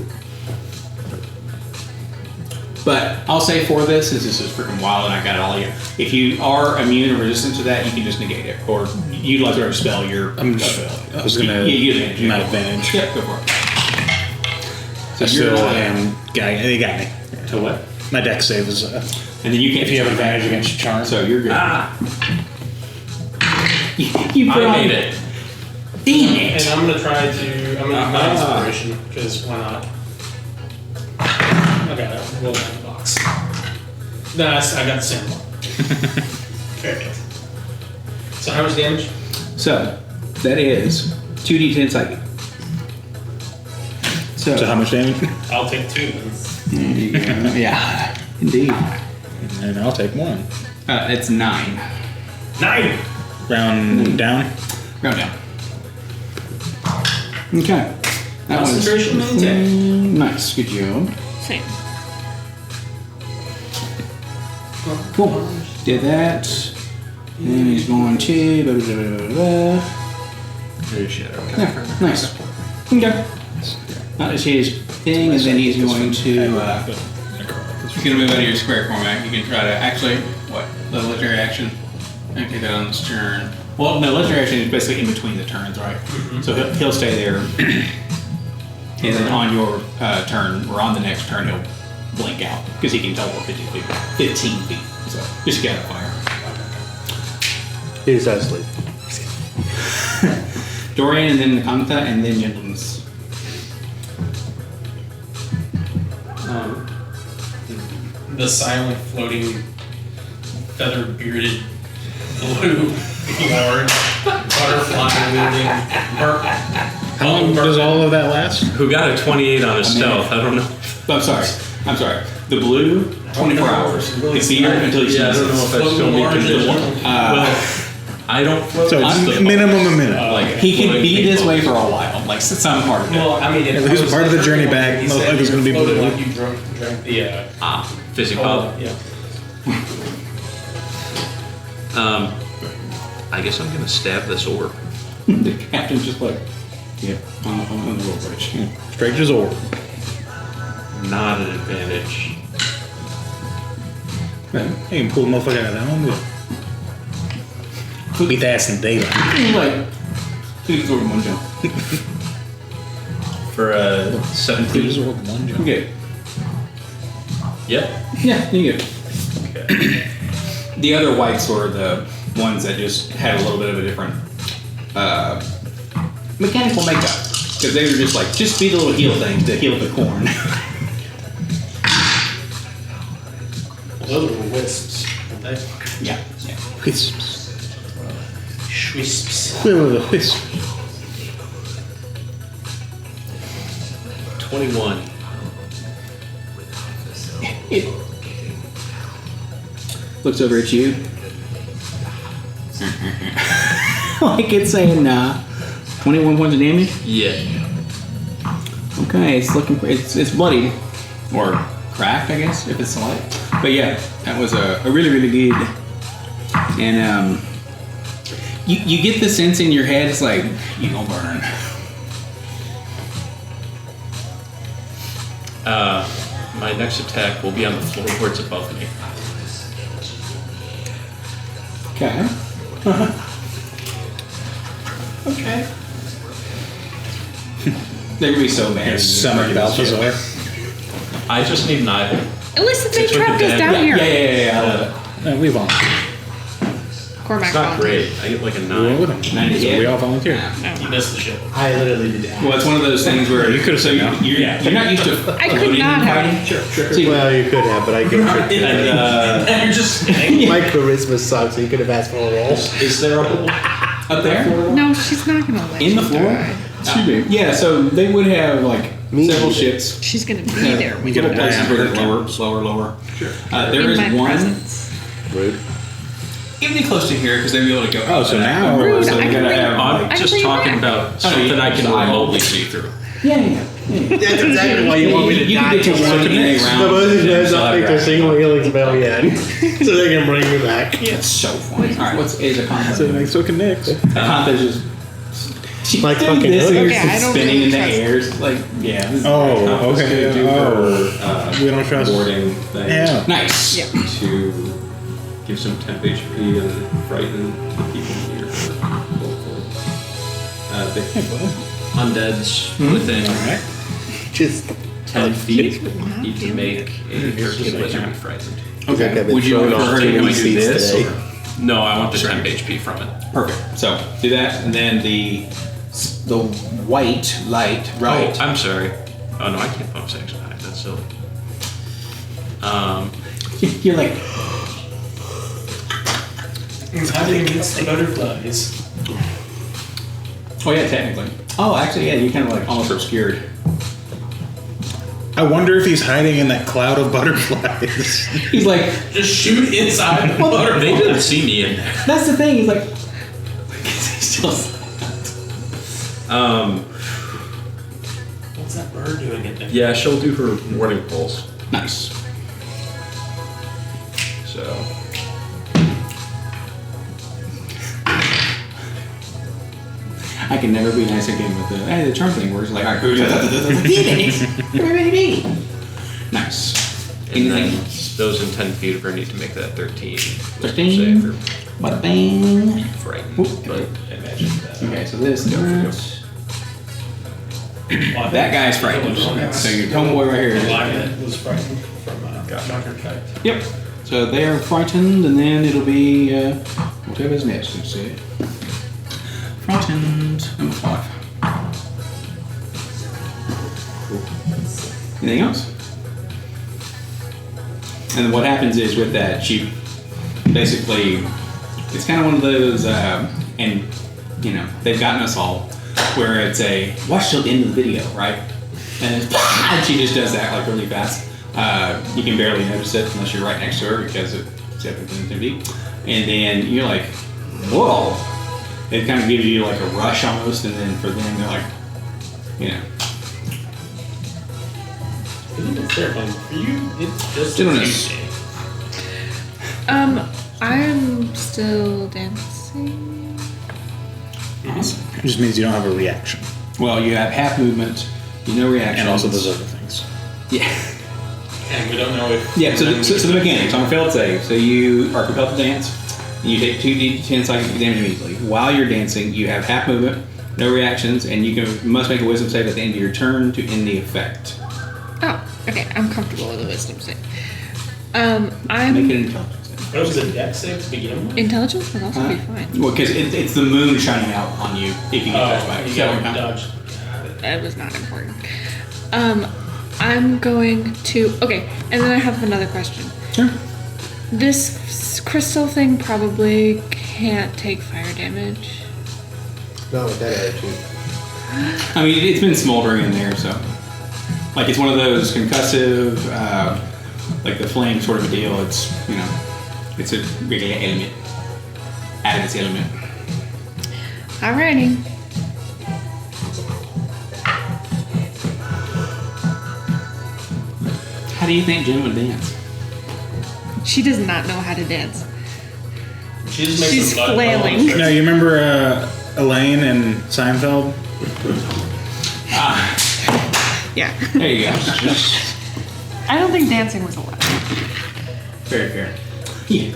But I'll say for this, since this is freaking wild and I got it all here, if you are immune or resistant to that, you can just negate it or utilize whatever spell you're. I was gonna use advantage. my advantage. Yep, go for it. So you're still not- am. They got me. To what? My deck save is. And then you can If you have advantage against your charm. so you're good. you I made it. Damn And it! I'm gonna try to. I'm gonna use my inspiration because why not? Okay, I'll roll down the box. No, I got the same one. Very good. So how much damage? So that is 2d10 psychic. So how much damage? I'll take 2 then. Yeah, indeed. And I'll take 1. It's 9. 9. Round down. Round down. Okay. That one's Concentration maintained. nice. Good job. Same. Cool. Did that. And he's going to. Blah, blah, blah, blah, blah. There's shadow. Yeah, nice. Okay. That is his thing, and then he's going to. If you're gonna move out of your square format, you can try to actually the legendary action. And take that on this turn. Well, no, legendary action is basically in between the turns, right? So he'll stay there, and then on your turn or on the next turn he'll blink out because he can teleport 15 feet. So just get out of fire. He decides to leave. Dorian, and then Nakanta, and then Gentleman's. The silent floating feather bearded blue lord butterfly wielding How long does all of that last? Who got a 28 on his stealth? I don't know. I'm sorry. The blue, 24 hours. It's here until he Yeah, I don't know if I still need condition. Well, I don't float. So it's minimum a minute. he could be this way for a while, like some part of it. Well, I mean, if At least I was part of the listening journey to back, what he most said, likely it's gonna be floated blue. like you drank the Fizzy pop. yeah. I guess I'm gonna stab this orb. The captain's just like, yeah, on the roll bridge. Yeah. Straight to Zor. Not an advantage. You can pull the motherfucker out of that one. Beat the ass in daylight. Like, please go one jump. For a 17. Zor one jump. Okay. Yep. Yeah, you get it. Okay. The other whites were the ones that just had a little bit of a different mechanical makeup. Because they were just like, just be the little heal things to heal the corn. Those were wisps, weren't they? yeah. Wisps. Wisps. Quill the wisp. 21. It looks over at you. Like it's saying, 21 points of damage. Yeah. Okay, it's looking. It's bloody, or cracked, I guess, if it's light. But yeah, that was a really good. And you get the sense in your head, it's like you gonna burn. My next attack will be on the floorboards above me. Okay. Okay. They're gonna be so mad. Summon Balthazar. I just need an eyeball. At least if they It's with trapped the us dad. down here. Yeah. I love it. We volunteer. Cormac It's not volunteered. great. I get like a We 9. went with them. 90 So hit. we all volunteered. You missed the ship. I literally did that. Well, it's one of those things where You could've so said no. you're not used to. I could floating not and have. fighting. Sure. So you- Well, you could have, but I get tricked. And And you're just My charisma sucks, so you could have asked for a roll. is there a hole? up there No, she's not gonna let in the you floor. die. Yeah, so they would have like several ships. She's gonna be there. We get a Places where they're diameter. lower. There in is my one presence. Rude. even close to here because they'd be able to go. Oh, so now Rude, so I they're can gonna read- have. I I'm can just play talking back. about something I can remotely see through. Yeah. That's exactly why you want me to You die. can get to one in a round. The most guys So don't think they're single healing spell yet. So they can bring me back. It's so funny. All right, what's is a So concept? next fucking next. A concept is just Like Dude, fucking this hookers. is Okay, I don't spinning really in the trust- air. Like, yeah. This is Oh, okay. Do Oh, her, we don't trust. warding thing Yeah. nice. Yeah. to give some temp HP and frighten people near her. Hopefully. The Undeads within Just 10 feet need to make a 13 wizard be frightened. okay. I've been Would you thrown like for off her too to many do seats this, today. or- No, I want the temp HP from it. Perfect. So do that, and then the white light right. Oh, I'm sorry. Oh no, I can't bonus action hide. That's silly. You're like, He's hiding against the butterflies. oh yeah, technically. Oh, actually, yeah, you kind of like almost obscured. I wonder if he's hiding in that cloud of butterflies. He's like, Just shoot inside the butterfly. They didn't see me in there. that's the thing. He's like, he's still. What's that bird doing in there? Yeah, she'll do her warning pulse. Nice. So I can never be nice again with the charm thing where it's like, all right, everybody. Nice. and then Anything? those in 10 feet of her need to make that 13. 13. Save or Bada bang. frightened. Oop. But imagine that. Okay, so this goes. That guy's frightened. So your homeboy right here is Alignment was frightened from Knocker Effect. Yep. So they're frightened, and then it'll be whatever's next. Let's see. Frightened, number 5. Cool. Anything else? And then what happens is with that, she basically, it's kind of one of those, and you know, they've gotten us all, where it's a watch till the end of the video, right? And, and she just does that like really fast. You can barely notice it unless you're right next to her because it's everything's too deep. And then you're like, whoa. It kind of gives you like a rush almost, and then for them, they're like, you know. It's terrifying. For you, it's just Gentleness. Tuesday. I'm still dancing. Awesome. It just means you don't have a reaction. Well, you have half movement, no reaction. And also those other things. Yeah. And we don't know if. Yeah, so the mechanics on a failed save. So you are compelled to dance, and you take 2d10 psychic damage immediately. While you're dancing, you have half movement, no reactions, and you must make a wisdom save at the end of your turn to end the effect. Oh, okay. I'm comfortable with the wisdom save. Make it I'm an intelligence save. That was a deck save to begin with. intelligence would also be fine. Well, because it's the moon shining out on you if you get touched by it. you So, got dodge. That was not important. I'm going to. Okay, and then I have another question. Sure. This crystal thing probably can't take fire damage. Not with that attitude. I mean, it's been smoldering in there, so. Like, it's one of those concussive, like the flame sort of a deal. It's, you know, it's a regular element. Added its element. Alrighty. How do you think Jen would dance? She does not know how to dance. She just makes She's some blood flailing. bubbles. No, you remember Elaine and Seinfeld? Yeah. There you go. I don't think dancing was allowed. Very fair. Yeah.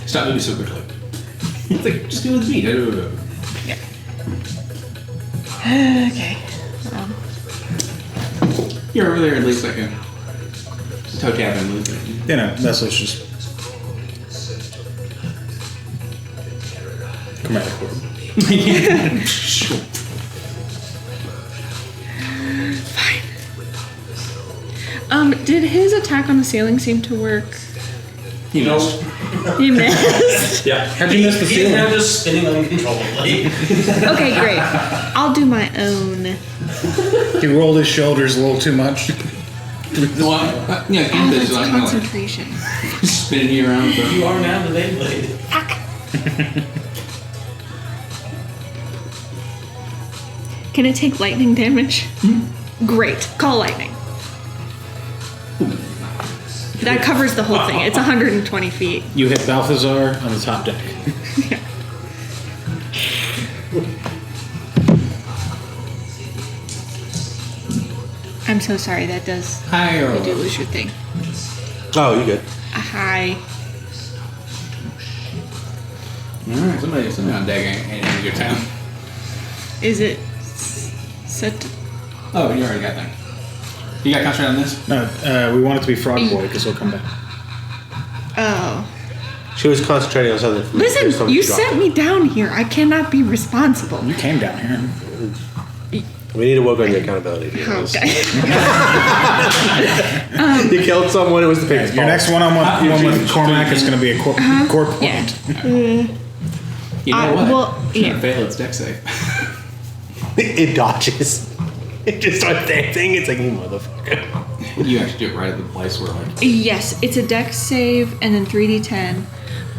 Stop moving so quickly. It's like, just do it with me. Okay. You're over there at least like a toe tapping movement. You know, that's what's just chromatic orb. Sure. Did his attack on the ceiling seem to work? You know, He missed. Yeah. How'd you miss the He's ceiling? now just spinning uncontrollably. Okay, great. I'll do my own. He rolled his shoulders a little too much. well, yeah, Oh, Kenta that's is like concentration. spinning you around. So. You are now the Beyblade. Can it take lightning damage? Great. Call lightning. That covers the whole thing. It's 120 feet. You hit Balthazar on the top deck. I'm so sorry. That does. Hi, You do lose your thing. Oh, you good? A hi. Alright, somebody on deck ain't your town. Is it set? Oh, you already got that. You got concentrate on this? No, we want it to be Frog Boy because he'll come back. Oh. She was concentrating on something. From Listen, you sent me down here. I cannot be responsible. You came down here. We need to work on your accountability. Deals. Okay. You killed someone. It was the pig's Your fault. next one with Cormac is going to be a core point. Yeah. You know what? Well, It's gonna yeah. fail its deck save. It dodges. It just starts dancing. It's like, you motherfucker. You actually do it right at the place where like Yes, it's a dex save and then 3d10,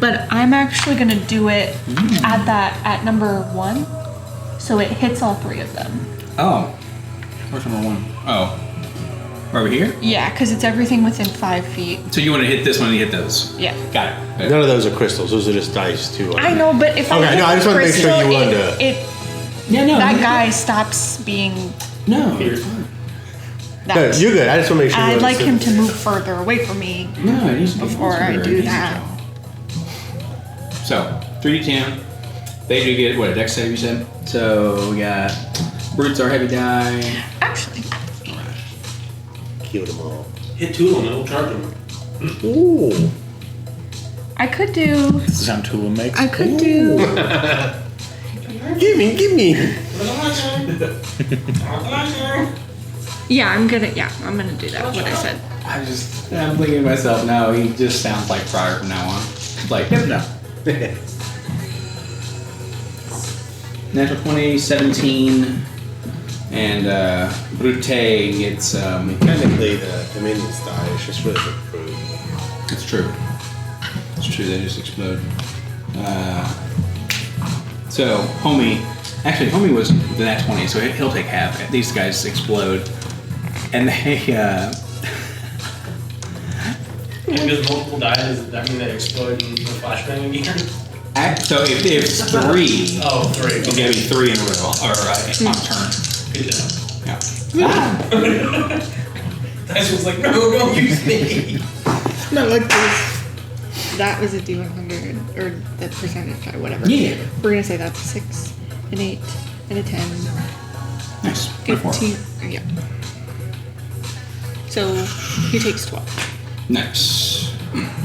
but I'm actually gonna do it at number 1, so it hits all 3 of them. oh, where's number 1? Oh, over here. Yeah, because it's everything within 5 feet. So you want to hit this one and hit those? Yeah. Got it. None of those are crystals. Those are just dice too. I know, but if I Okay, hit no, I just the wanna make sure crystal, you wanted to- Yeah, no. that you're guy stops being. No, you're fine. No, That. you're good. I just want to make sure. I'd you like him understand. to move further away from me. No, it needs to be Before I easier, do easier that. job. So 3d10. They do get what a dex save you said. So we got brutes are heavy die. Actually, Kill them all. Hit Tool and it'll charge him. Ooh. I could do. This is how Tula makes. I could do. Give me. Yeah, I'm gonna do that. What I said. I'm thinking to myself, no, he just sounds like Fryer from now on. Like, no. Natural 20, 17, and Brute gets, Technically, the minions die. It's just really improved. it's true. It's true, they just explode. So, Homie was the nat 20, so he'll take half. These guys explode. And they, If there's multiple die, does that mean they explode in the flashbang again? so if it's 3, Oh, 3. it's gonna be 3 in a row, or on turn. Good to know. Yeah. Dice was like, no, don't use me. Not like this. That was a D100 or the percentage or whatever. Yeah. We're gonna say that's a 6, an 8, and a 10, Nice. 24. 15. Yeah. So he takes 12. Nice.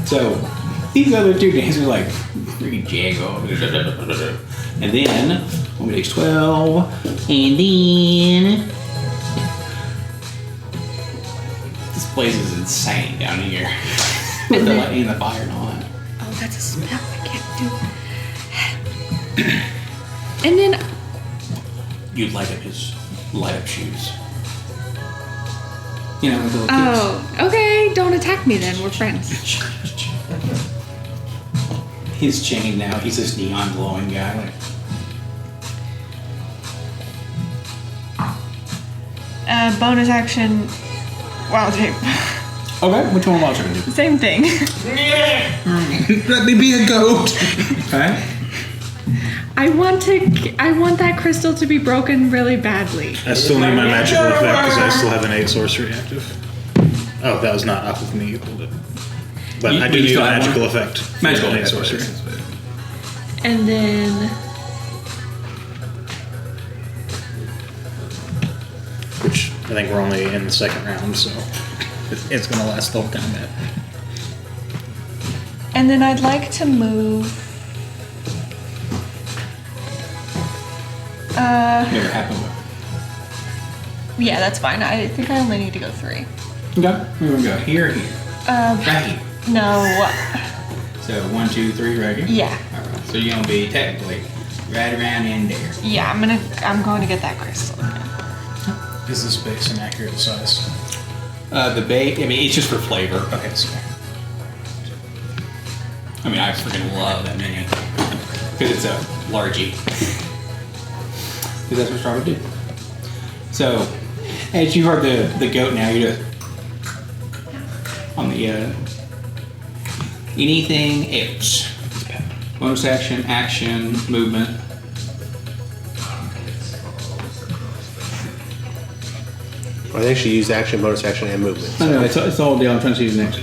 So these other two guys are like freaking Jago. And then one takes 12. And then this place is insane down here. With And the then- lightning and the fire and all that. Oh, that's a spell. I can't do. And then You'd light up shoes. You know, with the little kids. oh, okay. Don't attack me then. We're friends. He's chained now. He's this neon glowing guy. Like, Bonus action. Wild shape. okay, which one am I trying to do? Same thing. Let me be a goat. Okay. I want that crystal to be broken really badly. I still need my magical effect because I still have an 8 sorcery active. Oh, that was not off of me. You pulled it. But I do You need a still have magical one? effect. for Magical an 8 effect, sorcery. And then Which I think we're only in the second round, so it's going to last the whole combat. I'd like to move. Never happened. Yeah, that's fine. I think I only need to go 3. Okay. We're gonna go here, right here. No. So 1, 2, 3, right here. Yeah. All right. So you're gonna be technically right around in there. Yeah, I'm going to get that crystal again. Is this base an accurate size? The bait. I mean, it's just for flavor. Okay, so I mean, I freaking love that minion because it's a largie. Because that's what Strava did. So, as you heard the goat now, you're just on the anything else. Bonus action, movement. I think she used action, bonus action, and movement. I know, it's the whole deal. I'm trying to choose next.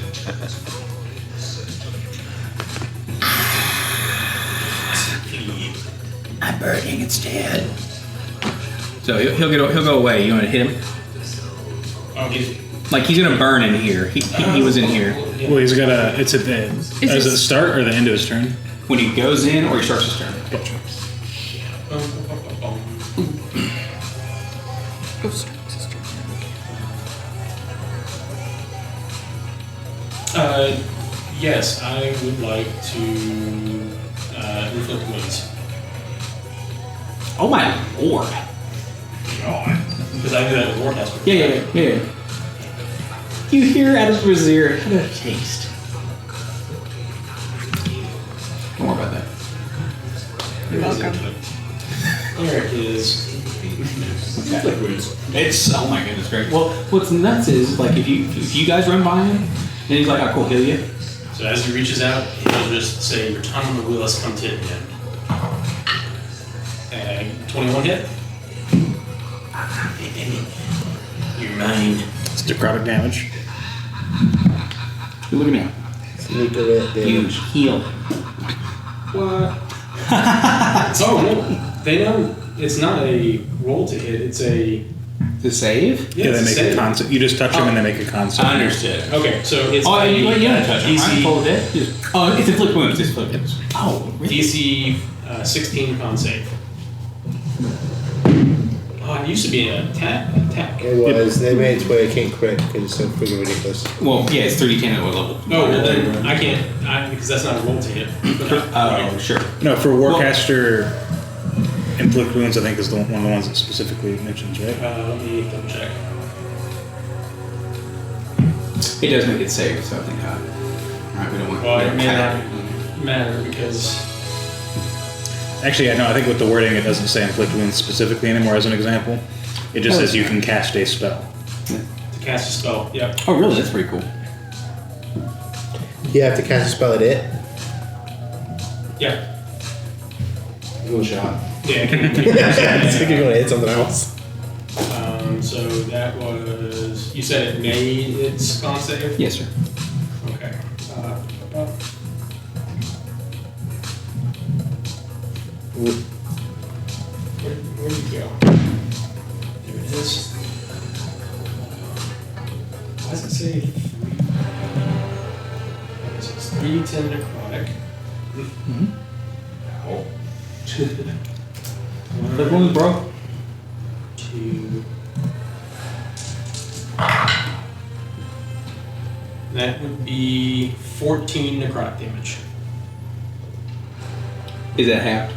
I'm burning instead. So he'll go away. You want to hit him? Oh, he's. Like he's gonna burn in here. He was in here. Well, he's got a. It's at the as it start or the end of his turn. When he goes in or he starts his turn. Yes, I would like to inflict wounds. Oh my lord! God, because I do that with Warcast. Yeah. You hear out of his ear, how does it taste? Don't worry about that. You're welcome. There it is. Inflict wounds. It's oh my goodness, great. Well, what's nuts is like if you guys run by him and he's like, "I'll heal you." So as he reaches out, he'll just say, "Your time on the wheel has come to an end." And 21 hit. You're mine. It's necrotic damage. Look at me. Sneak away You damage. heal. What? Oh no, they know it's not a roll to hit. It's a To save? Yeah, they it's make save. a concept. You just touch him and they make a concept. Understood. Okay, so it's Oh, a you don't touch him. I'm DC, full of it. Oh, it's inflict wounds. It's inflict wounds. Oh, really? DC 16 con save. Oh, it used to be an attack. It was. They made it to where it can't crit because it's so freaking ridiculous. Well, yeah, it's 3d10 at what level? No, well then I can't because that's not a roll to hit. Oh, sure. No, for Warcaster, inflict wounds I think is one of the ones that specifically mentions, right? Let me double check. It does make it safe, so I think alright, we don't want Well, it may attack. not matter because Actually, no, I think with the wording it doesn't say inflict wounds specifically anymore as an example. It just says you can cast a spell. to cast a spell. Yep. Oh, really? That's pretty cool. You have to cast a spell at it. Yeah. One shot. Yeah. I think you're going to hit something else. So that was you said it made its con save. Yes, sir. Okay. Where'd you go? There it is. Why does it say 3d10 necrotic? Oh. Inflict wounds, bro. 2. That would be 14 necrotic damage. Is that halved?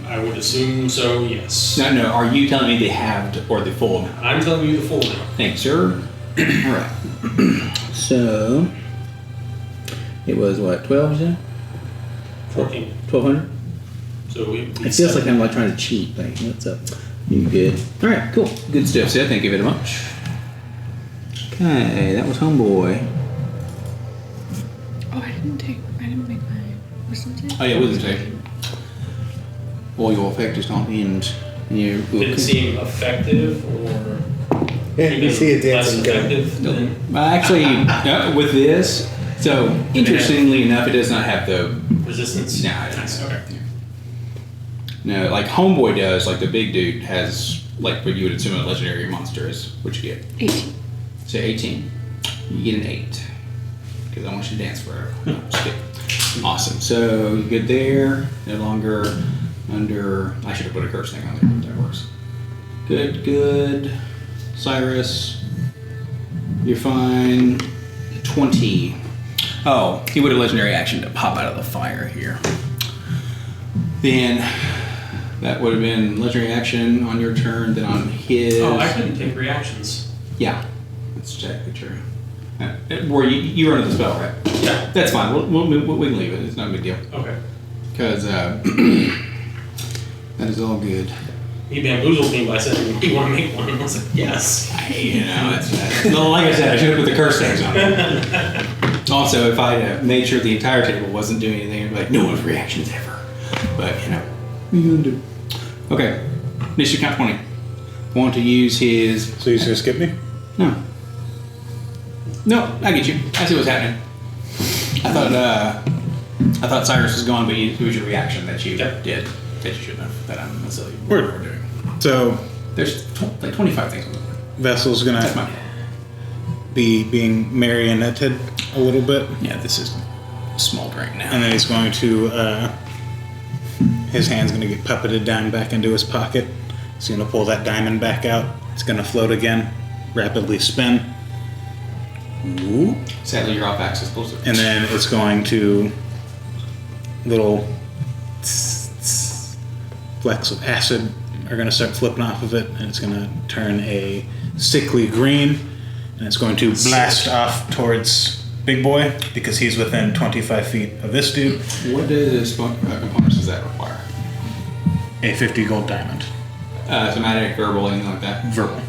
I would assume so, yes. No, are you telling me they halved or the full amount? I'm telling you the full amount. Thanks, sir. Alright. So, it was what, 12, you said? 14. 1200? So it would be It feels like 7. I'm like trying to cheat. Like, what's up? You good? Alright, cool. Good stuff, sir. Thank you very much. Okay, that was Homeboy. Oh, I didn't make my wisdom save. Oh, yeah, wisdom save. Well, your effect is not end. You Did it seem effective or Yeah, you see it less dancing gun. effective than Actually, with this, so interestingly enough, it does not have the resistance? No, it Nice, doesn't. okay. no, like Homeboy does. Like the big dude has like what you would assume a legendary monster is. What you get? 18. So 18. You get an 8 because I want you to dance forever. No, just kidding. Awesome. So you good there. No longer under. I should have put a curse thing on there, but that works. Good. Cyrus, you're fine. 20. Oh, he would have legendary action to pop out of the fire here. Then that would have been legendary action on your turn. Then on his. Oh, I couldn't take reactions. Yeah, that's exactly true. Where you run the spell, right? Yeah. That's fine. We can leave it. It's not a big deal. Okay. Because that is all good. He bamboozled me by saying, "You want to make one?" And I was like, "Yes." That's no, like I said, I should have put the curse things on it. Also, if I made sure the entire table wasn't doing anything, I'd be like, no one's reactions ever. But, what are you going to do? Okay. Initiative count 20. want to use his. So he's gonna skip me? No. No, I get you. I see what's happening. I thought Cyrus was gone, but it was your reaction that you did that you shouldn't have. That I'm silly. Word. So There's like 25 things. Vessel's gonna That's mine. be being marionetted a little bit, Yeah, this is smoldering now. and then he's going to his hand's gonna get puppeted down back into his pocket. He's gonna pull that diamond back out. It's gonna float again, rapidly spin. Ooh. Sadly, you're off axis. Closer. And then it's going to little flecks of acid are going to start flipping off of it, and it's going to turn a sickly green, and it's going to blast off towards Big Boy because he's within 25 feet of this dude. What components does that require? A 50 gold diamond. Somatic, verbal, anything like that? Verbal.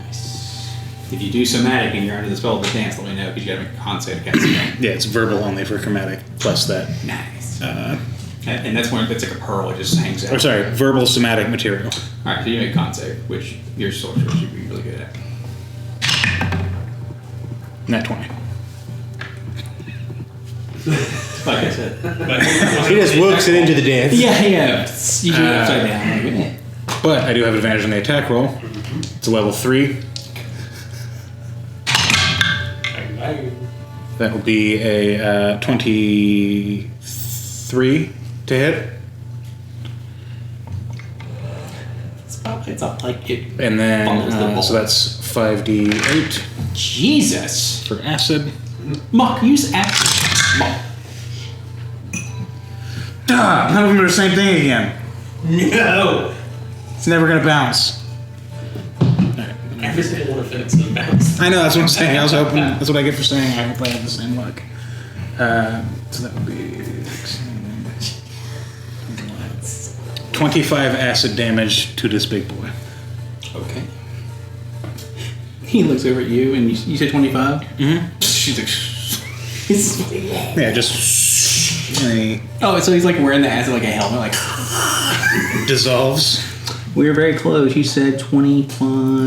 Nice. If you do somatic and you're under the spell of the dance, let me know because you gotta make a con save to cast it. Yeah, it's verbal only for chromatic, plus that. Nice. And that's when it's like a pearl, it just hangs out. Or sorry, verbal somatic material. Alright, so you make a con save, which your sorcerer should be really good at. Not 20. Like I said. He just works it into the dance. Yeah. You do it upside down. Like, eh. But I do have advantage on the attack roll. It's a level 3. That will be a 23 to hit. It's up like it. And then, Follows the ball. so that's 5d8 Jesus. for acid. Mock, use acid. Mock. Ah, none of them are the same thing again. No! It's never going to bounce. Every single one offense that bounced. I know, that's what I'm saying. I was hoping, that's what I get for saying I hope I have the same luck. So that would be 25 acid damage to this big boy. Okay. He looks over at you and you say 25? Mm-hmm. She's like, Yeah, just oh, so he's like wearing the acid like a helmet, like. dissolves. We were very close. You said 25.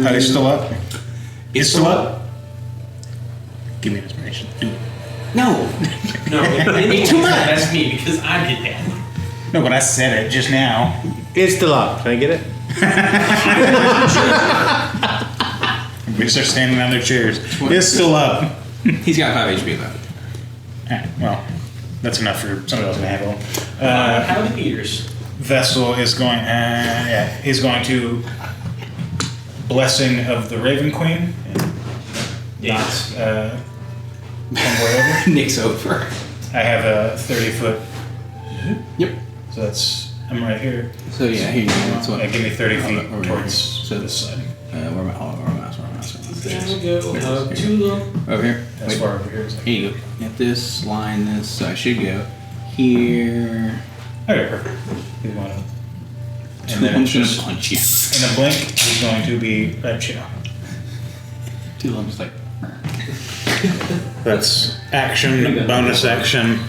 Are they still up? It's still up? Give me inspiration. Do it. No. No, It's too much. That's me because I did that. No, but I said it just now. It's still up. Can I get it? We start standing on their chairs. It's still up. He's got 5 HP left. Alright, well, that's enough for somebody else to handle. How are the meters? Vessel is going, he's going to Blessing of the Raven Queen. Not, from wherever. Nick's over. I have a 30-foot, Yep. so that's, I'm right here. So yeah, here you go. That's what. Give me 30 feet over towards so this side. where am I? Where am I? There we go. Two little. Over here. As far over here as I can. Here you go. Get this, line this. So I should go here. Okay, perfect. He's going to. And then I'm it's gonna just, punch you. in a blink, he's going to be right here. Two of them just like. That's action, bonus action.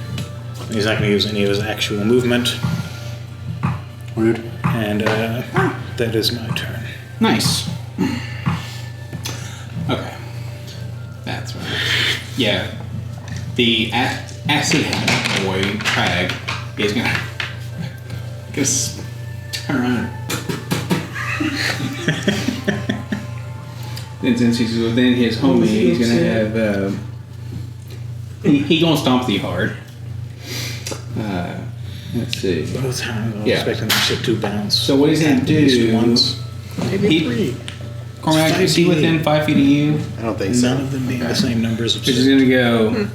He's not going to use any of his actual movement. Rude. And that is my turn. Nice. Okay. That's right. Yeah. The acid head boy, Crag, is gonna turn around. And since he's within his homie, he's gonna have he gonna stomp thee hard. Let's see. Both times I was Yeah. expecting that shit to bounce. So what he's gonna At least do? once. He, Cormac, is he within 5 feet of you? I don't think so. None of them being the same numbers of Which is gonna go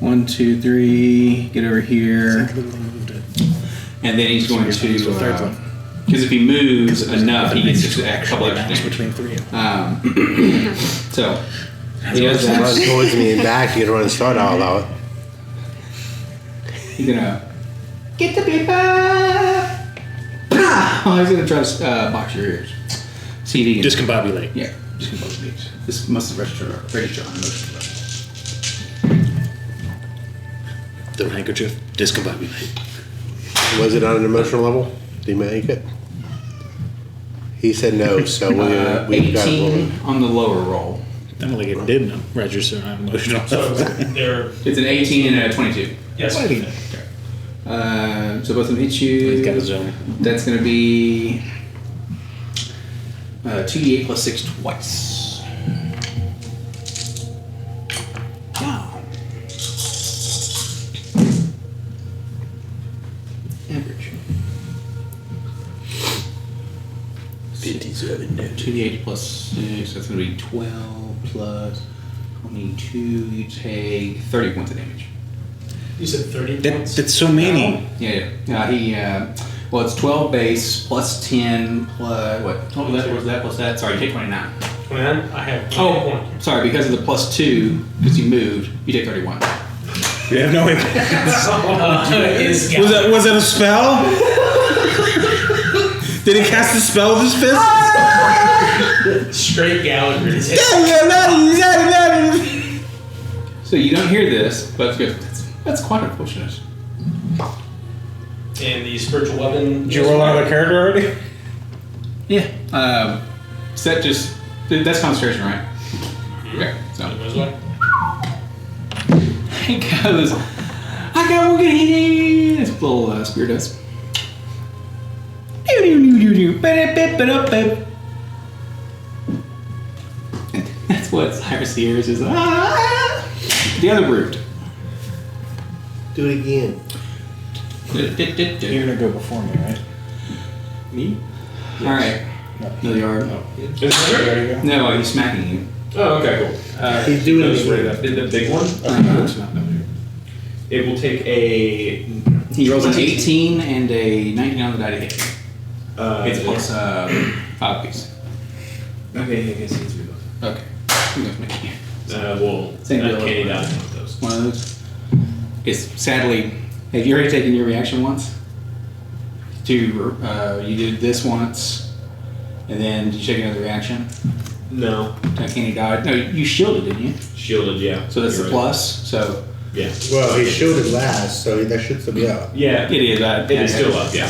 1, 2, 3. Get over here, and then he's going to third one. because if he moves enough, he gets a couple extra bounce damage. between three of them. So he does Run that. towards me and back. You can run and start all out. He's gonna get the people. Oh, he's gonna try to box your ears. See if he can. Discombobulate. Yeah, just both of these. This must register on emotion. The handkerchief. Discombobulate. Was it on an emotional level? Did he make it? He said no, so we've got 18 on the lower roll. I don't think it did register on emotional. So they're It's an 18 and a 22. yes. So both of them hit you. He's got a zone. That's going to be 2d8 plus 6 twice. Wow. Average. 57 now. 2d8 plus 6, that's going to be 12 plus 22. You take 30 points of damage. You said 30 That, points. that's so many. Yeah. Well, it's 12 base plus 10 plus what? What was that plus that? Sorry, you take 29. 29. I have 1 Oh, point. sorry, because of the plus 2, because you moved, you take 31. You have no idea. Was that a spell? Did he cast a spell with his fist? Straight Gallagher. in his head. So you don't hear this, but it's good. That's quite unfortunate. And the spiritual weapon. Did you roll another character already? Yeah. Set just that's concentration, right? Okay. So It goes away. he goes. I got one good hit. This little spear does. And that's what Cyrus hears is the other brute. Do it again. You're gonna go before me, right? Me? Alright. No, you are. Is it there? There you go. No, he's smacking you. Oh, okay, cool. He's doing those it were again. the big one. It will take a. He rolls an 18 and a 19 on the die to hit. It's plus 5 piece. Okay, I guess it's three both. Okay. Who knows me? Well, Same deal. uncanny dodge one of those. One of those. It's sadly. Have you already taken your reaction once? You did this once, and then did you take another reaction? No. Uncanny dodge. No, you shielded, didn't you? Shielded, yeah. So that's You're the right. plus. So Yeah. Well, he shielded last, so that should still be up. Yeah. it is. It is still up, yeah.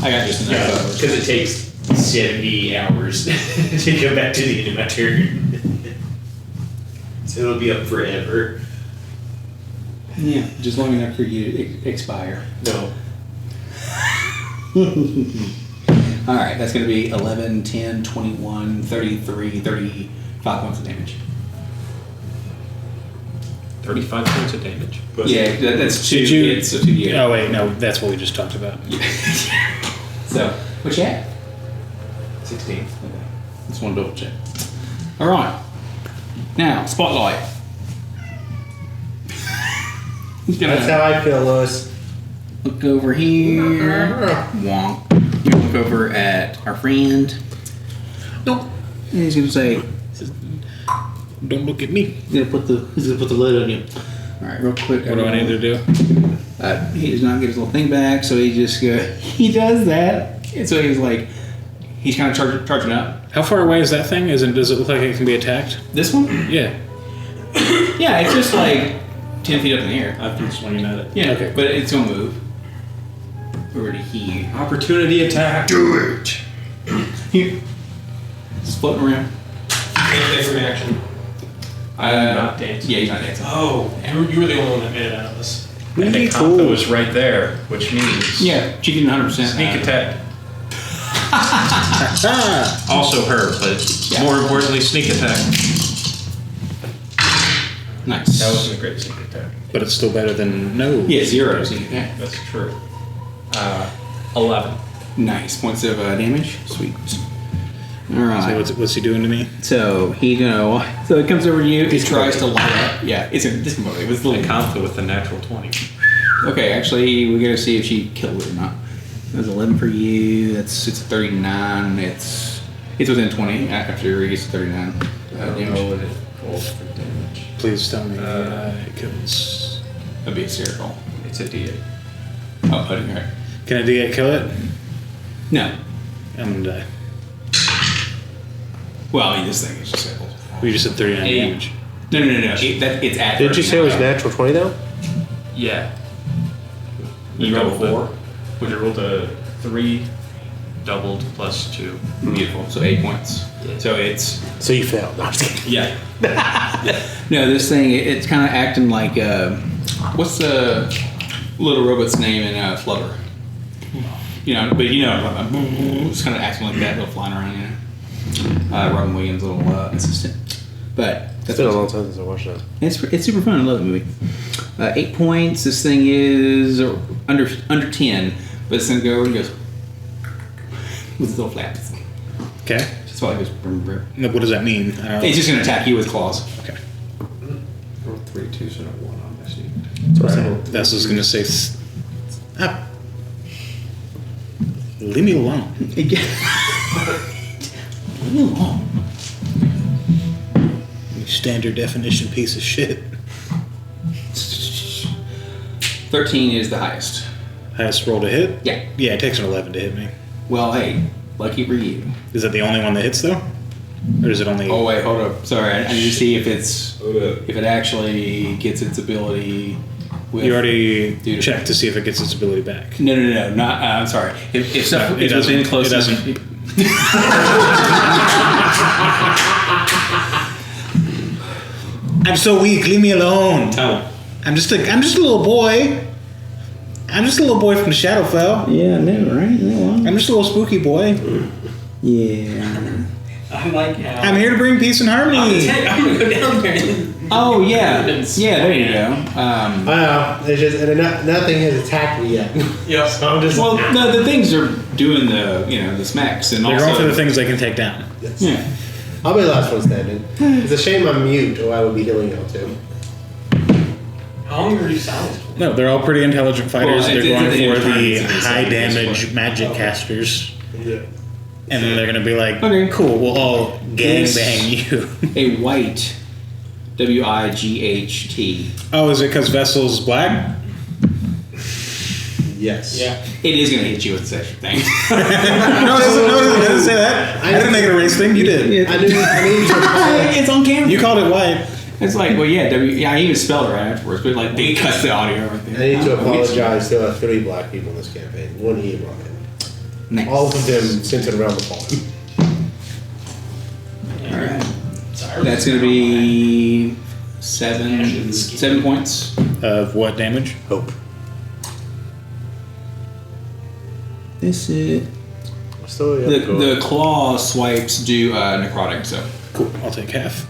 I got just Yeah, enough. because it takes 70 hours to go back to the end of my turn. So it'll be up forever. Yeah, just long enough for you to expire. No. All right, that's going to be 11, 10, 21, 33, 35 points of damage. 35 points of damage. Yeah, that's 2 Did you- hits, so 2 yeah. Oh wait, no, that's what we just talked about. So, what you at? 16. Okay. Just want to double check. All right. Now, spotlight. He's gonna That's how I feel, Lewis. look over here. Wonk. You look over at our friend. Nope. And he's gonna say, Don't look at me. he's gonna put the lid on you. All right, real quick. What do I need to do? He does not get his little thing back, so he just he does that, and so he's like, he's kind of charging up. How far away is that thing? Does it look like it can be attacked? This one? Yeah. Yeah, it's just like 10 feet up in the air. I've been swinging at it. Yeah, Okay. but it's gonna move over to here. Opportunity attack. Do it. Here, it's floating around. Take a reaction. Not dancing. Yeah, he's not dancing. Oh, you were the only one that made it out of this. And the combo was right there, which means Yeah, she did 100%. sneak attack. Also her, but more importantly, sneak attack. Nice. That wasn't a great sneak attack. But it's still better than no. Yeah, 0 sneak attack. That's true. 11. Nice points of damage. Sweet. All So right. what's he doing to me? So he so it comes over to you. It tries to light up. Yeah, it's a discombobulated. It was a I little. conflict with the natural 20. Okay, actually, we gotta see if she killed it or not. That was 11 for you. It's 39. It's within 20 after he gets to 39 damage. what it rolls for damage. Please tell me it kills. That'd be hysterical. It's a D8. Oh, putting her. Can a D8 kill it? No. I'm gonna die. Well, I mean, this thing is just simple. We just said 39 Eight. damage. No. It's at. Didn't you say it was 39. natural 20 though? Yeah. You rolled a 4. Would you roll a 3? doubled plus 2. Beautiful. So 8 points. So it's So you failed. No, I'm just kidding. yeah. No, this thing it's kind of acting like what's the little robot's name in Flutter? You know, but it's kind of acting like that, little flying around. Robin Williams' little assistant. But It's been a long time since I watched that. it's super fun. I love the movie. 8 points. This thing is under 10, but it's gonna go and goes with its little flaps. Okay. That's why it goes. Brum, brum. Now, what does that mean? It's just gonna attack you with claws. Okay. Roll 3 2s and a 1 on this. That's what's gonna say. Leave me alone. Leave me alone. You standard definition piece of shit. 13 is the highest. Highest roll to hit? Yeah. Yeah, it takes an 11 to hit me. Well, hey, lucky for you. Is that the only one that hits though? Or is it only? Oh wait, hold up. Sorry, I need to see if Hold up. if it actually gets its ability. With, You already Dude. checked to see if it gets its ability back. No, not. I'm sorry. If stuff No, it is doesn't. within close It enough. doesn't. I'm so weak. Leave me alone. Tell him. I'm just a little boy. I'm just a little boy from Shadowfell. Yeah, I know, right? No, I'm just a little spooky boy. yeah. I like how. I'm here to bring peace and harmony. I'm gonna go down there. And Oh yeah, yeah. There you go. I know. It's just nothing has attacked me yet. Yep. So I'm just. Well, no, the things are doing the the smacks and They're also going for the things they can take down. Yeah. I'll be the last one standing. It's a shame I'm mute, or I would be healing y'all too. how long are you silent? No, they're all pretty intelligent fighters. Well, They're it's going the for the interns, high so damage magic casters. Yeah. And then they're going to be like, Okay. cool, we'll all gang Yes. bang you. A white, WIGHT. Oh, is it because Vessel's black? Yes. Yeah. It is gonna hit you with such a thing. No, it doesn't say that. I didn't make it a race thing. You did. I need to apologize. It's on camera. You called it white. It's like, well, yeah, I even spelled it right afterwards, but like they cut the audio right there. I need to apologize to 3 black people in this campaign. 1 he brought in. Nice. All of them centered around the farm. All right. Sorry. That's gonna be 7 points. Of what damage? Hope. This is Still the claw swipes do necrotic, so Cool. I'll take half.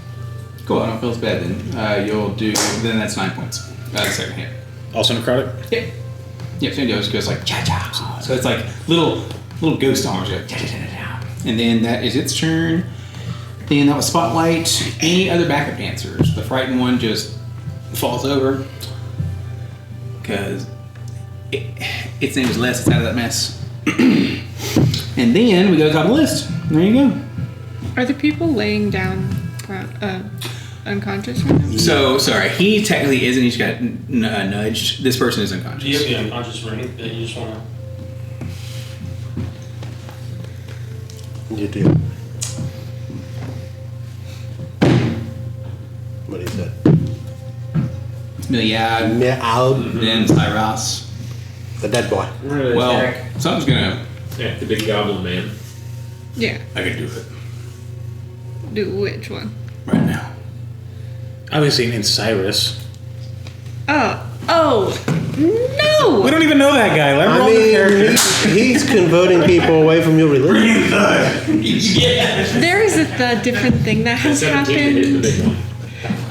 cool. I don't feel as bad then. You'll do then that's 9 points. The second hit. Also necrotic? Yep. Yep. So it goes like cha cha. So it's like little ghost arms go cha cha cha cha. And then that is its turn. Then that was spotlight. Any other backup dancers? The frightened one just falls over because its name is Les. It's out of that mess. And then we go to the top of the list. There you go. Are the people laying down unconscious right now? So sorry, he technically isn't. He just got nudged. This person is unconscious. Do you have the unconscious ring that you just want to? You do. What he said. Miliad, then Cyros. The dead boy. We're gonna Well, attack something's gonna. the big goblin man. Yeah. I can do it Do which one? right now. Obviously, it means Cyrus. Oh. Oh. No! We don't even know that guy. Let him I roll the character. mean, he's converting people away from your religion. There is a different thing that has 17 to hit the happened. big one.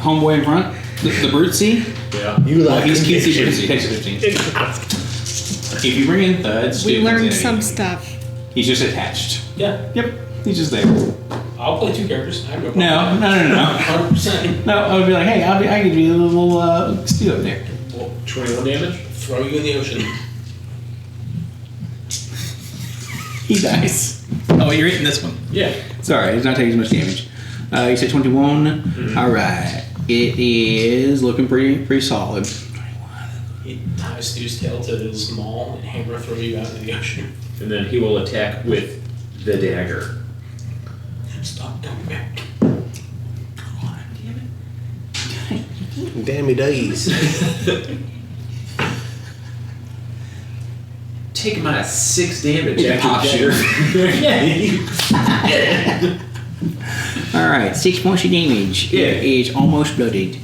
Homeboy in front, the Brutesy. Yeah. You Well, like he's cutesy conviction. Brutesy. Takes 15. If you bring in thuds, We Stu comes learned in some and stuff. He's just attached. Yeah. Yep, he's just there. I'll play 2 characters. I have no No, problem. no. 100%. No, I would be like, hey, I could be a little Stu up there. Well, 21 damage. throw you in the ocean. He dies. Oh, you're hitting this one. Yeah. Sorry, he's not taking as much damage. You said 21. All right, it is looking pretty solid. He ties Stu's tail to his maul and hammer throw you out into the ocean. And then he will attack with the dagger. Stop coming back. Damn he days. taking my 6 damage It after pops that. All right, 6 points of damage. Yeah. It is almost blooded.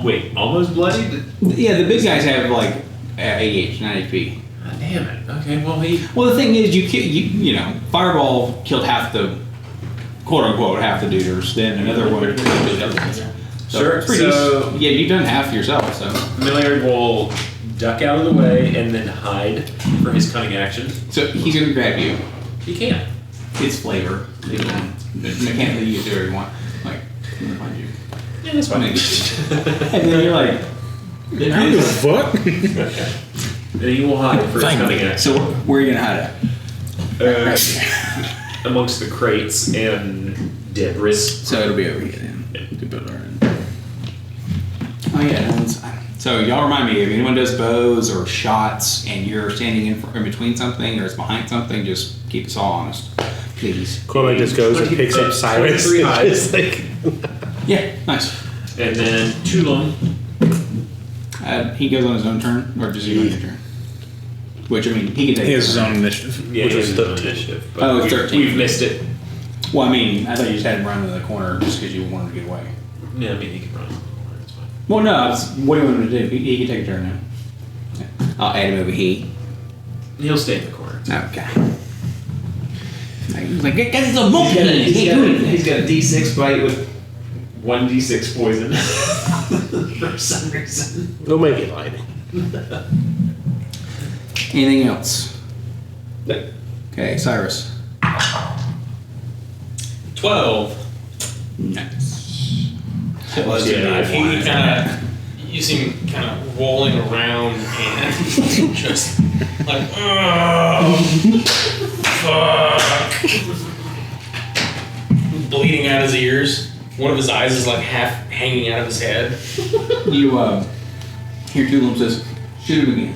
Wait, almost bloodied? Yeah, the big guys have like 8 9 HP. Oh, damn it. Okay, well, he. Well, the thing is, you know, Fireball killed half the, quote unquote, half the duders. Then another one killed the other ones. So Sure, it's pretty so- decent. Yeah, you've done half yourself. So Milliard will duck out of the way and then hide for his cunning action. he's gonna grab you. He can't. It's flavor. Mechanically, you can do whatever you want. Like, I'm gonna find you. Yeah, that's fine. And then you're like, Who the fuck? Then he will hide for his cunning action. so where are you gonna hide at? Amongst the crates and debris. So it'll be over here then. To build our own. Oh yeah, no one's, so y'all remind me, if anyone does bows or shots and you're standing in between something or it's behind something, just keep us all honest, please. Cormac just goes and picks up Cyrus. 23 and hide. just like, Yeah, nice. And then Tulum. He goes on his own turn, or does he go on your turn? Which, I mean, he can take He has his turn. own initiative. Yeah, Which he was has his own 13. initiative. But Oh, we've, 13. we've missed it. Well, I mean, I thought you just had him run to the corner just because you wanted to get away. Yeah, I mean, he can run. It's fine. Well, no, what do you want him to do? He can take a turn now. Yeah. I'll add him over here. He'll stay in the corner. Okay. Like, guys, it's a monkey. He's got a D6 bite with 1d6 poison. For some reason. oh, maybe lying. Anything else? No. Okay, Cyrus. 12. Nice. He you see him kind of rolling around and just like, oh, fuck. Bleeding out his ears. One of his eyes is like half hanging out of his head. You, hear Tulum says, shoot him again.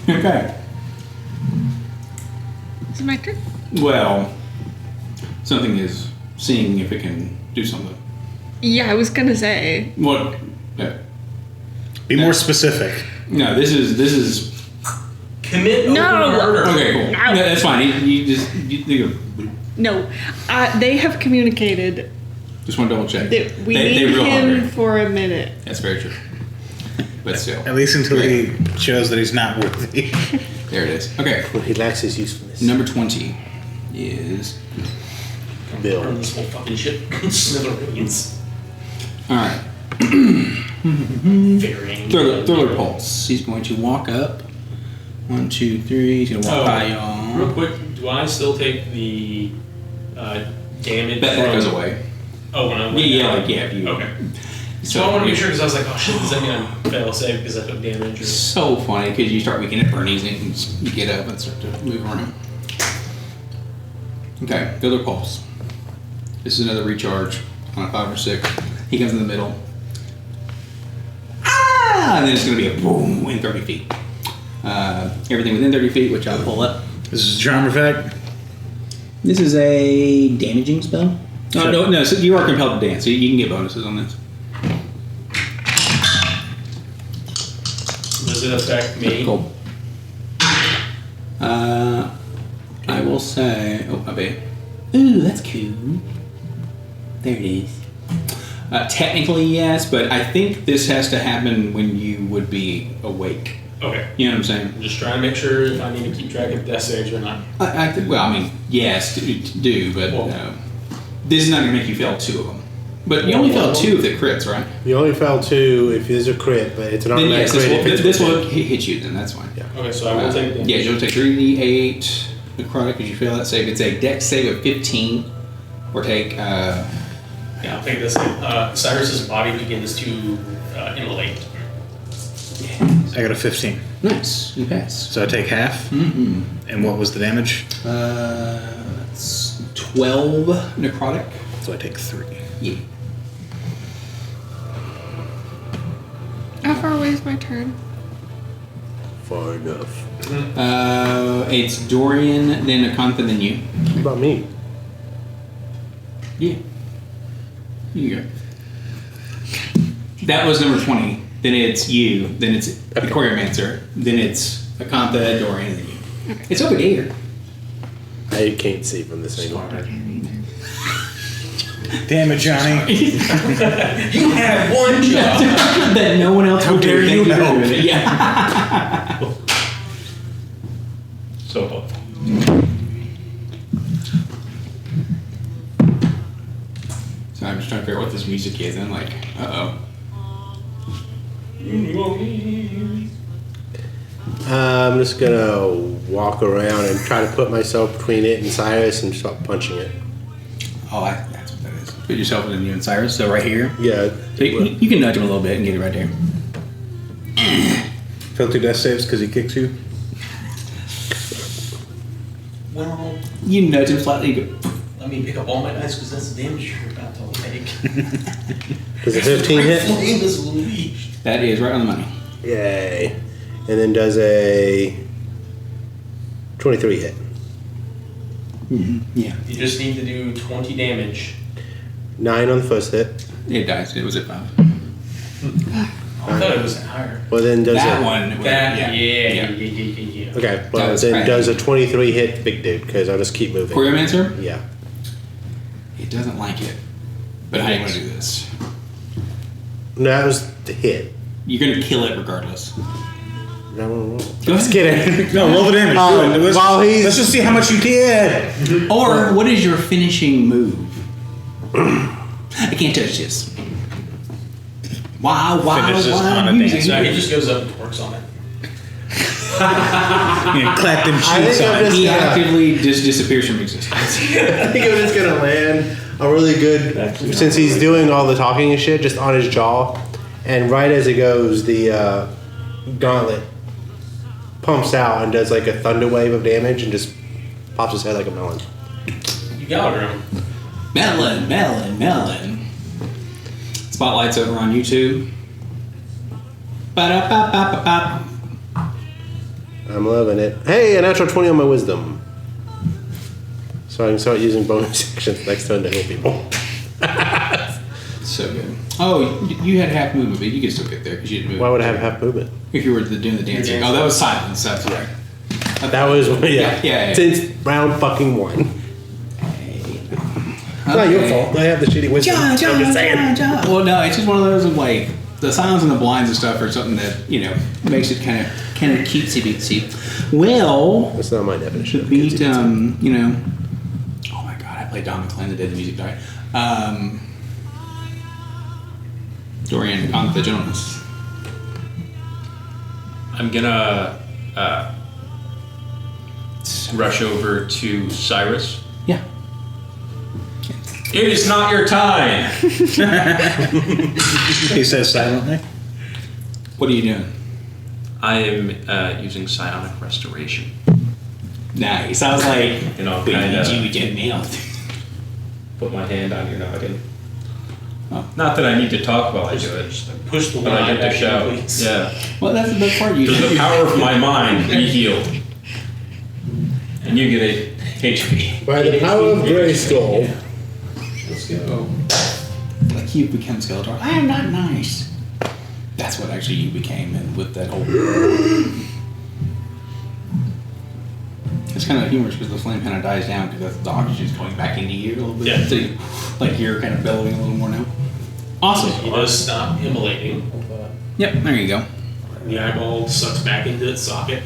Okay. Is it my turn? Well, something is seeing if it can do something. Yeah, I was gonna say. What? Be more specific. No, this is. Commit open No! murder. Okay, cool. Ow. No, that's fine. You No, they have communicated just want to double check. that we They need real him hungry. for a minute. That's very true. But still, At least until he shows that he's not worthy. there it is. Okay, When he lacks his usefulness. number 20 is. Burn Bill. this whole fucking shit. Smithereens. All right. Varying. Thriller Pulse. He's going to walk up. 1, 2, 3. He's going to walk by y'all. Real quick, do I still take the damage That from... goes away. Oh, when I went Yeah, down? like, yeah, if you. Okay. So I want to make sure because I was like, oh shit, does that mean I fail save because I took damage? Or... So funny because you start weakening at Bernie's and you get up and start to move around. Okay, Thriller Pulse. This is another recharge on a 5 or 6. He comes in the middle. Ah! And then it's going to be a boom in 30 feet. Everything within 30 feet, which I'll pull up. This is a charm effect. This is a damaging spell. Oh, Sure. no, so you are compelled to dance, so you can get bonuses on this. Does it affect me? Cool. I will say. Oh, my bad. Ooh, that's cool. There it is. Technically, yes, but I think this has to happen when you would be awake. Okay. You know what I'm saying? I'm just trying to make sure if I need to keep track of death saves or not. Well, I mean, yes, to do, but Well- this is not going to make you fail 2 of them. But you only fail 2 if it crits, right? You only fail 2 if there's a crit, but it's an Then automatic yes, crit. if it's this will within. hit you. Then that's fine. Yeah. Okay, so I will take damage. Yeah, you'll take 3d8 necrotic because you fail that save. It's a dex save of 15, or take. Yeah, I'll take this. Cyrus's body begins to immolate. I got a 15. Nice, you pass. So I take half. Mm-hmm. And what was the damage? That's 12 necrotic. So I take 3. Yeah. How far away is my turn? Far enough. It's Dorian, then Akantha, then you. What about me? Yeah. You go. That was number 20. then it's you, then it's the Choreomancer, then it's Akantha, Dorian, and then you. It's over here. I can't see from this angle. Damn it, Johnny. You had one job. That no one else would dare do. you Thank for help. doing it. Yeah. So, So I'm just trying to figure out what this music is, and I'm like, I'm just gonna walk around and try to put myself between it and Cyrus and start punching it. oh, that's what that is. Put yourself in you and Cyrus, so right here. Yeah. So you can nudge him a little bit and get it right there. Fail 2 death saves because he kicks you. Well, You nudge him slightly, you go, let me pick up all my dice because that's the damage you're about to take. Does a 15 hit? Flame is unleashed. that is right on the money. Yay. And then does a 23 hit. Yeah. You just need to do 20 damage. 9 on the first hit. It dies. It was at 5. I thought it was higher. Well, then does That a, one. was- Yeah. Okay, well, was then crazy. does a 23 hit big dude, because I'll just keep moving. Choreomancer? Yeah. It doesn't like it. But how do you want to do this? No, that was the hit. You're going to kill it regardless. No, roll. Go Just ahead. kidding. No, roll the damage. Oh, Do it. while he's- Let's just see how much you did. Or what is your finishing move? I can't touch this. Wow, Finishes on a music. dance. So he just goes up and works on it. And clap them I cheeks think on I'm it. just He gonna, actively just disappears from existence. I think I'm just gonna land a really good, since he's doing all the talking and shit, just on his jaw. And right as it goes, the gauntlet pumps out and does like a thunder wave of damage and just pops his head like a melon. You Gallagher him. Melon. Spotlight's over on YouTube. Ba-da-ba-ba-ba-ba. I'm loving it. Hey, a natural 20 on my wisdom. So I can start using bonus actions next turn to heal people. So good. Oh, you had half movement, but you can still get there because you didn't move. Why would I have half movement? If you were doing the dancing. Oh, that was silence. That's right. That was, Yeah. Since round fucking 1. Not your fault. I have the shitty wisdom. I'm just saying. Well, no, it's just one of those of like the silence and the blinds and stuff are something that makes it kind of cutesy bitsy. Well, That's not my definition. to of beat cutesy. Oh my god, I played Don McClain the day the music died. Dorian on the gentleness. I'm gonna rush over to Cyrus. Yeah. It is not your time. He says silently. What are you doing? I am using psionic restoration. Nice. I was like, You know, wait, kinda- you with your mouth. Put my hand on your noggin. Oh. Not that I need to talk while I do it, Push the but I line get to back in, shout. please. Yeah. Well, that's the best part. You Through the power of my mind, be healed. And you get a HP. By the power of Grayskull. Let's go. Like you become Skeletor. I am not nice. That's what actually you became, and with that whole. It's kind of humorous because the flame kind of dies down because that's the oxygen's going back into you a little bit. Yeah. So you, like you're kind of bellowing a little more now. Awesome. He does stop immolating. Yep. There you go. The eyeball sucks back into its socket.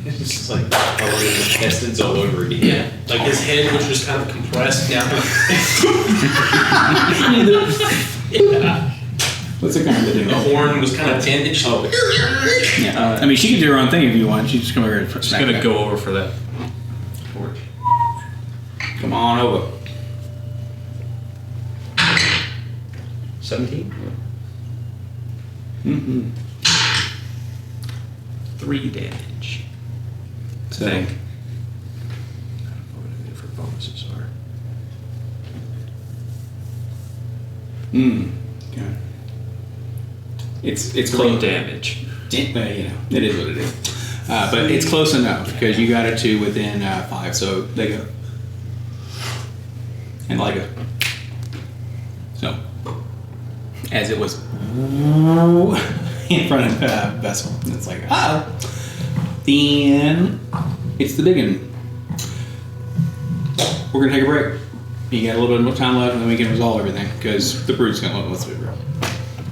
It's just like coloring the intestines all over again. Like his head, which was kind of compressed down. Yeah. What's it kind of doing? The horn was kind of tended. Oh, Yeah. I mean, she can do her own thing if you want. She just come over and Just gonna go over for that torch. Come on over. 17? Mm-hmm. 3 damage. I So, think. I don't know what the different bonuses are. Okay. It's Close close. damage. It is what it is. But it's close enough because you got it to within 5, so they go. And like a. So. as it was in front of Vessel. And it's like, oh. Then it's the big one. We're gonna take a break. You got a little bit more time left, and then we can resolve everything because the Brute's gonna let's be real.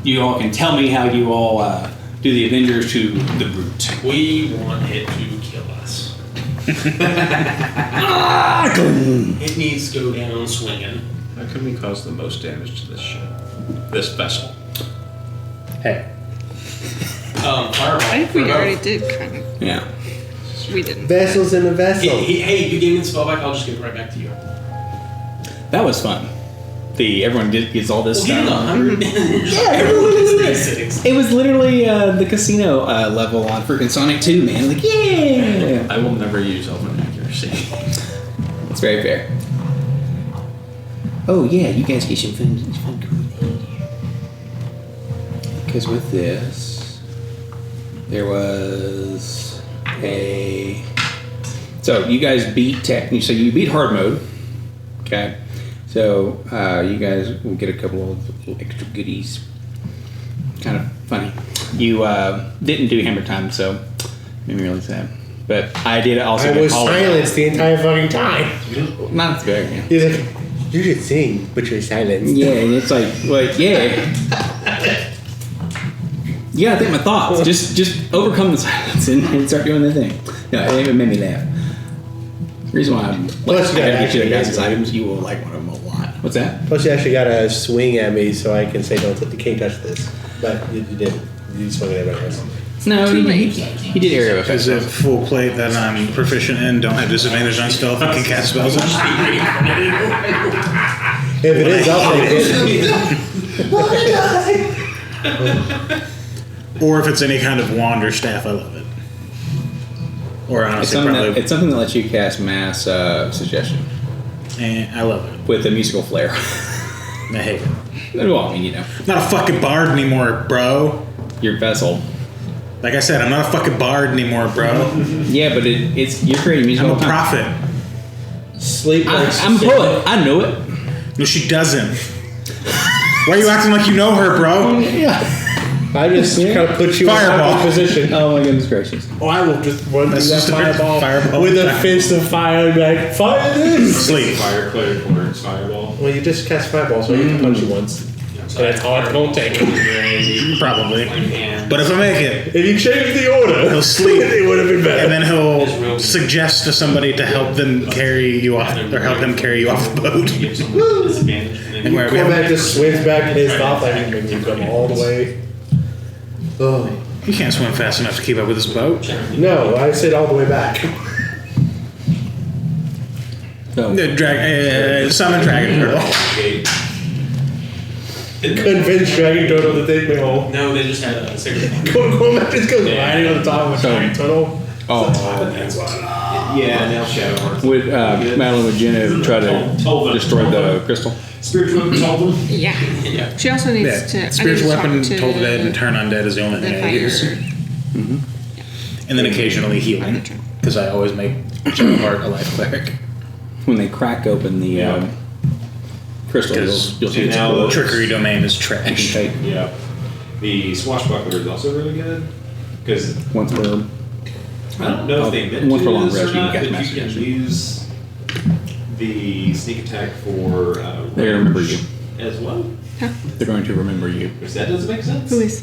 You all can tell me how you all do the Avengers to the Brute. We want it to kill us. It needs to go down swinging. How can we cause the most damage to this ship? This vessel? Hey, Fireball. I think we already did kind of. Yeah. We didn't. Vessels in a vessel. Hey, you gave me the spell back. I'll just give it right back to you. That was fun. Everyone gets all this Well, stuff. 100. Yeah, everyone gets it was literally the casino level on freaking Sonic 2, man. Like, yeah! I will never use Elven accuracy. It's very fair. Oh, yeah, you guys get some fun because with this, there was a... So, you guys beat so you beat hard mode. Okay. So, you guys will get a couple of little extra goodies. Kind of funny. You didn't do hammer time, so made me really sad. But I did also I get was all of silenced the entire fucking time. that. Not as good, yeah. He's like, you should sing, but you're silenced. Yeah, and it's like, yeah. You gotta think my thoughts. Just overcome the silence and start doing the thing. No, it made me laugh. The reason why I'm Plus, you I gotta gotta get you the actually guys' get items, you will like one of them a lot. What's that? Plus, you actually got to swing at me so I can say, you can't touch this. But you didn't. You swung at everybody else. No, Too late. he did area of effects. is it full plate that I'm proficient in? Don't have disadvantage on stealth and can cast spells on? If it is, I'll take it. Or if it's any kind of wand or staff, I love it. Or It's honestly, something, probably, it's something that lets you cast mass suggestion I love it. with a musical flair. I hate it. Well, I mean, I'm not a fucking bard anymore, bro. your vessel. Like I said, I'm not a fucking bard anymore, bro. Yeah, but it's you're creating music I'm all a the time. prophet. Sleep. I'm a poet. I know it. No, she doesn't. Why are you acting like you know her, bro? Yeah. I just kind of put you Fireball. in a position. Oh my goodness gracious. Oh, I will just run through That's that just a fireball with a fist of fire and be like, fire this! Sleep. Fire cleric words, fireball. Well, you just cast fireball, so I can punch you once. And that's all it's gonna take. Probably. But if I make it, If you change the order, he'll sleep. it would have been better. And then he'll suggest to somebody to help them carry you off, or help him carry you off the boat. And where we Cormac have, just swims back pissed off like when you come all the way. Oh. you can't swim fast enough to keep up with this boat. No, I said all the way back. So Summon Dragon Turtle. Convince Dragon Turtle to take me home. No, they just had a cigarette. Cormac just goes riding on the top of a So- giant turtle. Yeah, now Shadow Hearts. would Madeline would Jenna try to destroy the crystal? Spiritual weapon told them. Yeah. She also needs Yeah, to. I need spiritual to talk weapon, to toll the dead, and turn undead is the only the thing I fire. use. And then occasionally healing, because I always make Shadowheart a life cleric. When they crack open the crystal, Because you'll see it's now cool. trickery domain is You can trash. take Yeah. The swashbuckler is also really good because once per. I don't know if they meant One to for do long this or rest, you not, can but cast you can Master use the sneak attack for They're gonna remember you. as well. They're going to remember you. Which that doesn't make sense. Who is?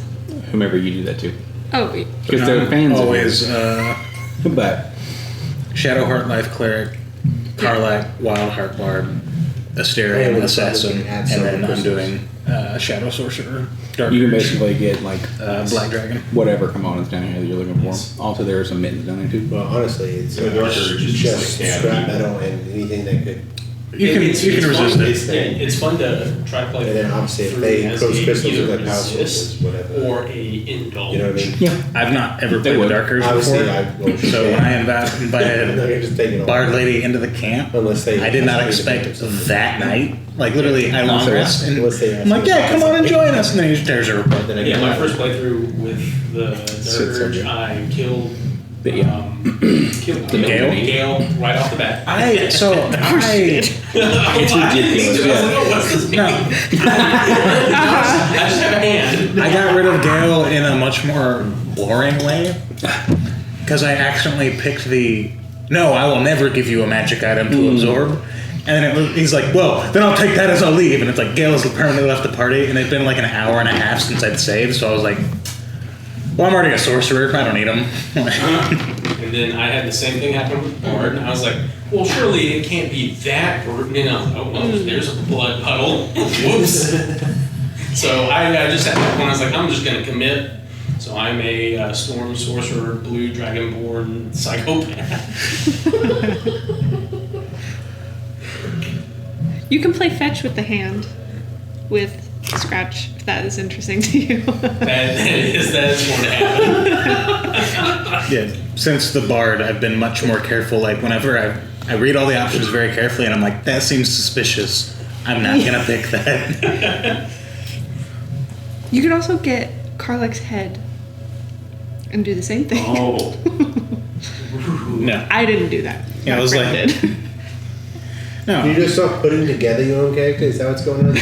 Whomever you do that to, Oh, wait. because they're fans Always of you. But Shadowheart life cleric, Karlak, Wildheart bard, Asterion Yeah, assassin, we and can add then I'm some doing Shadow sorcerer, Dark you can Mage, basically get like Black Dragon. whatever components down here that you're looking for. Also, there are some mittens down there too. Well, honestly, it's So the darker is just just like scrap metal and anything that could. You can It's resist fun. it. It's fun to try to play. And then obviously, if through they as close a crystals either with their power resist sources, whatever. or a indulge. You know what I mean? Yeah. I've not ever They played the would. Dark Urge Obviously, before, I will so when I invited I'm not gonna just take it all. Bard Lady into the camp, Unless they. I did not expect that night. Like literally, I long rest and Unless they I'm like, yeah, come on and join us. And then he tears her. Then I Yeah, get my mad. first playthrough with the Sits Dirge, there. I killed Killed The Gale right off the bat. It's ridiculous. Yeah. I just have a hand. I got rid of Gale in a much more boring way because I accidentally picked the no, I will never give you a magic item to absorb. And then he's like, well, then I'll take that as I'll leave. And it's like, Gale has permanently left the party, and it's been like an hour and a half since I'd saved, so I was like, well, I'm already a sorcerer, I don't need him. And then I had the same thing happen with Bard, and I was like, well, surely it can't be that brutal. You know, oh, well, there's a blood puddle. Whoops. So I just at that point, I was like, I'm just going to commit. So I'm a storm sorcerer, blue dragonborn psychopath. You can play fetch with the hand with scratch if that is interesting to you. that is going to happen. Yeah, since the Bard, I've been much more careful. Like, whenever I read all the options very carefully, and I'm like, that seems suspicious. I'm not going to pick that. You could also get Karlach's head and do the same thing. Oh. No. I didn't do that. Yeah, My I was friend like- did. No. You just start putting together your own character? Is that what's going on?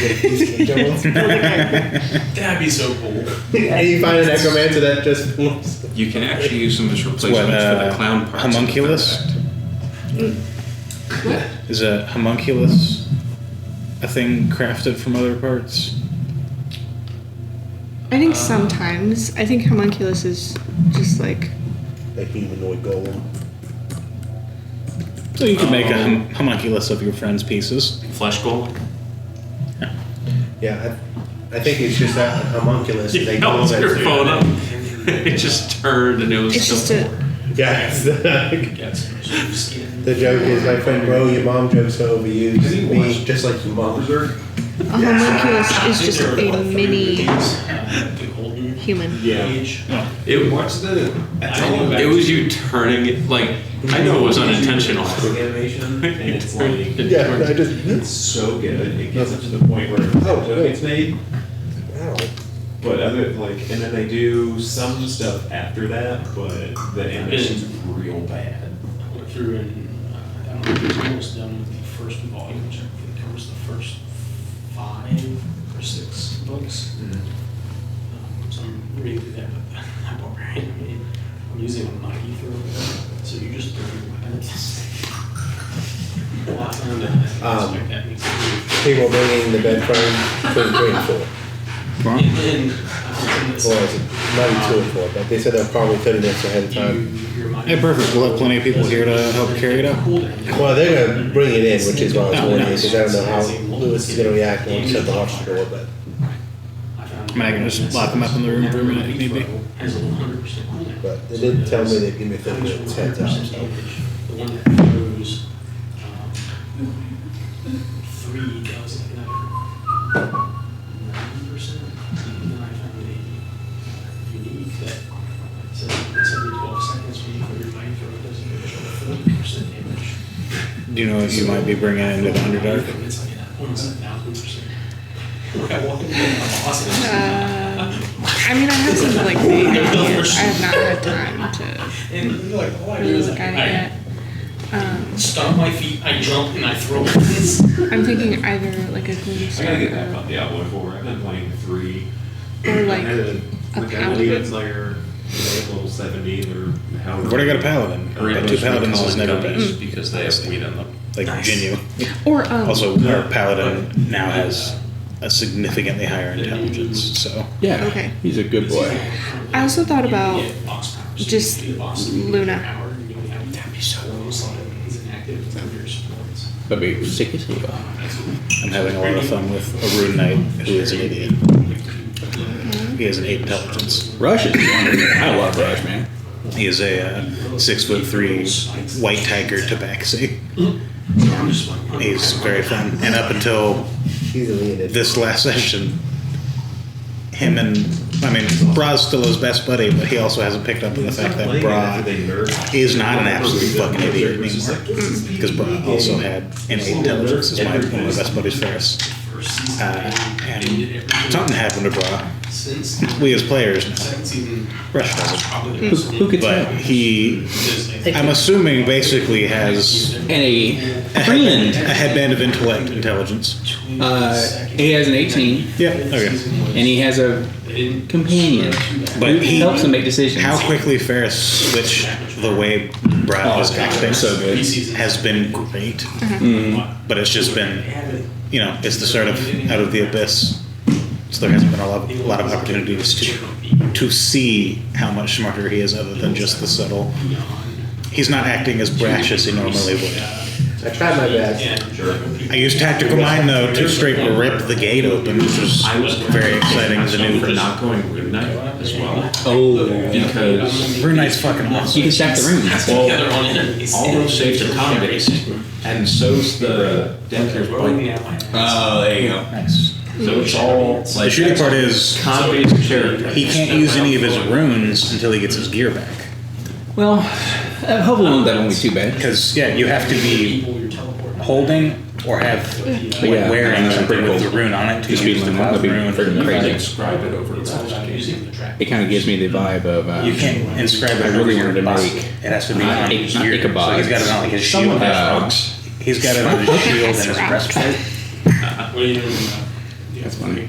That'd be so cool. And you find a necromancer that just... You can actually use them as What, replacements for the clown parts. of the homunculus? effect. Is a homunculus a thing crafted from other parts? I think sometimes. I think homunculus is just like A humanoid golem. So you could make a homunculus of your friend's pieces. Flesh golem? Yeah, I think it's just that homunculus. They No, call it's that your too. phone up. It just turned and it was it's just a Yeah, it's the joke is my friend Bro, your mom jokes so overused. Me, just like your mom. homunculus is just a mini human. Yeah. It, What's the... it was you turning it, like, I know it was unintentional. Animation, and it's like... Yeah, I just... It's so good. It gets up to the point where it's made. Ow. But other like, and then they do some stuff after that, but the animation's real bad. I went through and I don't know if it's almost done with the first volume, which I think covers the first 5 or 6 books. So I'm reading through that, but I don't right. I mean, I'm using a mighty throw, so you just throw your weapons. Well, I found that that makes it People bringing the bed frame between 3 and 4. And then I Or is it not 2 and 4? But they said they're probably 30 minutes ahead of time. Hey, perfect. We'll have plenty of people here to help carry it out. Well, they're going to bring it in, which is why I was warning you, because I don't know how Lewis is going to react when we shut the hostel door, but... I mean, I can just lock them up in the room for a minute if need be. Has a 100% cooldown. But they did tell me they'd give me 30 minutes heads up, so... The one that throws 3 does another 90%. And then I found a unique that says it's every 12 seconds when you throw your mighty throw, it does an additional 40% damage. Do you know what you might be bringing into the Underdark? It's like almost 1,000%. I walk into the boss I mean, I have some like vague ideas. I have not had time to and you're like, oh, I do really is look I at it yet. stomp my feet, I jump, and I throw weapons. I'm thinking either like a glue I gotta get back star on Diablo 4. I've been playing 3. or like I had a like a paladin. Demon Slayer, level 70 or however. I've already got a paladin. But 2 paladins has never been. Because they have weed in them. Like, Jinyu. or Also, our paladin now has a significantly higher intelligence, so. Yeah. Okay. He's a good boy. I also thought about just Luna. That'd be so awesome. He's an active That'd be sick as hell. I'm having a lot of fun with a Rune Knight who is an idiot. He has an 8 intelligence. Rush is wonderful. I love Rush, man. He is a 6'3" white tiger tabaxi. He's very fun. And up until He's a lead. this last session, him and, I mean, Bra's still his best buddy, but he also hasn't picked up on the fact that Bra is not an absolute fucking idiot anymore. Because Bra also had an 8 intelligence as one of my best buddies first. and Something happened to Bra. since We as players know. second season, Rush doesn't. probably the most Who could But tell? he, I'm assuming, basically has And a a friend. headband of intelligence. He has an 18, Yeah. Okay. and he has a companion. But who he helps him make decisions. How quickly Ferris switched the way Brad is acting so good. has been great. But it's just been, it's the start of Out of the Abyss. So there hasn't been a lot of opportunities to see how much smarter he is other than just the subtle. He's not acting as brash as he normally would. I tried my best. I used Tactical Mind, though, to straight rip the gate open, which was very exciting as a new for not going Rune Knight as well. Oh, Because Rune Knight's fucking you awesome. can stack the rooms. together on enemies. all those saves are con based, and so's the Denker's Bite. Oh, there you go. Nice. So it's all The like shitty part is con based character. he can't use any of his runes until he gets his gear back. Well, hopefully that won't be too bad. Because, you have to be holding or have yeah, wearing something pretty with cool. the rune on it to Just use the be- cloud that'd be rune. freaking You crazy. can inscribe it over the It kind of gives me the vibe of. You can't inscribe it I really over wanted to your boss. make. It has to be Not on Ic- his not gear. Ichabod. So he's got it on like his shield. He's got it on his shield and his breastplate. What are you doing? That's funny.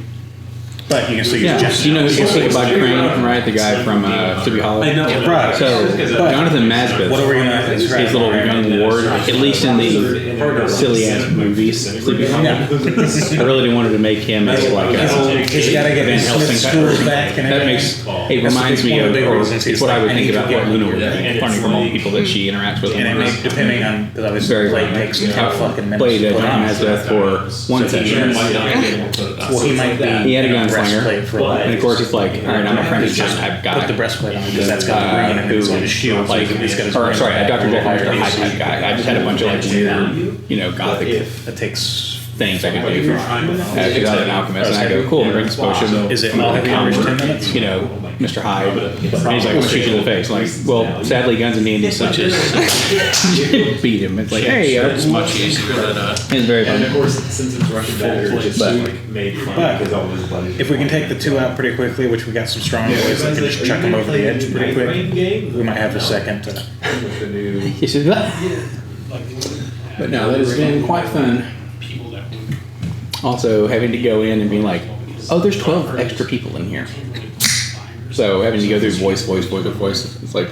But you can still use Yeah, gems. you know Ichabod Crane, right? The guy from Sleepy Hollow. I know. Right. So Jonathan Masbeth, What are we gonna describe? his little young ward, at least in the silly ass movies, Sleepy Hollow. I really wanted to make him as like a He's got to get Van his Helsing Smith type schools person. back and That everything. makes it reminds me one of of, the big or reasons it's he's what I like, would I think need to about get what Luna would Luna. think, learning from all the people that she interacts with. And it on may, Earth. depending on, because obviously Very Blade fun. takes a I fucking minute played to put Jonathan on. Masbeth for one session. Well, he might be He had a in gunslinger, breastplate for a while. and of course it's like, all right, I'm a Frankenstein type guy. Put the breastplate on because that's got the ring and it's got his shield. like, so he's got his or ring sorry, back Dr. a little Jekyll higher. Mr. Hyde type guy. I just had a bunch of like weird, gothic It takes. things I could do for because I was an alchemist, and I go, cool, drink this potion. Is it all heavy armor 10 minutes? Mr. Hyde. And he's like, I'm gonna shoot you in the face. I'm like, well, sadly, guns and dandies such beat him. It's like, hey, It's much easier than it's very And of fun. course, since it's Russian better, it's just But- like made fun but because all his buddies. If we can take the two out pretty quickly, which we got some strong boys that can just chuck them over the edge pretty quick, we might have a second. With the new. It's just that. But no, that has been quite fun. People that would Also, having to go in and being like, oh, there's 12 extra people in here. So having to go through voice. It's like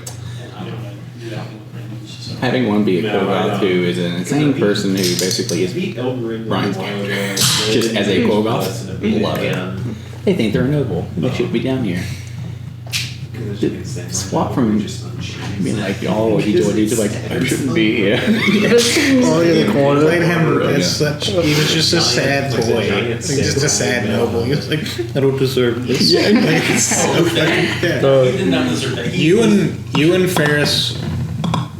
having one be a Kogoth who is an insane person who basically is Brian's character. Just as a Kogoth, love it. They think they're noble. They should be down here. Swap from being like, oh, what you do, like, I shouldn't be here. Oh, yeah, the corner. Played him as such. He was just a sad boy. Like, just a sad noble. He was like, I don't deserve this. Yeah. Like, it's so fucking he did not deserve that. You and Ferris,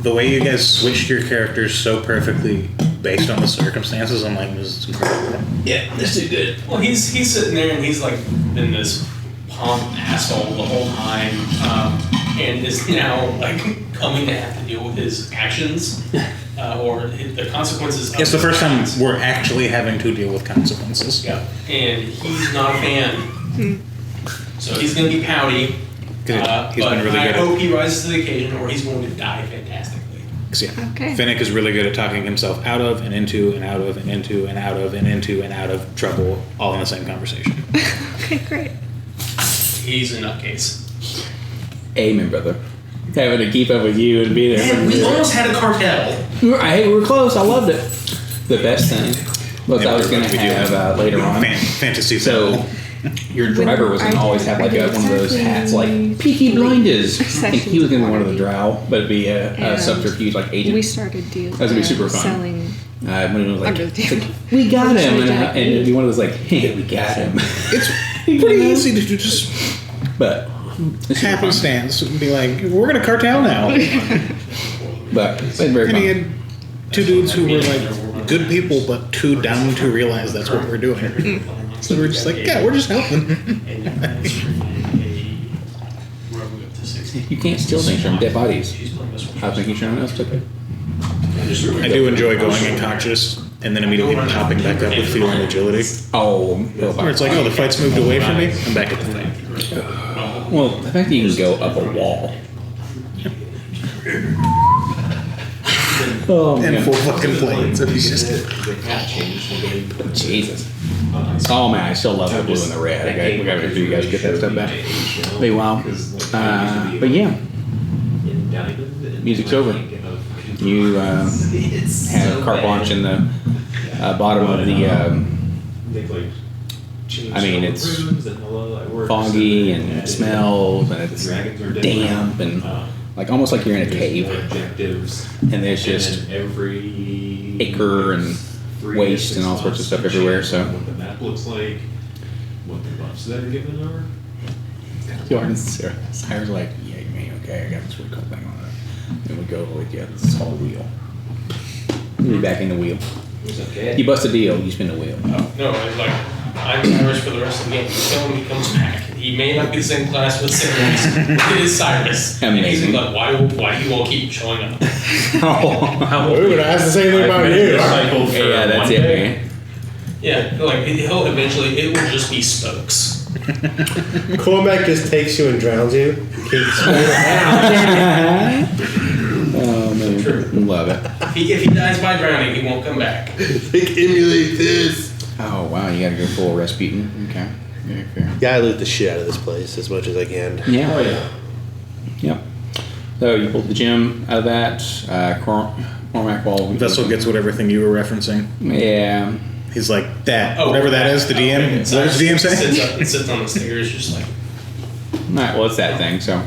the way you guys switched your characters so perfectly based on the circumstances, I'm like, this is incredible. Yeah, this is good. Well, he's sitting there and he's like been this punk asshole the whole time, and is now like coming to have to deal with his actions or the consequences. Of It's the his first time actions. we're actually having to deal with consequences. Yeah, and he's not a fan. So he's going to be pouty. He's been But really I good. hope he rises to the occasion, or he's going to die fantastically. 'Cause, yeah, Okay. Finnick is really good at talking himself out of and into and out of and into and out of and into and out of trouble all in the same conversation. Okay, great. He's a nutcase. Amen, brother. Having to keep up with you and be there. Man, we almost had a cartel. We were close. I loved it. The best thing was I was going to We do have later on. Fantasy. So your driver was going to always have like one of those hats, like Peaky Blinders. I think he was going to be one of the drow, but it'd be a And subterfuge like agent. We started dealing. That would be super fun. Selling. When it was like, Under the table. we got him, Actually, and it'd be one of those like, hey, we got him. It's pretty easy to do, just But it's super fun. happenstance and be like, we're gonna cartel now. But it's very And he fun. had two dudes who were like good people, but too dumb to realize that's what we're doing. So we're just like, yeah, we're just helping. You can't steal things from dead bodies. I was making sure no one else took it. I do enjoy going unconscious and then immediately popping back up with feeling agility. Oh, Where it's like, oh, the fight's moved away from me. I'm back at the thing. well, the fact that you can go up a wall. Oh, And man. 4 fucking planes. And he's just. Jesus. Oh man, I still love the blue and the red. We gotta make sure you guys get that stuff back. Be wow. But yeah, music's over. You have carte blanche in the bottom of the. I mean, it's foggy and it smells and it's damp and like almost like you're in a cave. And there's just acre and waste and all sorts of stuff everywhere. So. What the map looks like, what the buffs that are given are. Cyrus like, yeah, you mean, okay, I got this really cool thing on it. Then we go, like, yeah, this is all the wheel. You're back in the wheel. You bust a deal, you spin the wheel. No, it's like, I'm Cyrus for the rest of the game. You kill him, he comes back. He may not be the same class, but the same race. It is Cyrus. Amazing. And he's like, why do you all keep showing up? We're gonna ask the same thing about you. Yeah, that's it, man. Yeah, like, he'll eventually, it will just be spokes. Cormac just takes you and drowns you. Keeps Oh, man. Love it. If he dies by drowning, he won't come back. emulate this. Oh, wow, you gotta go full Rasputin. Okay. Very fair. Yeah, I loot the shit out of this place as much as I can. Yeah. Oh yeah. Yep. So you pulled the gem out of that. Cormac Ball. Vessel gets what everything you were referencing. Yeah. He's like, that. Whatever that is, the DM. Okay, What does the DM say? Sits up and sits on the stairs, just like. Alright, well, it's that thing. So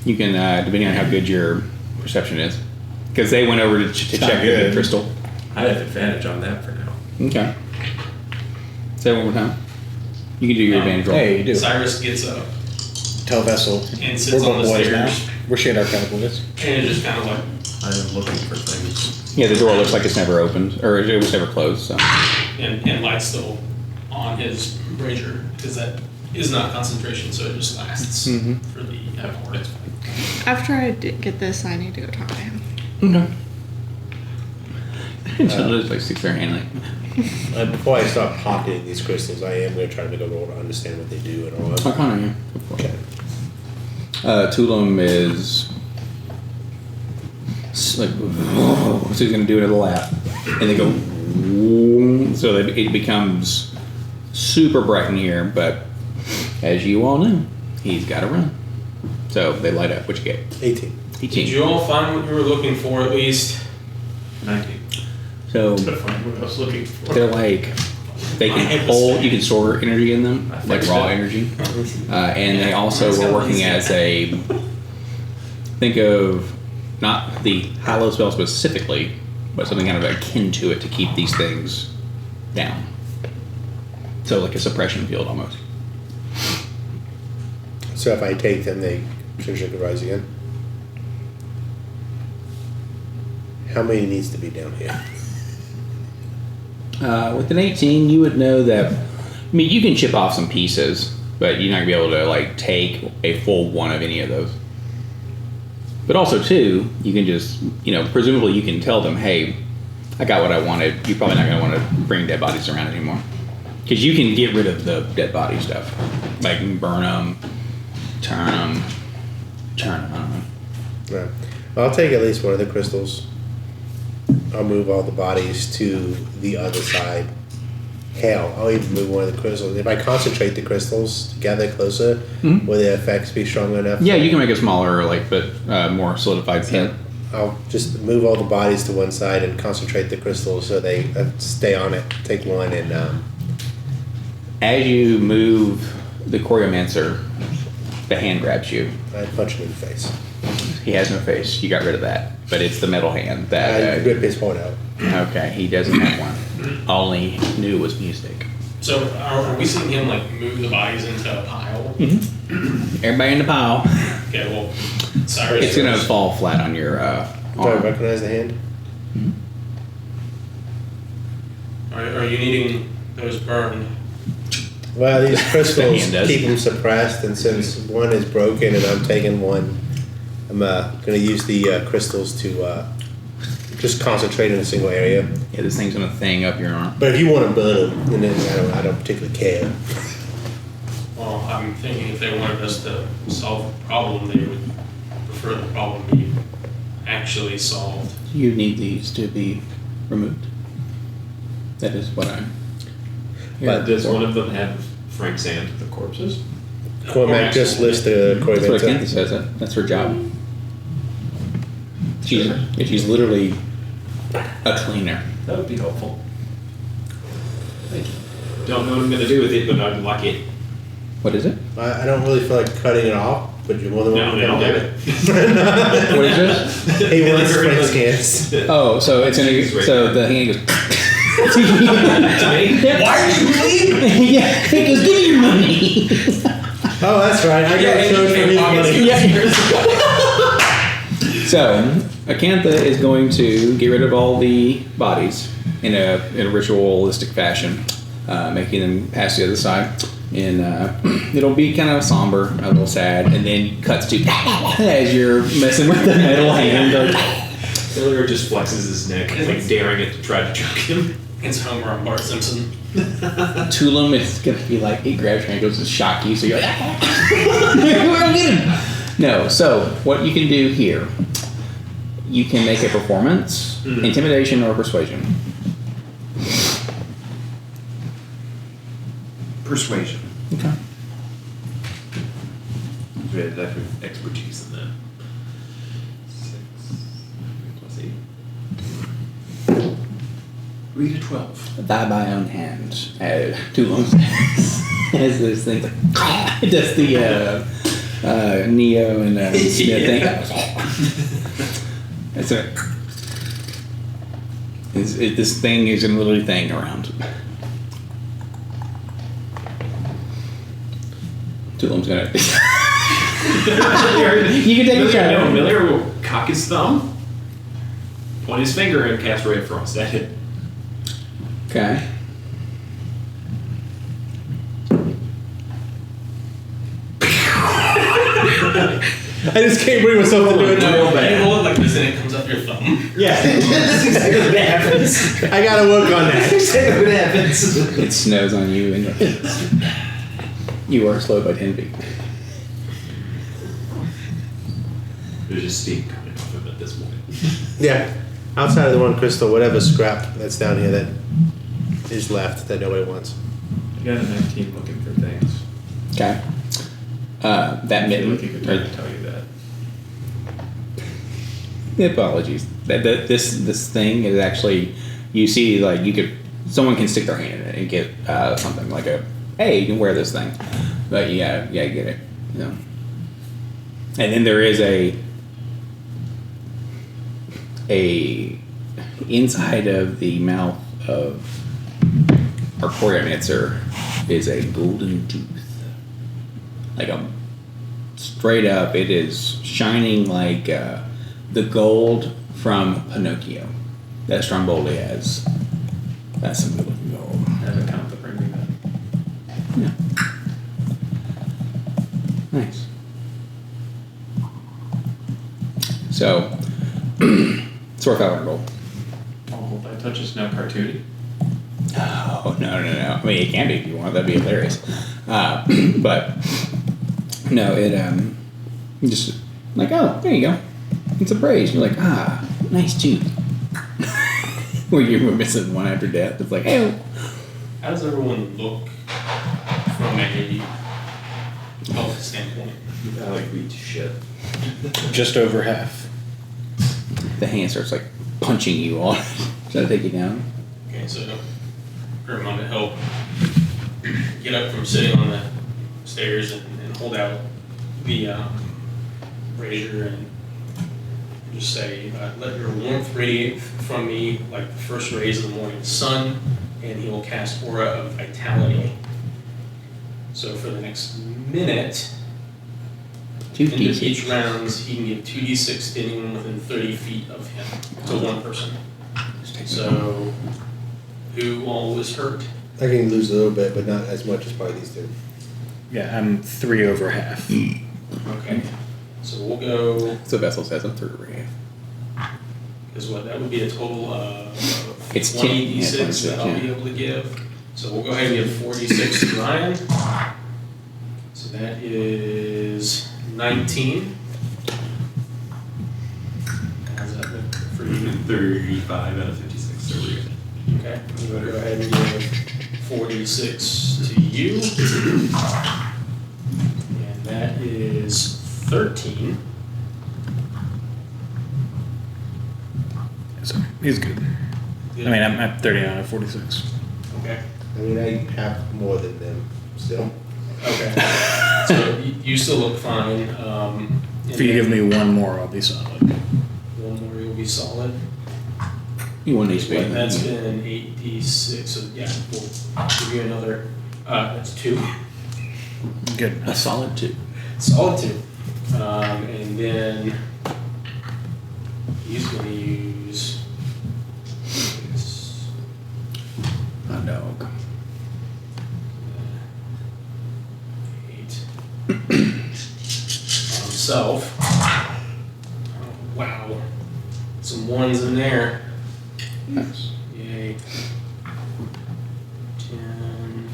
you can, depending on how good your perception is, because they went over to check the crystal. I have advantage on that for now. Okay. Say it one more time. You can do your advantage roll. Hey, you do. Cyrus gets up Tell Vessel. and We're sits on both the boys stairs, now. We're shade our kind of boys. and it's just kind of like, I am looking for things. Yeah, the door looks like it's never opened, or it was never closed. So. and light's still on his rager, because that is not concentration, so it just lasts for the hour. It's fine. After I get this, I need to go talk to him. Okay. Just like sticks their hand like. Before I start pocketing these crystals, I am going to try to make a roll to understand what they do and all that. Arcana, yeah. Okay. Tulum is like, so he's gonna do it at a lap, and they go, so that it becomes super bright in here. But as you all know, he's got to run. So they light up. What you get? 18. Did you all find what you were looking for at least? 19. So To find what I was looking for. they're like, they can hold, you can store energy in them, like raw energy. And they also were working as a, think of not the Hallow spell specifically, but something kind of akin to it to keep these things down. So like a suppression field almost. So if I take them, they potentially could rise again. How many needs to be down here? With an 18, you would know that. I mean, you can chip off some pieces, but you're not gonna be able to like take a full one of any of those. But also, too, you can just, presumably you can tell them, hey, I got what I wanted. You're probably not gonna want to bring dead bodies around anymore, because you can get rid of the dead body stuff, like burn them, turn them. I don't know. Right. I'll take at least one of the crystals. I'll move all the bodies to the other side. Hell, I'll even move one of the crystals. If I concentrate the crystals together closer, will the effects be strong enough? Yeah, you can make a smaller, but more solidified pit. I'll just move all the bodies to one side and concentrate the crystals so they stay on it. Take one and... As you move the Choreomancer, the hand grabs you. I punch him in the face. He has no face. You got rid of that. But it's the metal hand I that... rip his horn out. Okay, he doesn't have one. All he knew was music. So are we seeing him like move the bodies into a pile? Everybody in the pile. Okay, well, Cyrus. It's going to fall flat on your Do I arm. recognize the hand? Are you needing those burned? Well, these crystals hand does. keep them suppressed, and since one is broken and I'm taking one, I'm going to use the crystals to just concentrate in a single area. Yeah, this thing's gonna thing up your arm. But if you want to burn them, then I don't particularly care. Well, I'm thinking if they wanted us to solve the problem, they would prefer the problem be actually solved. You need these to be removed. That is what I'm. But does one of them have Frank Sand with the corpses? Cormac just listed Corey That's what Venta. Kenta says. That's her job. She's literally a cleaner. That would be helpful. Thank you. Don't know what I'm going to do with it, but I'd like it. What is it? I don't really feel like cutting it off, but you're more than welcome to I'll do have it. What is this? He wants Frank scans. Oh, so it's gonna. So the hand goes. Why are you leaving? Yeah, it goes. Give me your money. Oh, that's right. I got charged for his money. So, Acantha is going to get rid of all the bodies in a ritualistic fashion, making them pass the other side. And it'll be kind of somber, a little sad, and then cuts to as you're messing with the metal hand. Illyr just flexes his neck, like daring it to try to choke him. It's Homer on Bart Simpson. Tulum is gonna be like, he grabs your hand, goes to shock you, so you're like, we'll get him. No, so what you can do here, you can make a performance, intimidation, or persuasion. Persuasion. Okay. We have expertise in that. 6 plus 8. Read a 12. Die by own hand. Tulum has this thing like, it does the Neo and Smith thing. That's it. This thing is a little thing around. Tulum's gonna. You can take a shot. No, Illyr will cock his thumb, point his finger, and cast Ray of Frost at it. Okay. I just can't bring myself to do it. You hold it like this and it comes up your thumb. Yeah, that's exactly what happens. I gotta work on that. That's exactly what happens. It snows on you, and you are slowed by 10 feet. There's just steam coming off him at this point. Yeah. Outside of the one crystal, whatever scrap that's down here that is left that nobody wants. I got a 19 looking for things. Okay. That I feel mitten. like a good time to tell you that. Apologies. This thing is actually, you see, like someone can stick their hand in it and get something like hey, you can wear this thing, but yeah, get it, you know. And then there is a inside of the mouth of Arcoria Mitzer is a golden tooth, like a straight up. It is shining like the gold from Pinocchio that Stromboli has. That's some good looking gold. I have a count to bring me that. Yeah. Nice. So, Sorfowler gold. Oh, that touch is now cartoony. Oh, no. I mean, it can be if you want. That'd be hilarious. But, no, it, just like, oh, there you go. It's a praise. You're like, nice tooth. Where you were missing one after death. It's like, hey. How does everyone look from a health standpoint? I like beat shit. Just over half. The hand starts like punching you on. Try to take you down. Okay, so Grimon to help get up from sitting on the stairs and hold out the razor and just say, let your warmth radiate from me like the first rays of the morning sun, and he will cast Aura of Vitality. So for the next minute, into 2d6. each rounds, he can give 2d6 to anyone within 30 feet of him, to one person. So, who all was hurt? I can lose a little bit, but not as much as probably these two. Yeah, I'm 3 over half. Okay. So we'll go, So Vessel says I'm through ring. is what, that would be a total of It's 10, 20 yeah, d6 that 26, I'll yeah. be able to give. So we'll go ahead and give 46 to Ryan. So that is 19. How's that look for you? 35 out of 56. So we're good. Okay, I'm gonna go ahead and give 46 to you. And that is 13. So he's good. I mean, I'm at 39 out of 46. Okay. I mean, I have more than them still. Okay. So you still look fine. If you give me one more, I'll be solid. one more, you'll be solid. You want HP. And that's been 8d6. So yeah, we'll give you another. That's 2. Good. A solid 2. Solid 2. And then he's going to use. Hot dog. 8 on himself. Oh, wow. Some 1s in there. Nice. Yay. 10.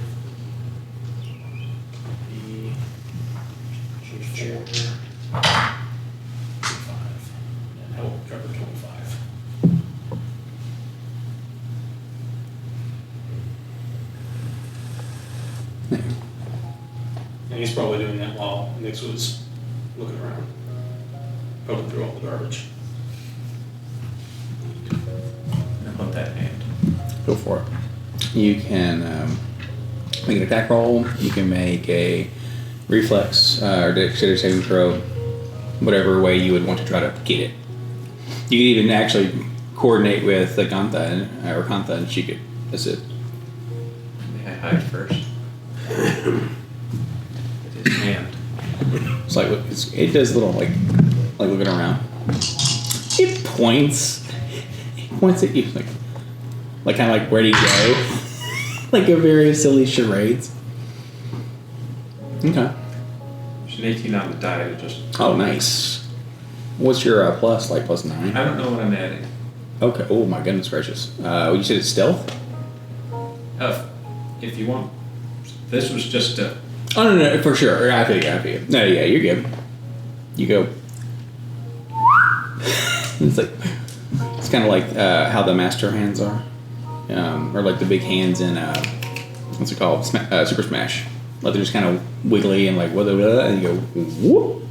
25. And help cover 25. And he's probably doing that while Nix was looking around, poking through all the garbage. How about that hand? Go for it. You can make an attack roll. You can make a reflex or dexterity saving throw, whatever way you would want to try to get it. You can even actually coordinate with the Kantha and she could assist. May I hide first? With his hand. It's like it does little like looking around. It points. It points at you like kind of like where do you go? Like a very silly charades. Okay. There's an 18 on the die to just. Oh, nice. What's your plus? Like plus 9? I don't know what I'm adding. Okay. Oh my goodness gracious. You said it's stealth? If you want. This was just a. Oh no, for sure. I feel you. No, yeah, you're good. You go. It's like it's kind of like how the master hands are, or like the big hands in what's it called? Super Smash. Like they're just kind of wiggly and like blah, blah, blah, and you go whoop.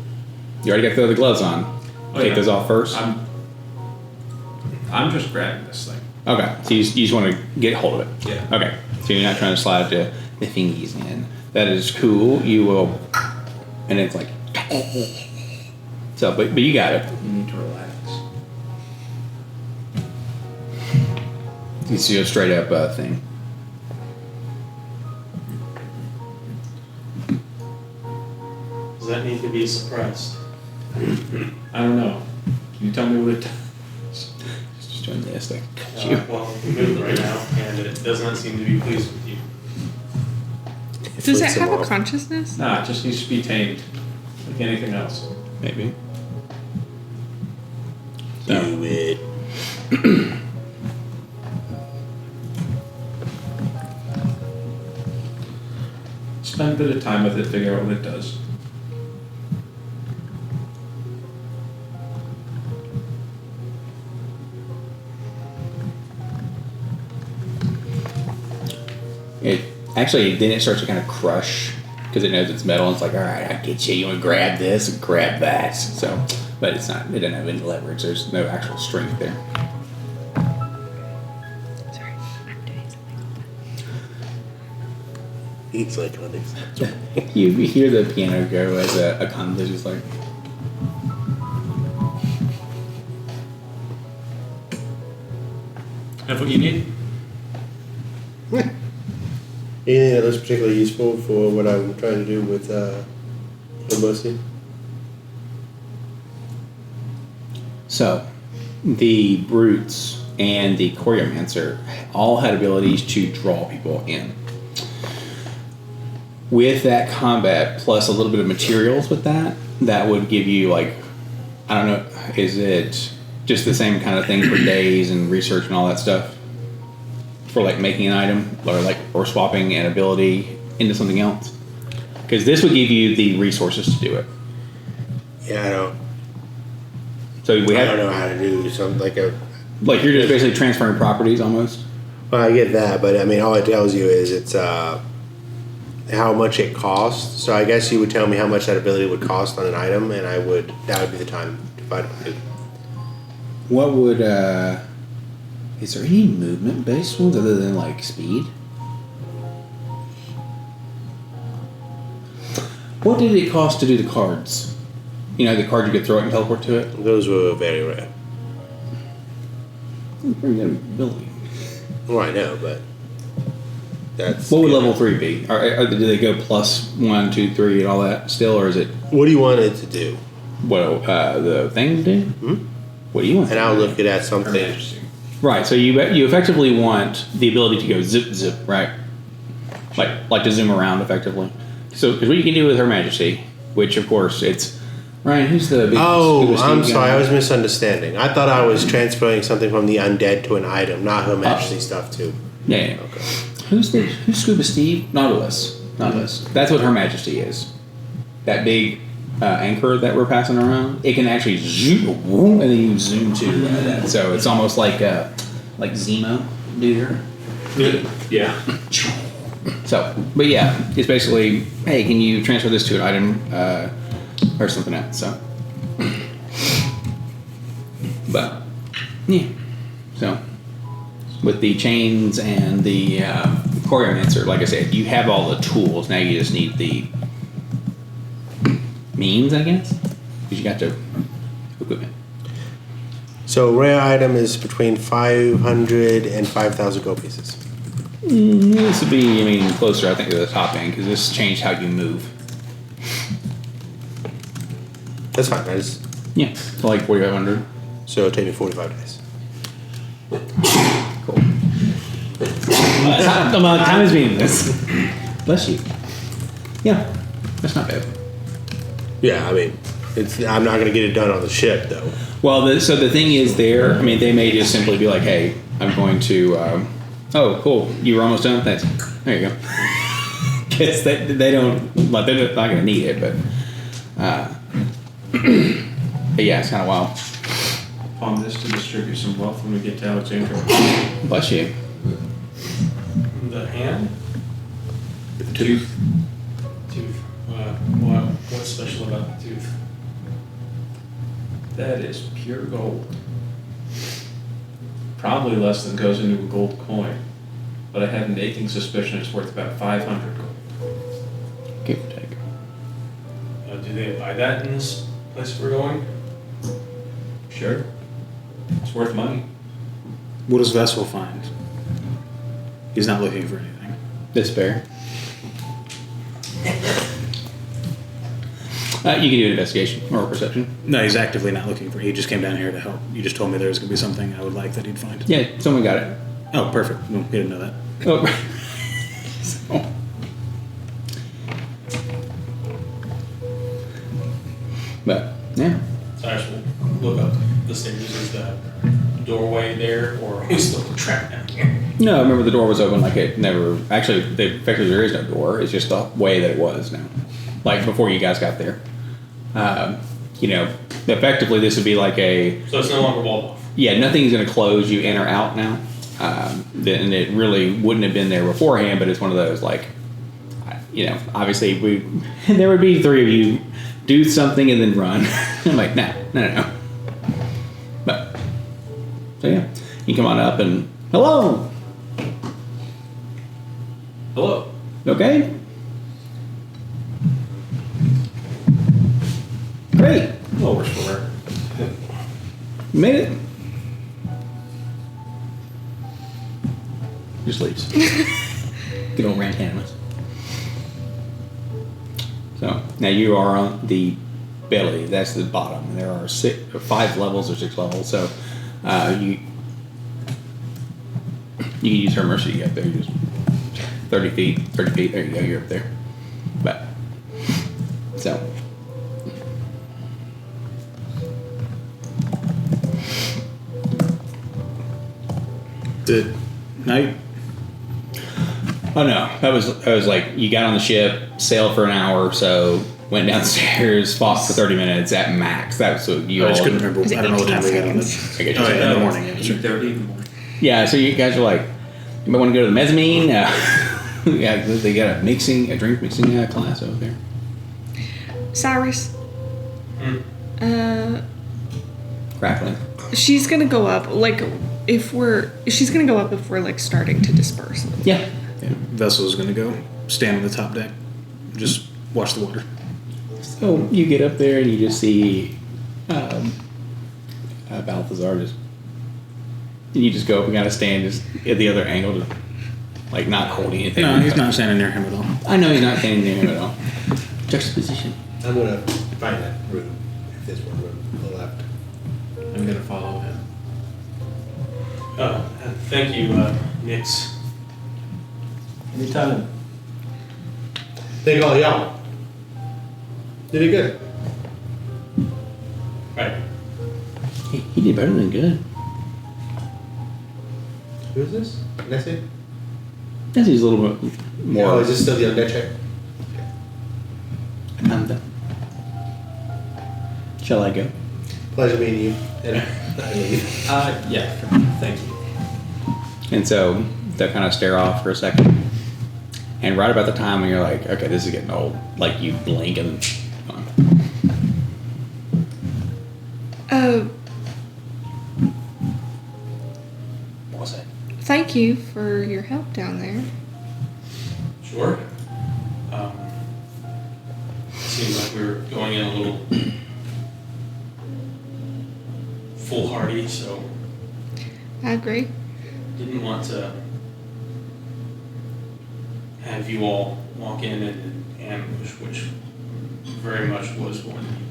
You already got to throw the gloves on. Take yeah. those off first. I'm just grabbing this thing. Okay, so you just want to get hold of it. Yeah. Okay, so you're not trying to slide the thingies in. That is cool. You will, and it's like, so, but you got it. You need to relax. You see a straight up thing. Does that need to be suppressed? I don't know. Can you tell me what it does? Just doing this, like, got you. Well, we moved right now, and it does not seem to be pleased with you. Does it Flicks him have a off. consciousness? Nah, it just needs to be tamed. Like anything else. Maybe. Do it. Spend a bit of time with it, figure out what it does. It actually then it starts to kind of crush because it knows it's metal. And it's like, all right, I get you. You want to grab this and grab that. So, but it's not. It doesn't have any leverage. There's no actual strength there. Sorry, I'm doing something. He's like on this. You hear the piano go as a convict is like. Have what you need? Anything that looks particularly useful for what I'm trying to do with Mercy? So, the brutes and the choreomancer all had abilities to draw people in. With that combat, plus a little bit of materials with that, that would give you like, I don't know, is it just the same kind of thing for days and research and all that stuff for like making an item or swapping an ability into something else? Because this would give you the resources to do it. Yeah, I don't. So we I have don't know how to do something like a. like you're just basically transferring properties almost. Well, I get that, but I mean, all it tells you is it's how much it costs. So I guess you would tell me how much that ability would cost on an item, and that would be the time divided by 2. What would is there any movement based ones other than like speed? What did it cost to do the cards? You know, the card you could throw it and teleport to it? Those were very rare. Pretty good ability. Well, I know, but that's. What would good. level 3 be? Do they go plus 1, 2, 3 and all that still, or is it What do you want it to do? what the things do? What do you want? And I'll look at Her something. Majesty. Right, so you effectively want the ability to go zip zip, right? Like to zoom around effectively. So, because what you can do with Her Majesty, which of course it's Ryan. Who's the big? Oh, Steve I'm guy? sorry. I was misunderstanding. I thought I was transferring something from the undead to an item, not Her Majesty stuff too. Yeah. Who's Scuba Steve? Nautilus. That's what Her Majesty is. That big anchor that we're passing around. It can actually zoom, and then you zoom to that. So it's almost like Zemo, dude. Yeah. So, but yeah, it's basically, hey, can you transfer this to an item or something else? So, but yeah, so with the chains and the choreomancer, like I said, you have all the tools. Now you just need the means, I guess, because you got the equipment. So rare item is between 500 and 5,000 gold pieces. This would be, I mean, closer, I think, to the top end because this changed how you move. That's fine. I just, Yeah, so like 4,500. so it'll take me 45 days. Cool. Time is meaningless. Bless you. Yeah, that's not bad. Yeah, I mean, I'm not going to get it done on the ship though. Well, so the thing is there, I mean, they may just simply be like, hey, I'm going to, oh, cool, you were almost done? Thanks. There you go. Because they don't, like, they're not going to need it, but yeah, it's kind of wild. Upon this to distribute some wealth when we get to Alexandria. Bless you. The hand? The tooth. Tooth. What's special about the tooth? That is pure gold. Probably less than goes into a gold coin. But I have an aching suspicion it's worth about 500 gold. Give or take. Do they buy that in this place we're going? Sure. It's worth money. What does Vessel find? He's not looking for anything. Despair. You can do an investigation or a perception. No, he's actively not looking for. He just came down here to help. You just told me there was going to be something I would like that he'd find. Yeah, someone got it. Oh, perfect. No, he didn't know that. Oh, so. But yeah, So I just will look up the stairs. Is the doorway there, or are we still trapped down here? no. Remember the door was open. Like it never. Actually, effectively there is no door. It's just the way that it was now. Like before you guys got there. You know, effectively this would be like a. So it's no longer walled off. Yeah, nothing's going to close you in or out now. And it really wouldn't have been there beforehand, but it's one of those like, you know, obviously there would be 3 of you do something and then run. I'm like, no. But, so yeah, you come on up and, hello. Hello. Okay. Great. Lower square. You made it. Just leaves. Good old Rantanimals. So now you are on the belly. That's the bottom. And there are 5 levels or 6 levels. So you can use Her Mercy to get up there. Just 30 feet. 30 feet. There you go. You're up there. But so. The night. Oh no, that was like you got on the ship, sailed for an hour or so, went downstairs, fought for 30 minutes at max. That was what you I all. just couldn't remember. Was it I don't know what time we got on 18 this. I get Oh, you. yeah, in the morning. Yeah, sure. 8:30 in the morning. Yeah, so you guys are like, you might want to go to the mezzanine. Yeah, they got a drink mixing class over there. Cyrus. Crackling. She's gonna go up. Like, she's gonna go up if we're like starting to disperse. Yeah. Yeah. Vessel's gonna go stand on the top deck, just watch the water. So you get up there and you just see Balthazar just. And you just go up and gotta stand just at the other angle, to, like not holding anything. No, he's not standing near him at all. I know he's not standing near him at all. Juxtaposition. I'm gonna find that room. If there's one room on the left. I'm gonna follow him. Thank you, Nix. Anytime. Thank all y'all. You did good. Right. He did better than good. Who's this? Nessie? Yes, he's a little bit more. Oh, is this still the undead check? Shall I go? Pleasure meeting you. And I leave. Yeah, thank you. And so they kind of stare off for a second. And right about the time when you're like, okay, this is getting old, like you blink and gone. What was that? Thank you for your help down there. Sure. Seems like we were going in a little foolhardy, so I agree. didn't want to have you all walk in and ambush, which very much was going to be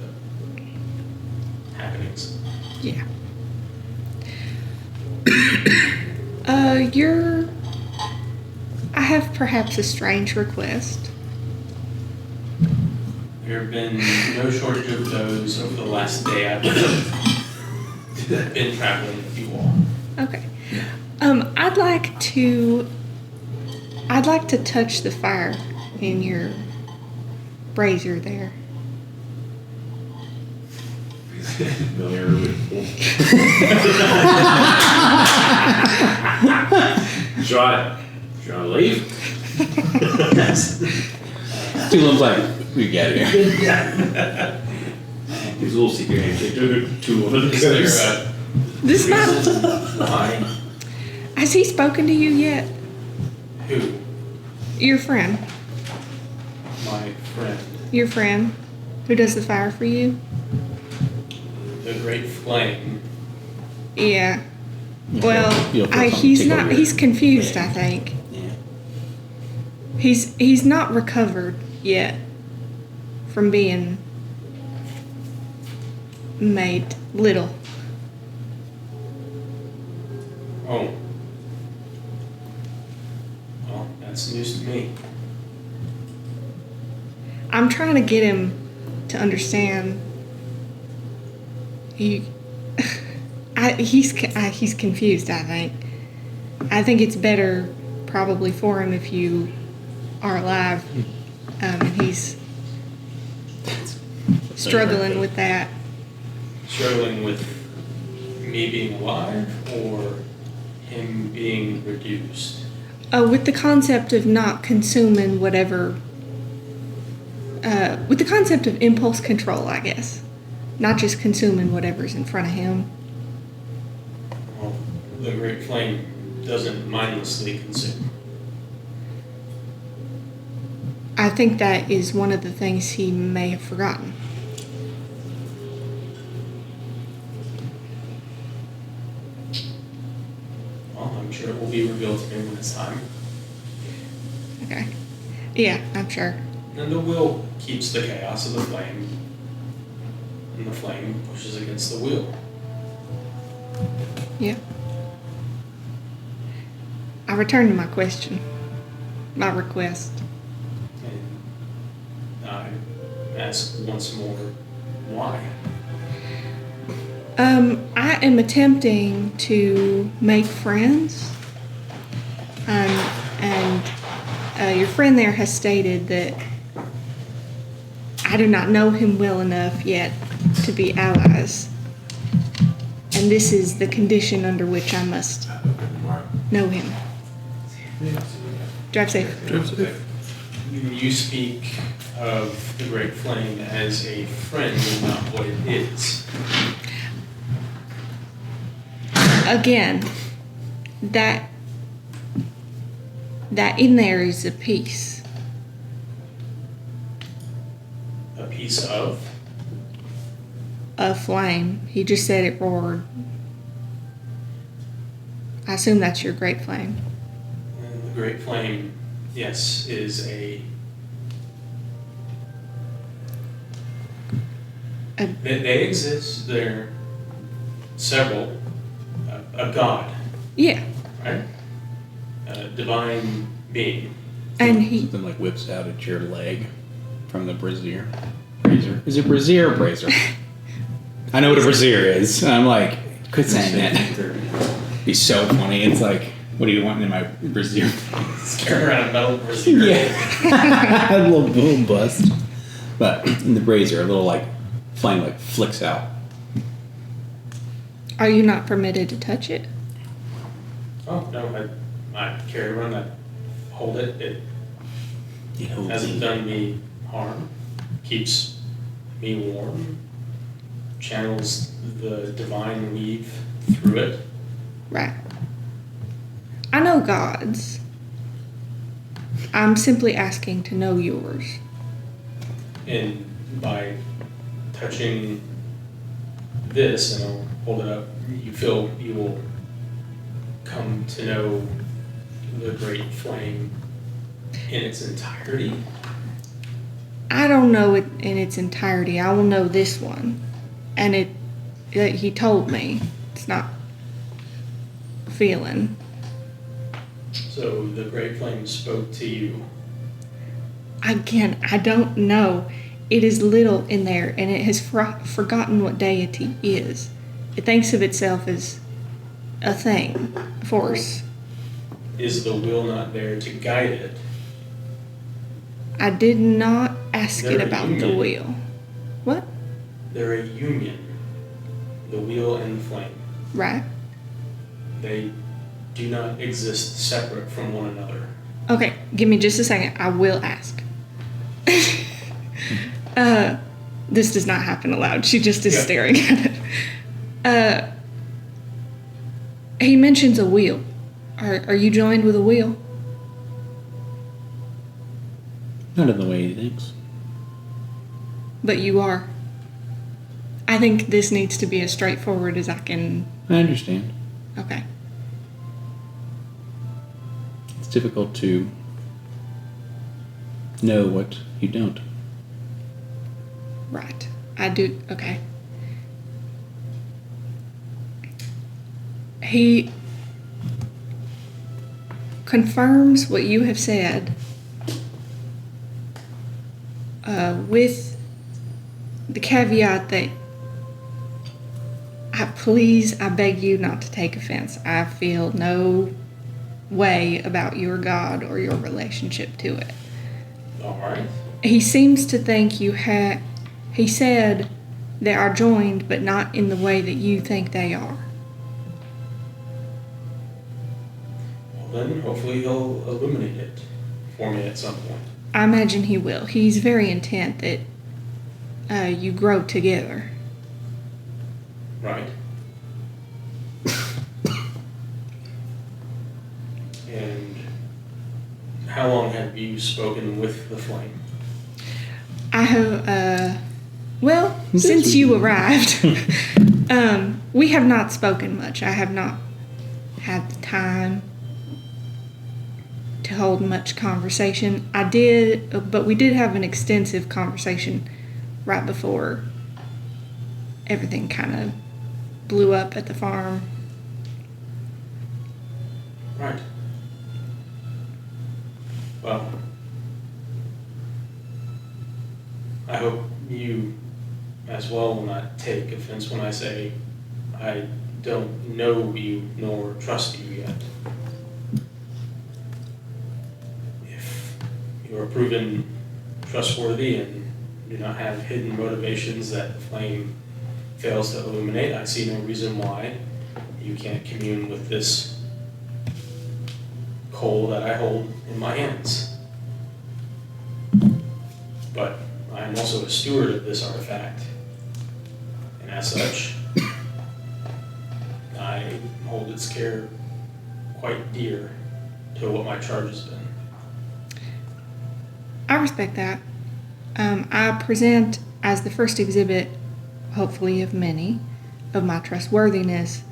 the happenings. Yeah. I have perhaps a strange request. There have been no shortage of those over the last day I've been traveling with you all. Okay. I'd like to touch the fire in your brazier there. Should I leave? Tulum's like, we get it here. He's a little secret handshake to women. Is there This might. Why? Has he spoken to you yet? who? Your friend. My friend. Your friend who does the fire for you? The Great Flame. Yeah. Well, You'll feel something he's tickle not. your- He's confused. I think Yeah. he's not recovered yet from being made little. Oh. Well, that's news to me. I'm trying to get him to understand. He's confused. I think it's better probably for him if you are alive, and he's struggling with that. Struggling with me being alive or him being reduced? With the concept of not consuming whatever. With the concept of impulse control, I guess. Not just consuming whatever's in front of him. Well, the Great Flame doesn't mindlessly consume. I think that is one of the things he may have forgotten. Well, I'm sure it will be revealed to him when it's time. Okay. Yeah, I'm sure. And the will keeps the chaos of the flame, and the flame pushes against the will. Yeah. I return to my question. My request. And I ask once more, why? I am attempting to make friends And your friend there has stated that I do not know him well enough yet to be allies. And this is the condition under which I must know him. Drive safe. You speak of the Great Flame as a friend and not what it is. Again, that in there is a piece. A piece of? A flame. He just said it roared. I assume that's your Great Flame. And the Great Flame, yes, is they exist. There are several. A god, Yeah. right? A divine being. And he Something like whips out at your leg from the brazier. Brazier. Is it brazier or brazier? I know what a brazier is. I'm like, quit saying that. Be so funny. It's like, what do you want in my brazier? Carrying around a metal brazier. Yeah. a little bust. But in the brazier, a little like flame like flicks out. Are you not permitted to touch it? Oh, no, I carry around, I hold it. It hasn't done me harm. Keeps me warm. Channels the divine weave through it. Right. I know God's. I'm simply asking to know yours. And by touching this, and I'll hold it up, you feel you will come to know the Great Flame in its entirety. I don't know it in its entirety. I will know this one. And he told me. It's not feeling. So the Great Flame spoke to you. Again, I don't know. It is little in there, and it has forgotten what deity is. It thinks of itself as a thing, a force. Is the will not there to guide it? I did not ask They're it a about the union. wheel. What? They're a union. The wheel and the flame. Right. They do not exist separate from one another. Okay, give me just a second. I will ask. This does not happen aloud. She just is Yeah. staring at it. He mentions a wheel. Are you joined with a wheel? Not in the way he thinks. But you are. I think this needs to be as straightforward as I can. I understand. Okay. It's difficult to know what you don't. Right. I do. Okay. He confirms what you have said with the caveat that I beg you not to take offense. I feel no way about your God or your relationship to it. All right. He seems to think he said they are joined, but not in the way that you think they are. Well, then hopefully he'll illuminate it for me at some point. I imagine he will. He's very intent that you grow together. Right. And how long have you spoken with the flame? I have, since you arrived, we have not spoken much. I have not had the time to hold much conversation. But we did have an extensive conversation right before everything kind of blew up at the farm. Right. Well, I hope you as well will not take offense when I say I don't know you nor trust you yet. you are proven trustworthy and do not have hidden motivations that the flame fails to illuminate, I see no reason why you can't commune with this coal that I hold in my hands. But I am also a steward of this artifact, and as such, I hold its care quite dear to what my charge has been. I respect that. I present as the first exhibit, hopefully of many, of my trustworthiness,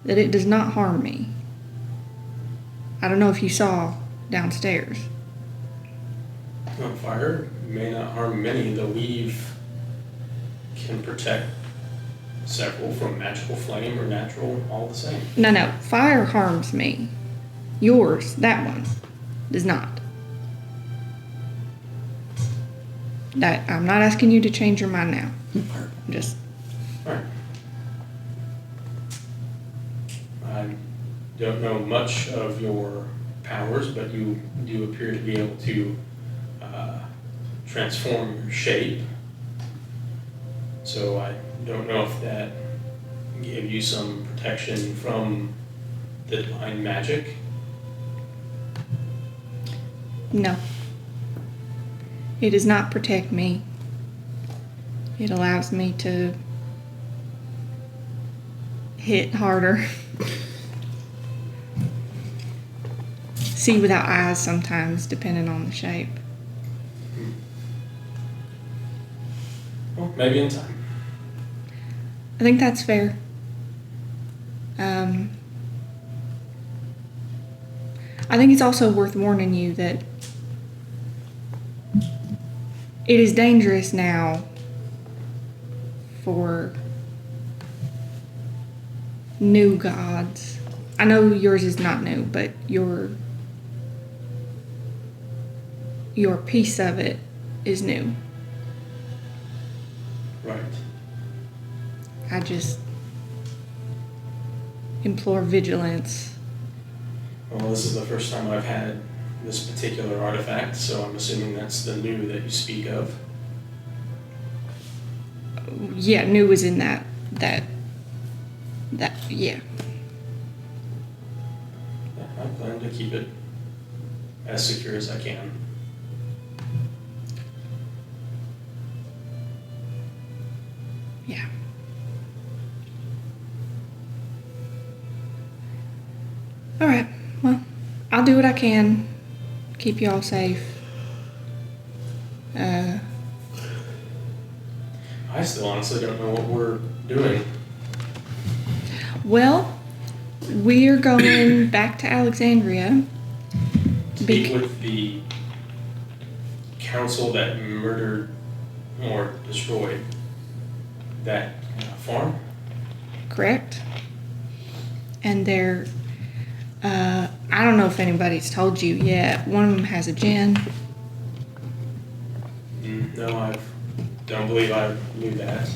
that it does not harm me. I don't know if you saw downstairs. Fire may not harm many. The weave can protect several from magical flame or natural, all the same. No, fire harms me. Yours, that one, does not. I'm not asking you to change your mind now. Just. Alright. I don't know much of your powers, but you do appear to be able to transform your shape. So I don't know if that gave you some protection from the divine magic. No. It does not protect me. It allows me to hit harder. See without eyes sometimes, depending on the shape. Well, maybe in time. I think that's fair. I think it's also worth warning you that it is dangerous now for new gods. I know yours is not new, but your piece of it is new. Right. I just implore vigilance. Well, this is the first time I've had this particular artifact, so I'm assuming that's the new that you speak of. Yeah, new was in that, yeah. I plan to keep it as secure as I can. Yeah. All right. Well, I'll do what I can. Keep you all safe. I still honestly don't know what we're doing. Well, we're going back to Alexandria. Meet with the council that murdered or destroyed that farm. Correct. And they're, I don't know if anybody's told you yet, one of them has a gin. No, I don't believe I knew that.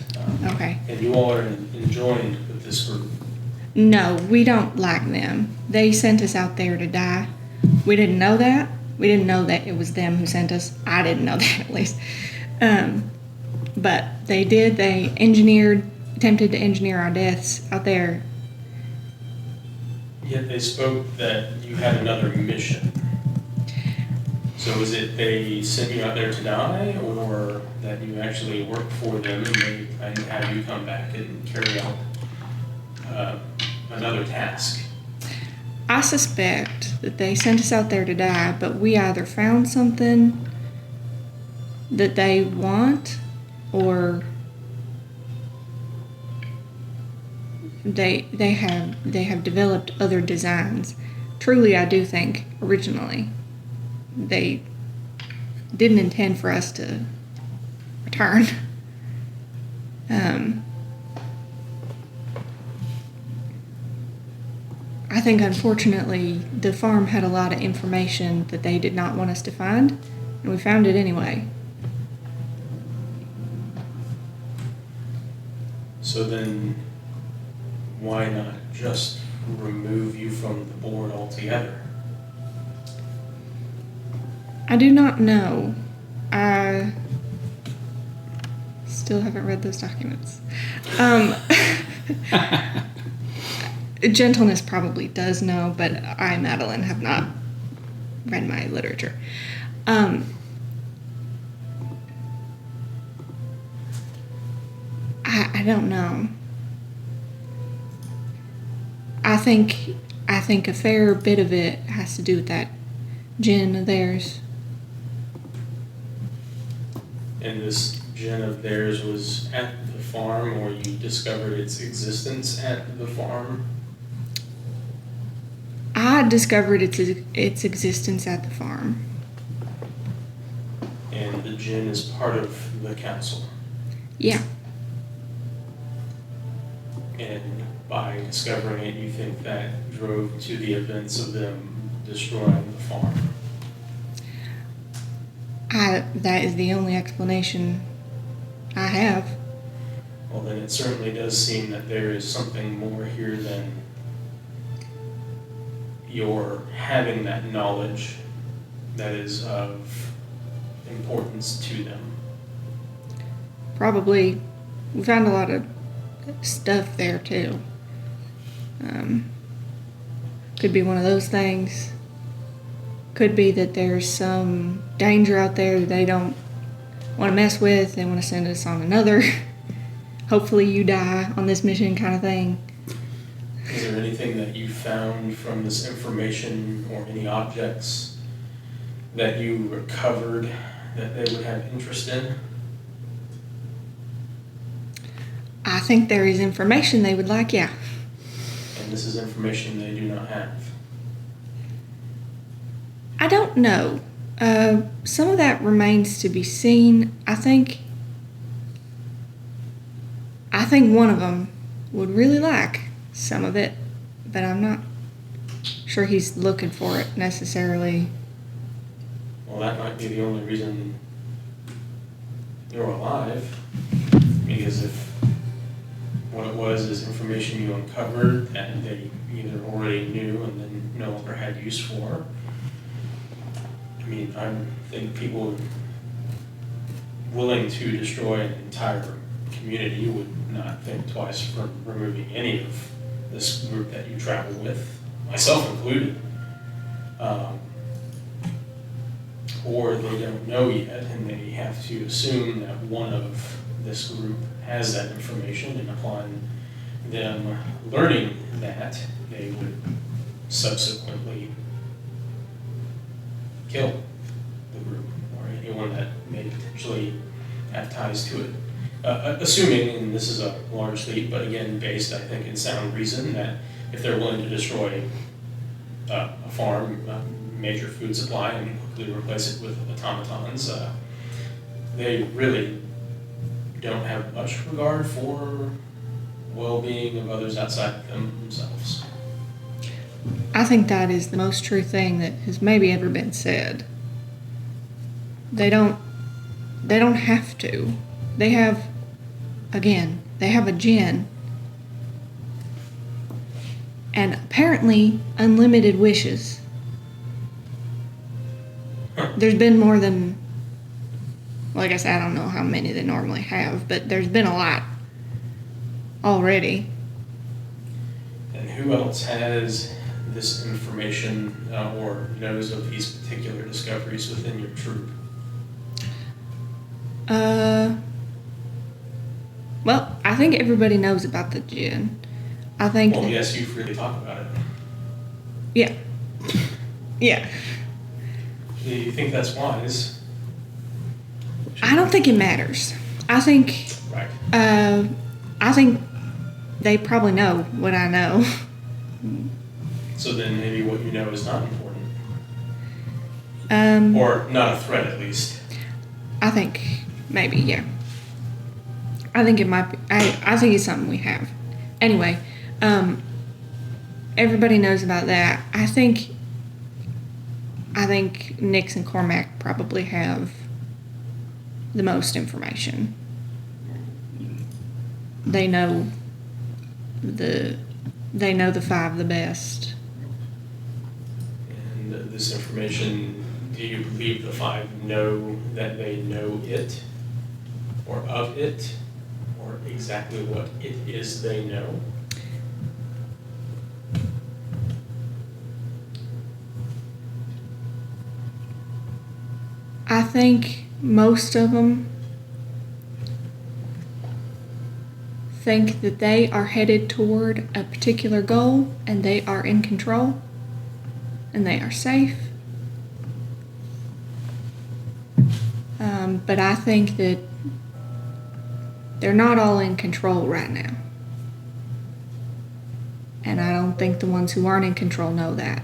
Okay. And you all are enjoined with this group. No, we don't like them. They sent us out there to die. We didn't know that. We didn't know that it was them who sent us. I didn't know that, at least. But they did. They attempted to engineer our deaths out there. Yet they spoke that you had another mission. So is it they sent you out there to die, or that you actually work for them and have you come back and carry out another task? I suspect that they sent us out there to die, but we either found something that they want, or they have developed other designs. Truly, I do think originally they didn't intend for us to return. I think, unfortunately, the farm had a lot of information that they did not want us to find, and we found it anyway. So then, why not just remove you from the board altogether? I do not know. I still haven't read those documents. Gentleness probably does know, but I, Madeline, have not read my literature. I don't know. I think a fair bit of it has to do with that gin of theirs. And this gin of theirs was at the farm, or you discovered its existence at the farm? I discovered its existence at the farm. And the gin is part of the council. Yeah. And by discovering it, you think that drove to the events of them destroying the farm? That is the only explanation I have. Well, then it certainly does seem that there is something more here than your having that knowledge that is of importance to them. Probably, we found a lot of stuff there too. Could be one of those things. Could be that there's some danger out there that they don't want to mess with. They want to send us on another. Hopefully you die on this mission kind of thing. Is there anything that you found from this information or any objects that you recovered that they would have interest in? I think there is information they would like, yeah. And this is information they do not have. I don't know. Some of that remains to be seen. I think one of them would really like some of it, but I'm not sure he's looking for it necessarily. Well, that might be the only reason you're alive, because if what it was is information you uncovered that they either already knew and then no longer had use for. I mean, I think people willing to destroy an entire community would not think twice for removing any of this group that you travel with, myself included. Or they don't know yet, and they have to assume that one of this group has that information, and upon them learning that, they would subsequently kill the group or anyone that may potentially have ties to it. Assuming, and this is a large leap, but again based I think in sound reason, that if they're willing to destroy a farm, a major food supply, and quickly replace it with automatons, they really don't have much regard for well-being of others outside themselves. I think that is the most true thing that has maybe ever been said. They don't have to. They have a gin. And apparently unlimited wishes. There's been more than, well, I guess I don't know how many they normally have, but there's been a lot already. And who else has this information or knows of these particular discoveries within your troop? Well, I think everybody knows about the gin. I think. Well, yes, you freely talk about it. Yeah. Yeah. Do you think that's wise? I don't think it matters. I think. Right. I think they probably know what I know. So then maybe what you know is not important. Um. Or not a threat, at least. I think maybe, yeah. I think it might be. I think it's something we have. Anyway, everybody knows about that. I think Nix and Cormac probably have the most information. They know the five the best. And this information Do you believe the five know that they know it, or of it, or exactly what it is they know? I think most of them think that they are headed toward a particular goal and they are in control and they are safe. But I think that they're not all in control right now. And I don't think the ones who aren't in control know that.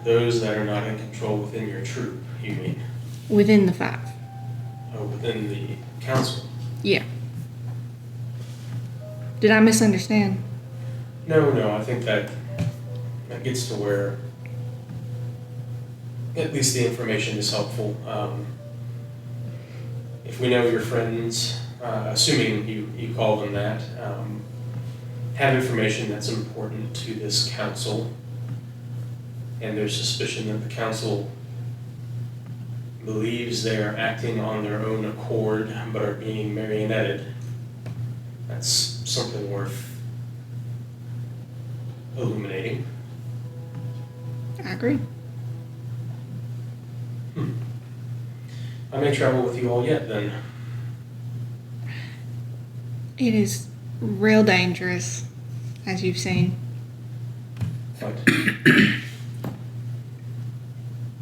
Those that are not in control within your troop, you mean? Within the five. Oh, within the council? Yeah. Did I misunderstand? No, I think that gets to where at least the information is helpful. If we know your friends, assuming you call them that, have information that's important to this council, and there's suspicion that the council believes they are acting on their own accord but are being marionetted, that's something worth illuminating. I agree. I may travel with you all yet then. It is real dangerous, as you've seen.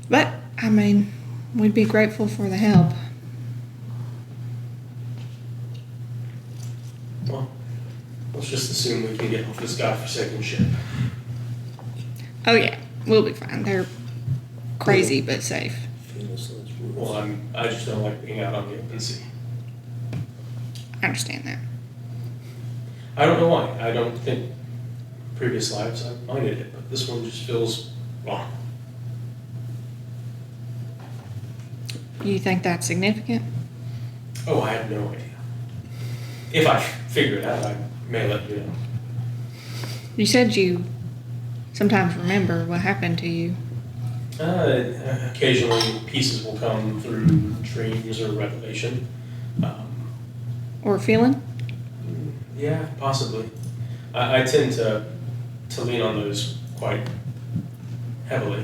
But, I mean, we'd be grateful for the help. Well, let's just assume we can get off this godforsaken ship. Oh yeah, we'll be fine. They're crazy but safe. Well, I just don't like being out on the open sea. I understand that. I don't know why. I don't think previous lives I've minded it, but this one just feels wrong. You think that's significant? Oh, I have no idea. If I figure it out, I may let you know. You said you sometimes remember what happened to you. Occasionally pieces will come through dreams or revelation. Or feeling? Yeah, possibly. I tend to lean on those quite heavily,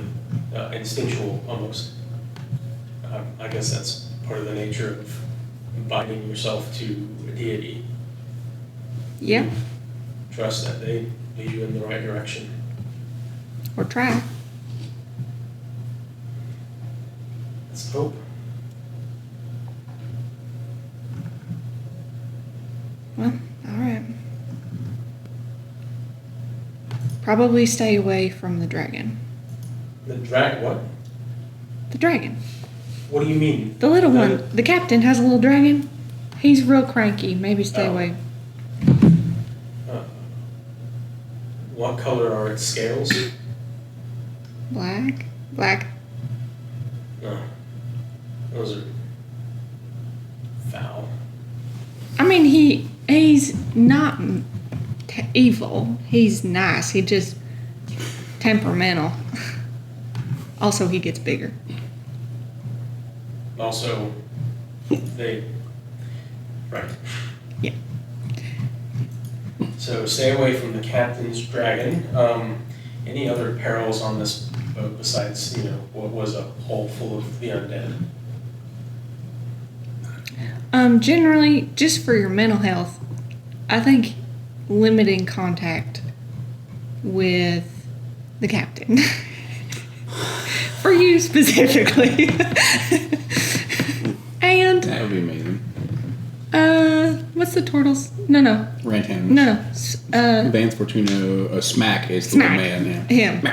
instinctual almost. I guess that's part of the nature of binding yourself to a deity. Yeah. Trust that they lead you in the right direction. Or try. Let's hope. Well, alright. Probably stay away from the dragon. The what? The dragon. What do you mean? The little one. The captain has a little dragon. He's real cranky. Maybe stay Oh. away. What color are its scales? Black? Black. No. Those are foul. I mean, he's not evil. He's nice. He just temperamental. Also, he gets bigger. Also, right. Yeah. So stay away from the captain's dragon. Any other perils on this boat besides, what was a hull full of the undead? Generally, just for your mental health, I think limiting contact with the captain. For you specifically. And, That would be amazing. what's the turtles? No. Rantan. No. Vance Fortuno, Smack is the Smack. man. Yeah. Him.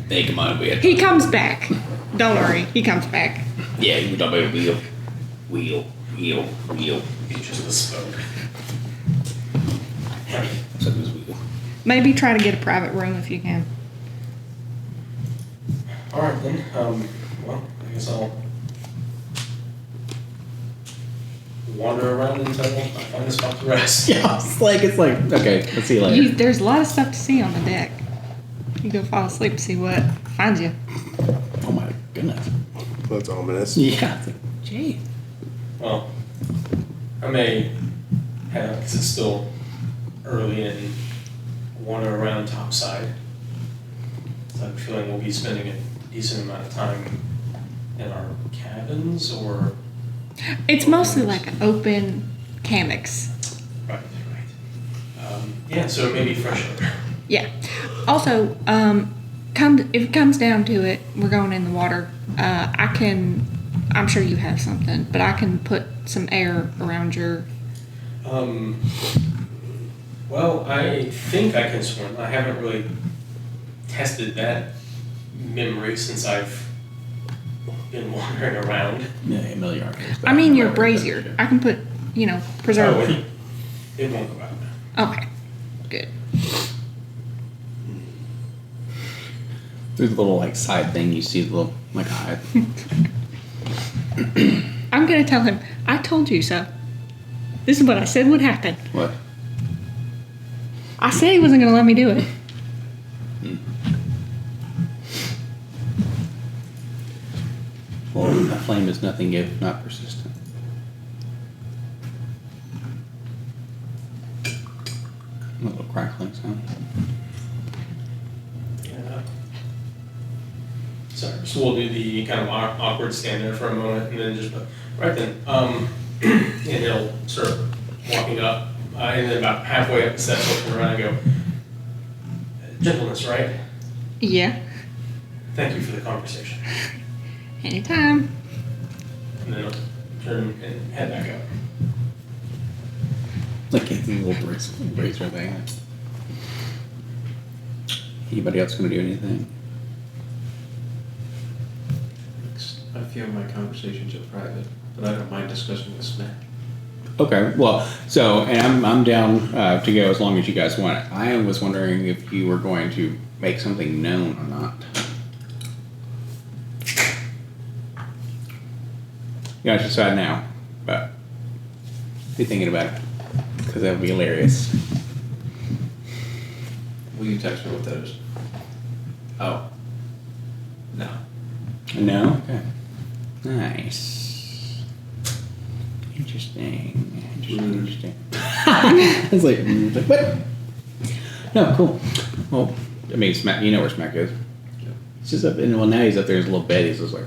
Hey, come on, we had He comes back. Don't worry, he comes back. Yeah, you talk about wheel. He just bespoke. So it was wheel. Maybe try to get a private room if you can. All right then. Well, I guess I'll wander around until I find a spot to rest. Yeah, it's like okay. Let's see you later. There's a lot of stuff to see on the deck. You go fall asleep, see what finds you. Oh my goodness. That's ominous. Yeah. It's like, gee. Well, I may head out because it's still early and wander around topside. So I'm feeling we'll be spending a decent amount of time in our cabins or. It's mostly like an open cammix. Right. Yeah, so maybe fresh air. Yeah. Also, if it comes down to it, we're going in the water. I'm sure you have something, but I can put some air around your. Well, I think I can swim. I haven't really tested that memory since I've been wandering around. Yeah, a million yards. I mean, your brazier. I can put, preserve. Oh, it won't go out. Okay. Good. Through the little like side thing, you see the little like hide. I'm gonna tell him. I told you so. This is what I said would happen. What? I said he wasn't gonna let me do it. Well, a flame is nothing if not persistent. A little crackling sound. Yeah. So we'll do the kind of awkward stand there for a moment and then just, right then, and he'll start walking up, and then about halfway up the steps, looking around and go, gentleness, right? Yeah. Thank you for the conversation. Anytime. And then I'll turn and head back up. Like a little brazier thing. Anybody else gonna do anything? A few of my conversations are private, but I don't mind discussing this now. Okay, well, so, and I'm down to go as long as you guys want it. I was wondering if you were going to make something known or not. You guys decide now, but be thinking about it, because that would be hilarious. Will you text me what that is? Oh. No. No? Okay. Nice. Interesting. I was like, what? No, cool. Well, I mean, Smack, you know where Smack is. It's just up, and well, now he's up there in his little bed. He's just like,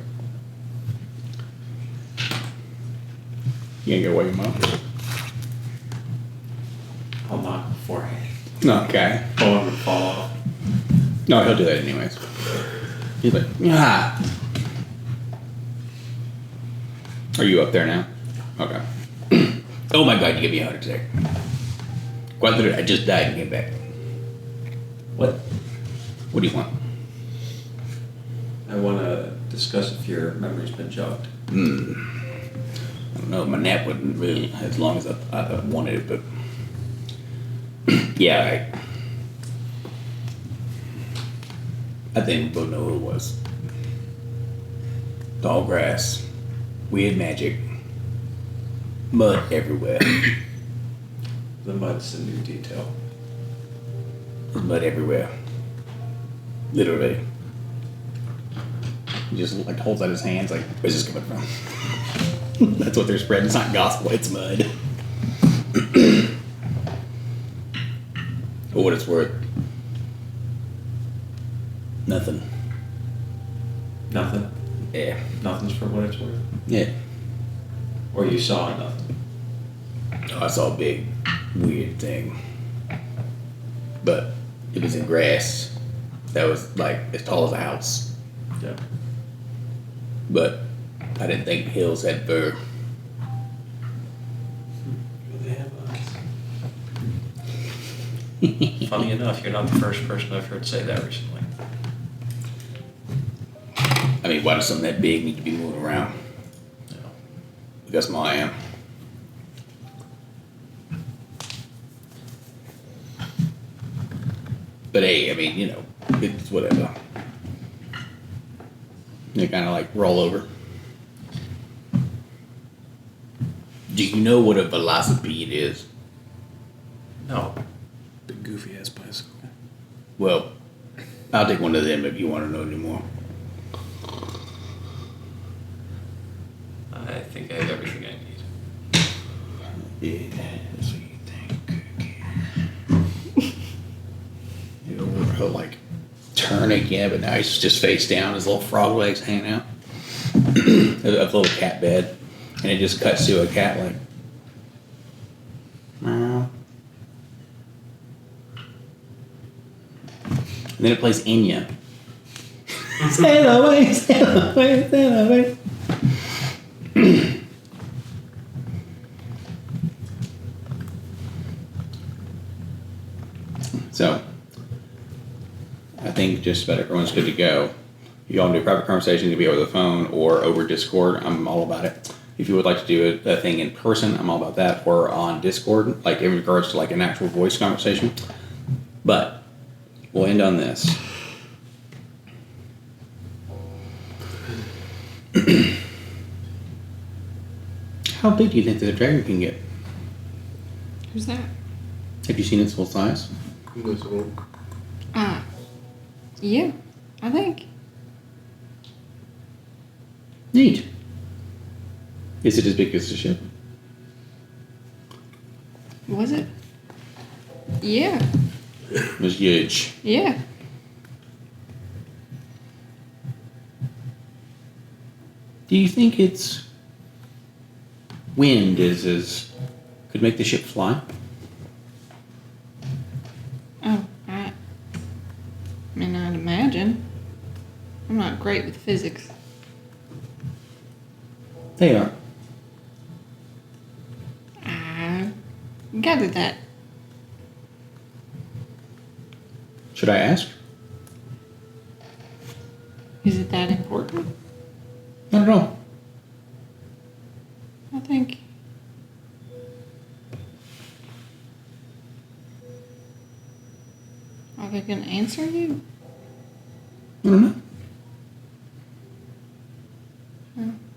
you ain't gonna wake him up. I'll knock beforehand. Okay. Phone would fall off. No, he'll do that anyways. He's like, ah. Are you up there now? Okay. Oh my god, you gave me a heart attack. Quite literally, I just died and came back. What? What do you want? I want to discuss if your memory's been jogged. I don't know, my nap wasn't really as long as I wanted it, but yeah, I think we both know who it was. Tall grass, weird magic, mud everywhere. The mud's the new detail. There's mud everywhere. Literally. He just like holds out his hands like, where's this coming from? That's what they're spreading. It's not gospel, it's mud. For what it's worth. Nothing. Nothing? Yeah. Nothing's for what it's worth? Yeah. Or you saw nothing? Oh, I saw a big, weird thing. But it was in grass that was like as tall as a house. Yeah. But I didn't think hills had fur. Do they have eyes? Funny enough, you're not the first person I've heard say that recently. I mean, why does something that big need to be moving around? No. That's how I am. But hey, I mean, you know, it's whatever. They kind of like roll over. Do you know what a velocipede is? No. Big goofy ass bicycle. Well, I'll take one of them if you want to know anymore. I think I have everything I need. Yeah, that's what you think. He'll like turn again, but now he's just face down, his little frog legs hanging out. A little cat bed. And it just cuts to a cat like, meow. And then it plays Enya. Sail away, sail away, sail away. So, I think just about everyone's good to go. You all do a private conversation, it can be over the phone or over Discord. I'm all about it. If you would like to do a thing in person, I'm all about that. Or on Discord, like in regards to like an actual voice conversation. But we'll end on this. How big do you think that the dragon can get? Who's that? Have you seen its full size? Yeah, I think. Neat. Is it as big as the ship? Was it? Yeah. It was huge. Yeah. Do you think its wind could make the ship fly? Oh, I mean, I'd imagine. I'm not great with physics. They are. I gathered that. Should I ask? Is it that important? Not at all. I think. Are they gonna answer you? I don't know.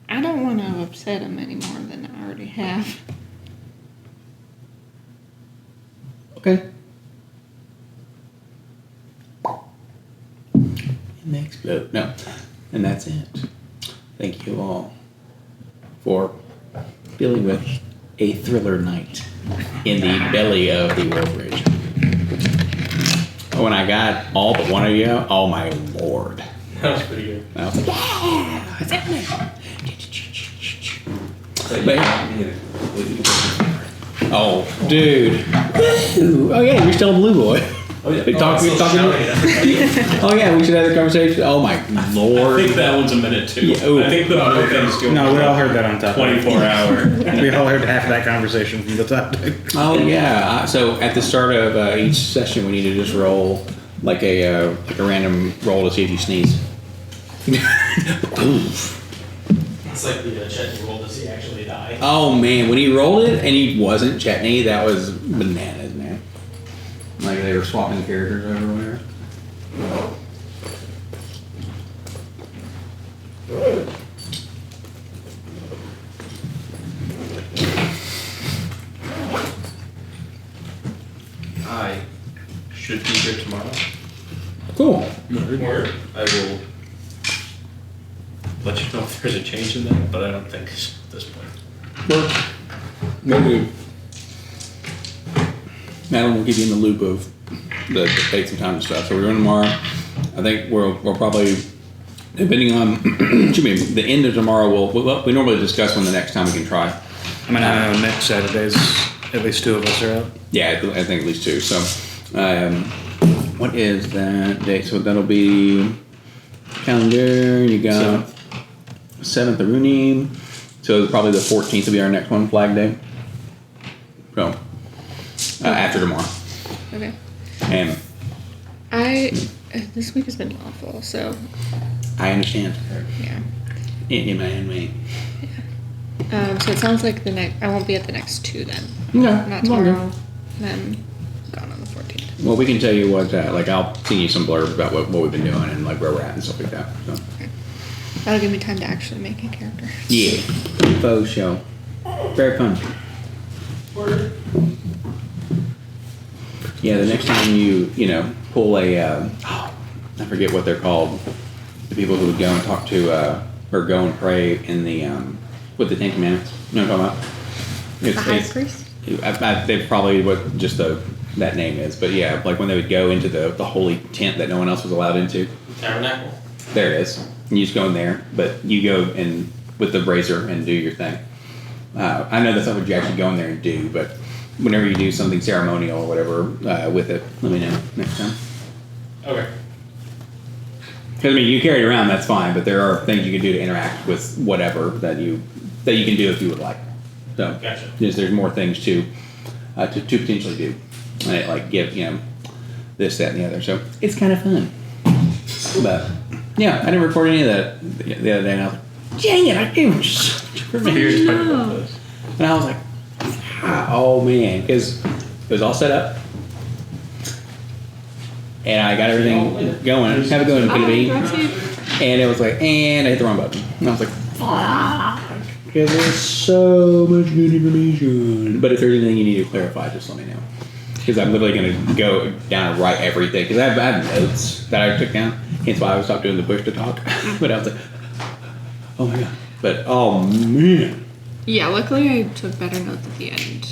I don't want to upset them any more than I already have. Okay. And they explode. No. And that's it. Thank you all for dealing with a thriller night in the belly of the World Bridge. When I got all but one of you, oh my lord. That was pretty good. I was like, yeah, what's happening? Oh, dude. Woo. Oh yeah, you're still a blue boy. Oh yeah. Oh yeah, we should have the conversation. Oh my lord. I think that one's a minute too. Yeah, ooh. I think the other thing's going. No, we all heard that on top. 24 hour. We all heard half of that conversation from the top. Oh yeah. So at the start of each session, we need to just roll like a random roll to see if you sneeze. It's like the Chetney roll. Does he actually die? Oh man, when he rolled it and he wasn't Chetney, that was bananas, man. Like they were swapping characters everywhere. I should be here tomorrow. Cool. Word. I will let you know if there's a change in that, but I don't think it's at this point. Maybe Madeline will give you in the loop of the dates and time and stuff. So we're doing tomorrow. I think we'll probably, depending on excuse me, the end of tomorrow, we normally discuss when the next time we can try. I mean, I know next Saturdays, at least two of us are out. Yeah, I think at least two. So, what is that date? So that'll be calendar. You got 7th of Runim. So probably the 14th will be our next one, Flag Day. So after tomorrow. Okay. And this week has been awful, so I understand. yeah. In me. So it sounds like I won't be at the next two then. No, Not tomorrow. Then gone on the 14th. Well, we can tell you what. Like I'll send you some blurbs about what we've been doing and like where we're at and stuff like that. So. Okay. That'll give me time to actually make a character. Yeah. Faux show. Very fun. Yeah, the next time you pull a I forget what they're called. The people who would go and talk to, or go and pray in the, with the Ten Commandments. You know what I'm talking about? The high priest? They probably what just that name is, but yeah, like when they would go into the holy tent that no one else was allowed into. Tabernacle. There it is. And you just go in there, but you go in with the razor and do your thing. I know that's not what you actually go in there and do, but whenever you do something ceremonial or whatever with it, let me know next time. Okay. Because I mean, you carry it around, that's fine, but there are things you can do to interact with whatever that you can do if you would like. So, Gotcha. There's more things to potentially do, like give this, that, and the other. So it's kind of fun. But yeah, I didn't record any of that the other day, and I was like, dang it, I gave him such information. And I was like, oh man, because it was all set up. And I got everything going. Have it going in PDB. And it was like, and I hit the wrong button. And I was like, fuck. Because there's so much good information. But if there's anything you need to clarify, just let me know. Because I'm literally going to go down and write everything. Because I have notes that I took down. Hence why I stopped doing the push to talk. But I was like, oh my god. But oh man. Yeah, luckily I took better notes at the end.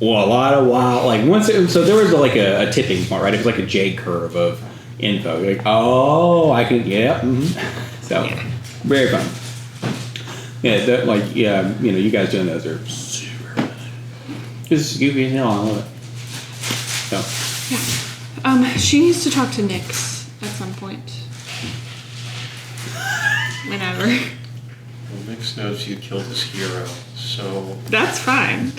Well, a lot of like once so there was like a tipping point, right? It was like a J curve of info. Like, oh, I can, yeah. Mm-hmm. So very fun. Yeah, you guys doing those are super fun. This is goofy as hell. I love it. So. She needs to talk to Nyx at some point. Whenever. Well, Nyx knows you killed his hero, so... That's fine.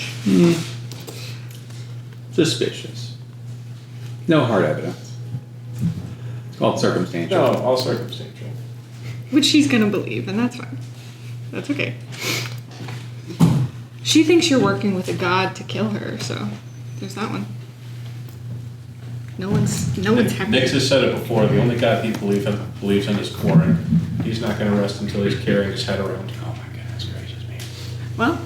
Suspicious. No hard evidence. It's called circumstantial. No, all circumstantial. Which she's gonna believe, and that's fine. That's okay. She thinks you're working with a god to kill her, so there's that one. No one's happy. Nyx has said it before, the only god he believes in is Quarren. He's not gonna rest until he's carrying his head around. Oh my goodness gracious me. Well,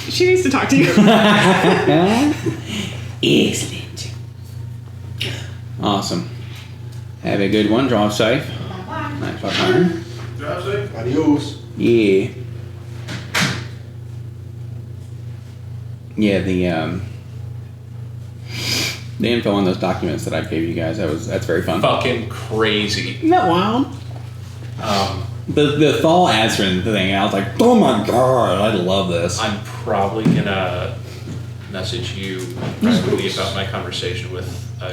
she needs to talk to you. Excellent. Awesome. Have a good one. Drive safe. Nice fun. Drive safe. Adios. Yeah. Yeah, the info on those documents that I gave you guys, that's very fun. Fucking crazy. Isn't that wild? The Thal Azrin thing, I was like, oh my god, I love this. I'm probably gonna message you privately about my conversation with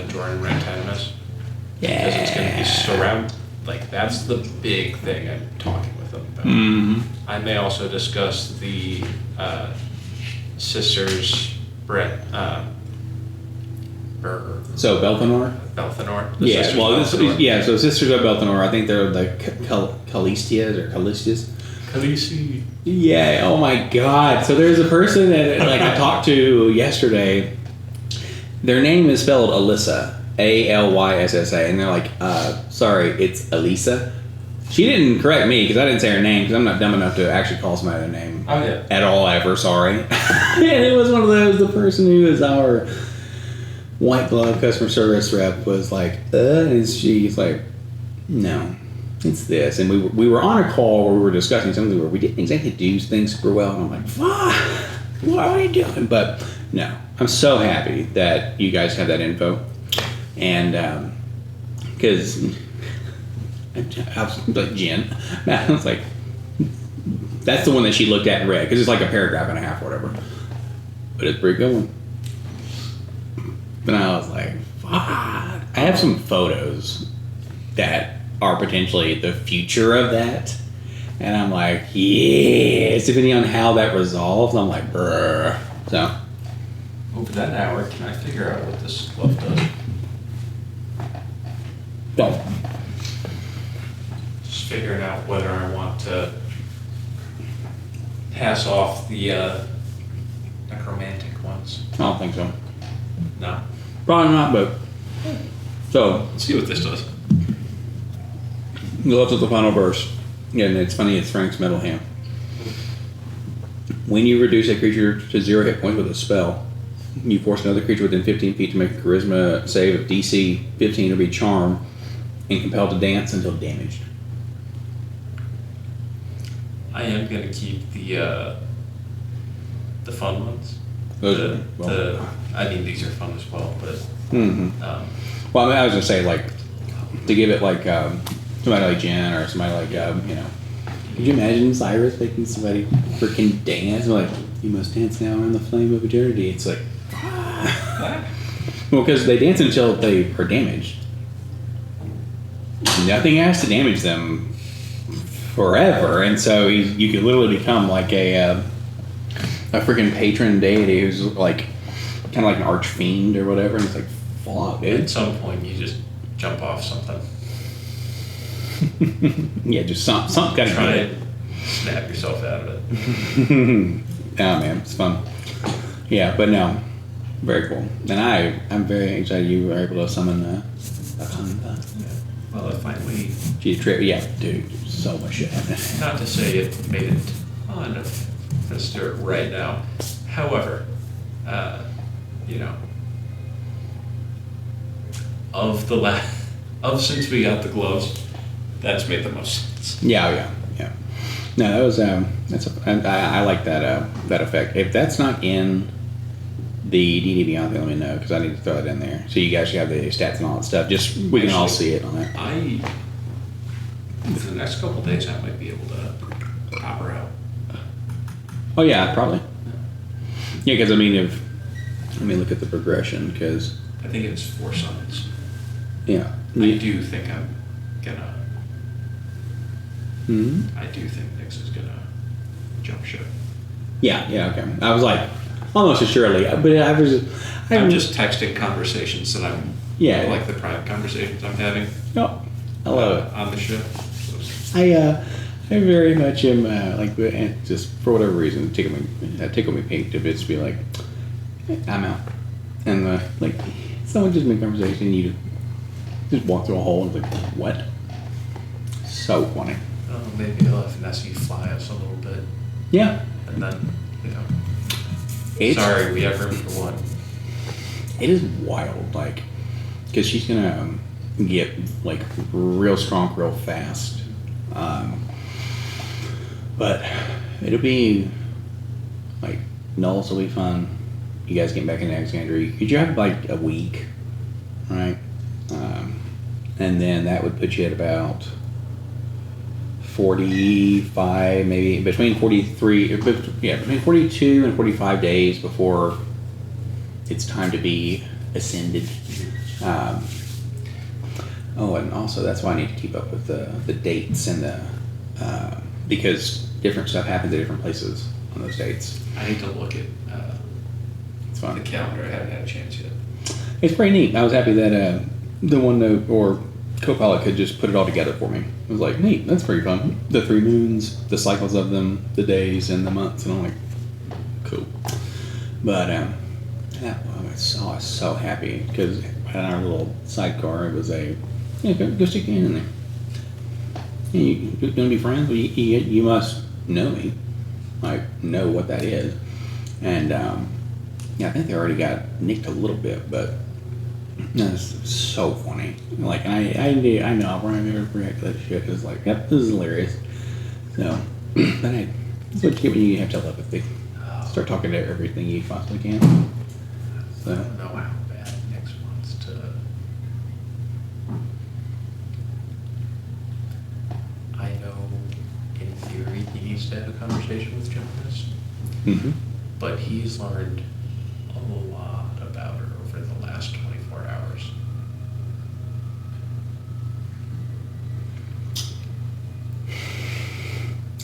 Jordan Rantanimus. Yeah. Because it's gonna be surround, like, that's the big thing I'm talking with them about. Mm-hmm. I may also discuss the sisters, Brett, So Belthanor? Belthanor. Yeah, well, so Sisters of Belthanor, I think they're the Callistias or Callistias. Khaleesi. Yeah, oh my god. So there's a person that I talked to yesterday. Their name is spelled Alyssa. Alyssa. And they're like, sorry, it's Elisa. She didn't correct me because I didn't say her name because I'm not dumb enough to actually call somebody their name. Oh, yeah. At all ever, sorry. And it was one of those, the person who is our white glove customer service rep was like, and she's like, no, it's this. And we were on a call where we were discussing something where we didn't exactly do things super well. And I'm like, fuck, what are you doing? But no, I'm so happy that you guys have that info. And because I was like, Jen, I was like, that's the one that she looked at and read because it's like a paragraph and a half or whatever. But it's pretty good one. And I was like, fuck. I have some photos that are potentially the future of that. And I'm like, yes, depending on how that resolves, I'm like, brr. So. Over that hour, can I figure out what this glove does? Don't. Just figuring out whether I want to pass off the necromantic ones. I don't think so. No. Probably not, but. So. Let's see what this does. The left of the final verse. Yeah, and it's funny, it's Frank's metal hand. When you reduce a creature to 0 hit points with a spell, You force another creature within 15 feet to make a charisma save of DC 15 or be charmed and compelled to dance until damaged. I am gonna keep the fun ones. Those I mean, these are fun as well, but Well, I mean, I was gonna say, like, to give it like somebody like Jen or somebody like you know. Could you imagine Cyrus making somebody freaking dance? Like, you must dance now in the flame of eternity. It's like, well, because they dance until they are damaged. Nothing has to damage them forever, and so you could literally become like a freaking patron deity who's like kind of like an archfiend or whatever. And it's like, fuck, dude. at some point you just jump off something. Yeah, just something gotta Try do and snap yourself out of it. it. Oh man, it's fun. Yeah, but no, very cool. And I'm very excited you were able to summon a ton. Well, it finally, Geez, trip. Yeah, dude, so much shit happening. not to say it made a ton of stir right now. However, you know, of since we got the gloves, that's made the most sense. Yeah. No, that was I like that effect. If that's not in the D&D Beyond thing, let me know because I need to throw it in there so you guys should have the stats and all that stuff. Just we can all see it on there. For the next couple days, I might be able to pop her out. Oh yeah, probably. Yeah, because I mean, let me look at the progression because I think it's 4 summons. yeah. I do think I'm gonna. Hmm. I do think Nyx is gonna jump ship. Yeah. Okay. I was like almost assuredly, but I'm just texting conversations that I'm. Yeah. Like the private conversations I'm having. No, I love it. On the ship. I very much am like just for whatever reason tickle me pink to bits to be like, I'm out, and like someone just made conversation, you just walk through a hole and like, what? So funny. Oh, maybe I'll have Nessie fly us a little bit, Yeah. and then It's, sorry, we have room for one. It is wild, like, because she's gonna get like real strong real fast. But it'll be like Nulls will be fun. You guys getting back into Alexandria. Could you have like a week, right? And then that would put you at about 45, maybe between 43, between 42 and 45 days before it's time to be ascended. Oh, and also that's why I need to keep up with the dates and because different stuff happens at different places on those dates. I need to look at It's fun. the calendar. I haven't had a chance yet. It's pretty neat. I was happy that the OneNote or Copilot could just put it all together for me. It was like, neat, that's pretty fun. The 3 moons, the cycles of them, the days and the months, and I'm like, cool. But I was so happy because in our little sidecar, it was go stick your hand in there. Yeah, you gonna be friends? Well, you must know me, like know what that is. And I think they already got nicked a little bit, but that's so funny. Like I know Brian never react to that shit. It's like, yep, this is hilarious. So, but that's what you get when you have telepathy. Start talking to everything you possibly can. So. I don't know how bad Nyx wants to. I know, in theory, he needs to have a conversation with Jonas, Mm-hmm. but he's learned a lot about her over the last 24 hours.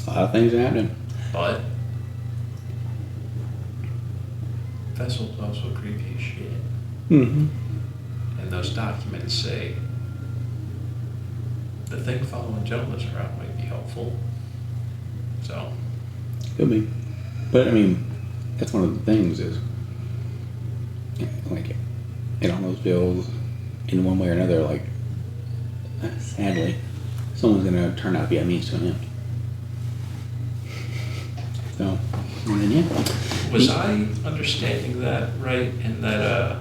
A lot of things are happening. But Vessel's also creepy as shit. Mm-hmm. And those documents say the thing following Jonas around might be helpful. So, Could be. But I mean, that's one of the things is, like, it almost feels in one way or another like, sadly, someone's going to turn out to be a means to an end. So, and then, yeah. Was I understanding that right? In that,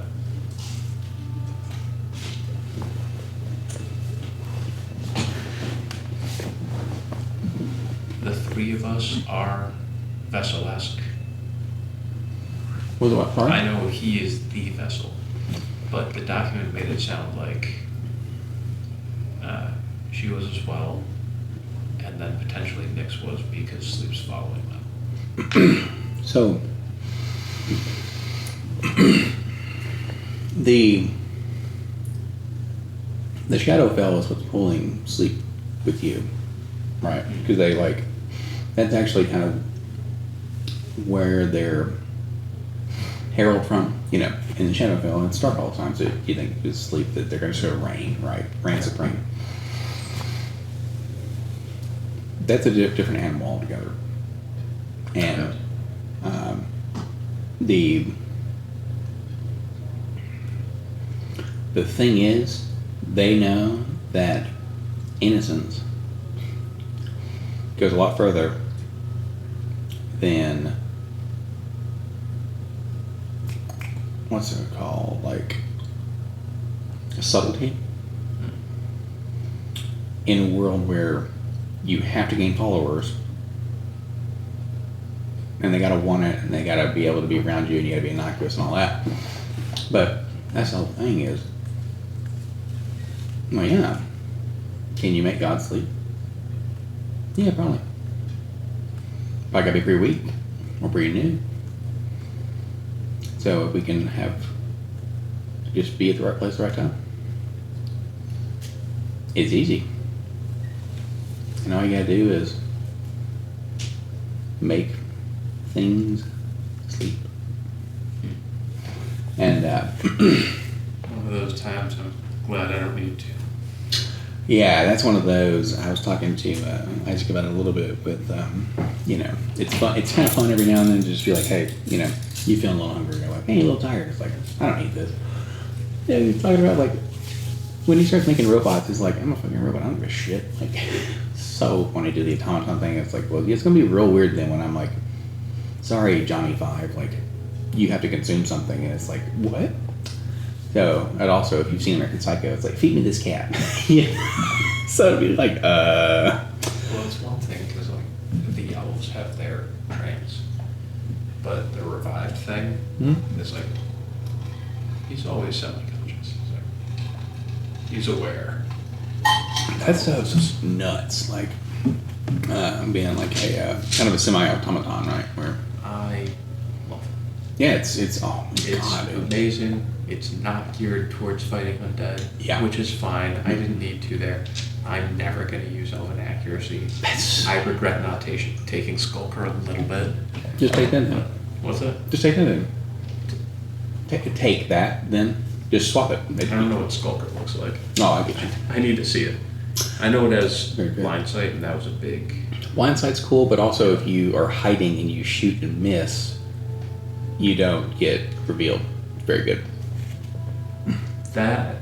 the three of us are vessel-esque. Was it what? Sorry? I know he is the vessel, but the document made it sound like she was as well, and then potentially Nyx was because Sleep's following them. So, the Shadowfell is what's pulling Sleep with you, right? Because they like, that's actually kind of where they're herald from, you know, in the Shadowfell. It's dark all the time, so you think it's Sleep that they're going to show reign, right? Reign supreme. That's a different animal altogether. And the thing is, they know that innocence goes a lot further than what's it called, like subtlety, in a world where you have to gain followers, and they gotta want it, and they gotta be able to be around you, and you gotta be innocuous and all that. But that's the whole thing is, well, yeah, can you make God sleep? Yeah, probably. But I gotta be pretty weak or pretty new. So if we can have just be at the right place at the right time, it's easy. And all you gotta do is make things sleep. And One of those times I'm glad I don't need to. yeah, that's one of those. I was talking to Isaac about it a little bit with, you know, it's fun. It's kind of fun every now and then to just be like, hey, you know, you feeling a little hungry. You're like, hey, a little tired. It's like, I don't need this. Yeah, you're talking about like, when he starts making robots, it's like, I'm a fucking robot. I don't give a shit. Like, so when I do the automaton thing, it's like, well, it's gonna be real weird then when I'm like, sorry, Johnny Five, like, you have to consume something, and it's like, what? So, and also, if you've seen American Psycho, it's like, feed me this cat. Yeah. So it'd be like, Well, it's one thing because like the elves have their trains, but the revived thing is like he's always semi-conscious. He's like he's aware. that stuff's just nuts. Like, being like a kind of a semi-automaton, right? Where, I love it. yeah, it's oh my It's god, dude. amazing. It's not geared towards fighting undead, Yeah. which is fine. I didn't need to there. I'm never going to use elven accuracy. That's- I regret not taking Skulker a little bit. Just take that then. What's that? Just take that then. Take that then. Just swap it. I don't know what Skulker looks like. Oh, I get you. I need to see it. I know it has Very good. blind sight, and that was a big. Blind sight's cool, but also if you are hiding and you shoot and miss, you don't get revealed. It's very good. That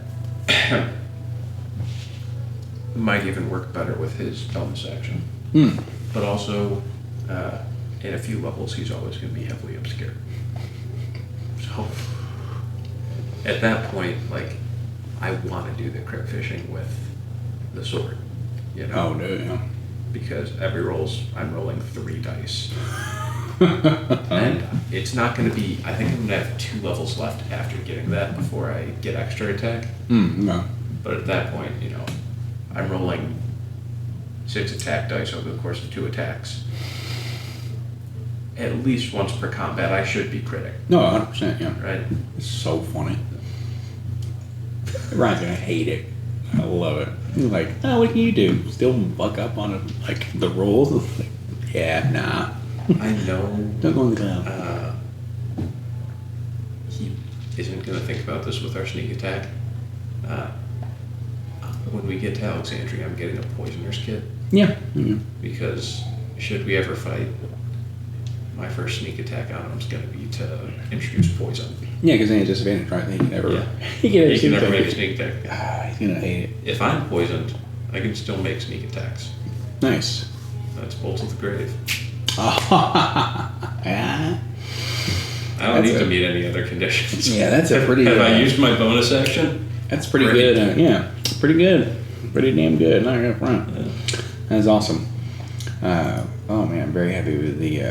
might even work better with his bonus action. But also, in a few levels, he's always going to be heavily obscured. So, at that point, like, I want to do the crypt fishing with the sword, you know? Oh no, yeah. Because I'm rolling 3 dice. And it's not going to be, I think I'm going to have 2 levels left after getting that before I get extra attack. No. But at that point, you know, I'm rolling 6 attack dice over the course of 2 attacks. At least once per combat, I should be critting, No, 100%, yeah. right? It's so funny. Ryan's gonna hate it. I love it. He's like, oh, what can you do? Still buck up on it, like the rules? Like, yeah, nah. I know Don't go in the cloud. he isn't going to think about this with our sneak attack. When we get to Alexandria, I'm getting a poisoner's kit Yeah. Yeah. because should we ever fight, my first sneak attack on him is going to be to introduce poison. Yeah, because then he's disadvantaged, right? He can never. Yeah. He can never, He can never sneak make a attack. sneak attack. Ah, he's gonna hate it. If I'm poisoned, I can still make sneak attacks. Nice. That's Bolt of the Grave. Yeah. don't need that's to a- meet any other conditions. Yeah, that's a pretty. Have I used my bonus action? That's pretty Ready. good. Yeah, pretty good. Pretty damn good. Not gonna front. That's awesome. Oh man, I'm very happy with the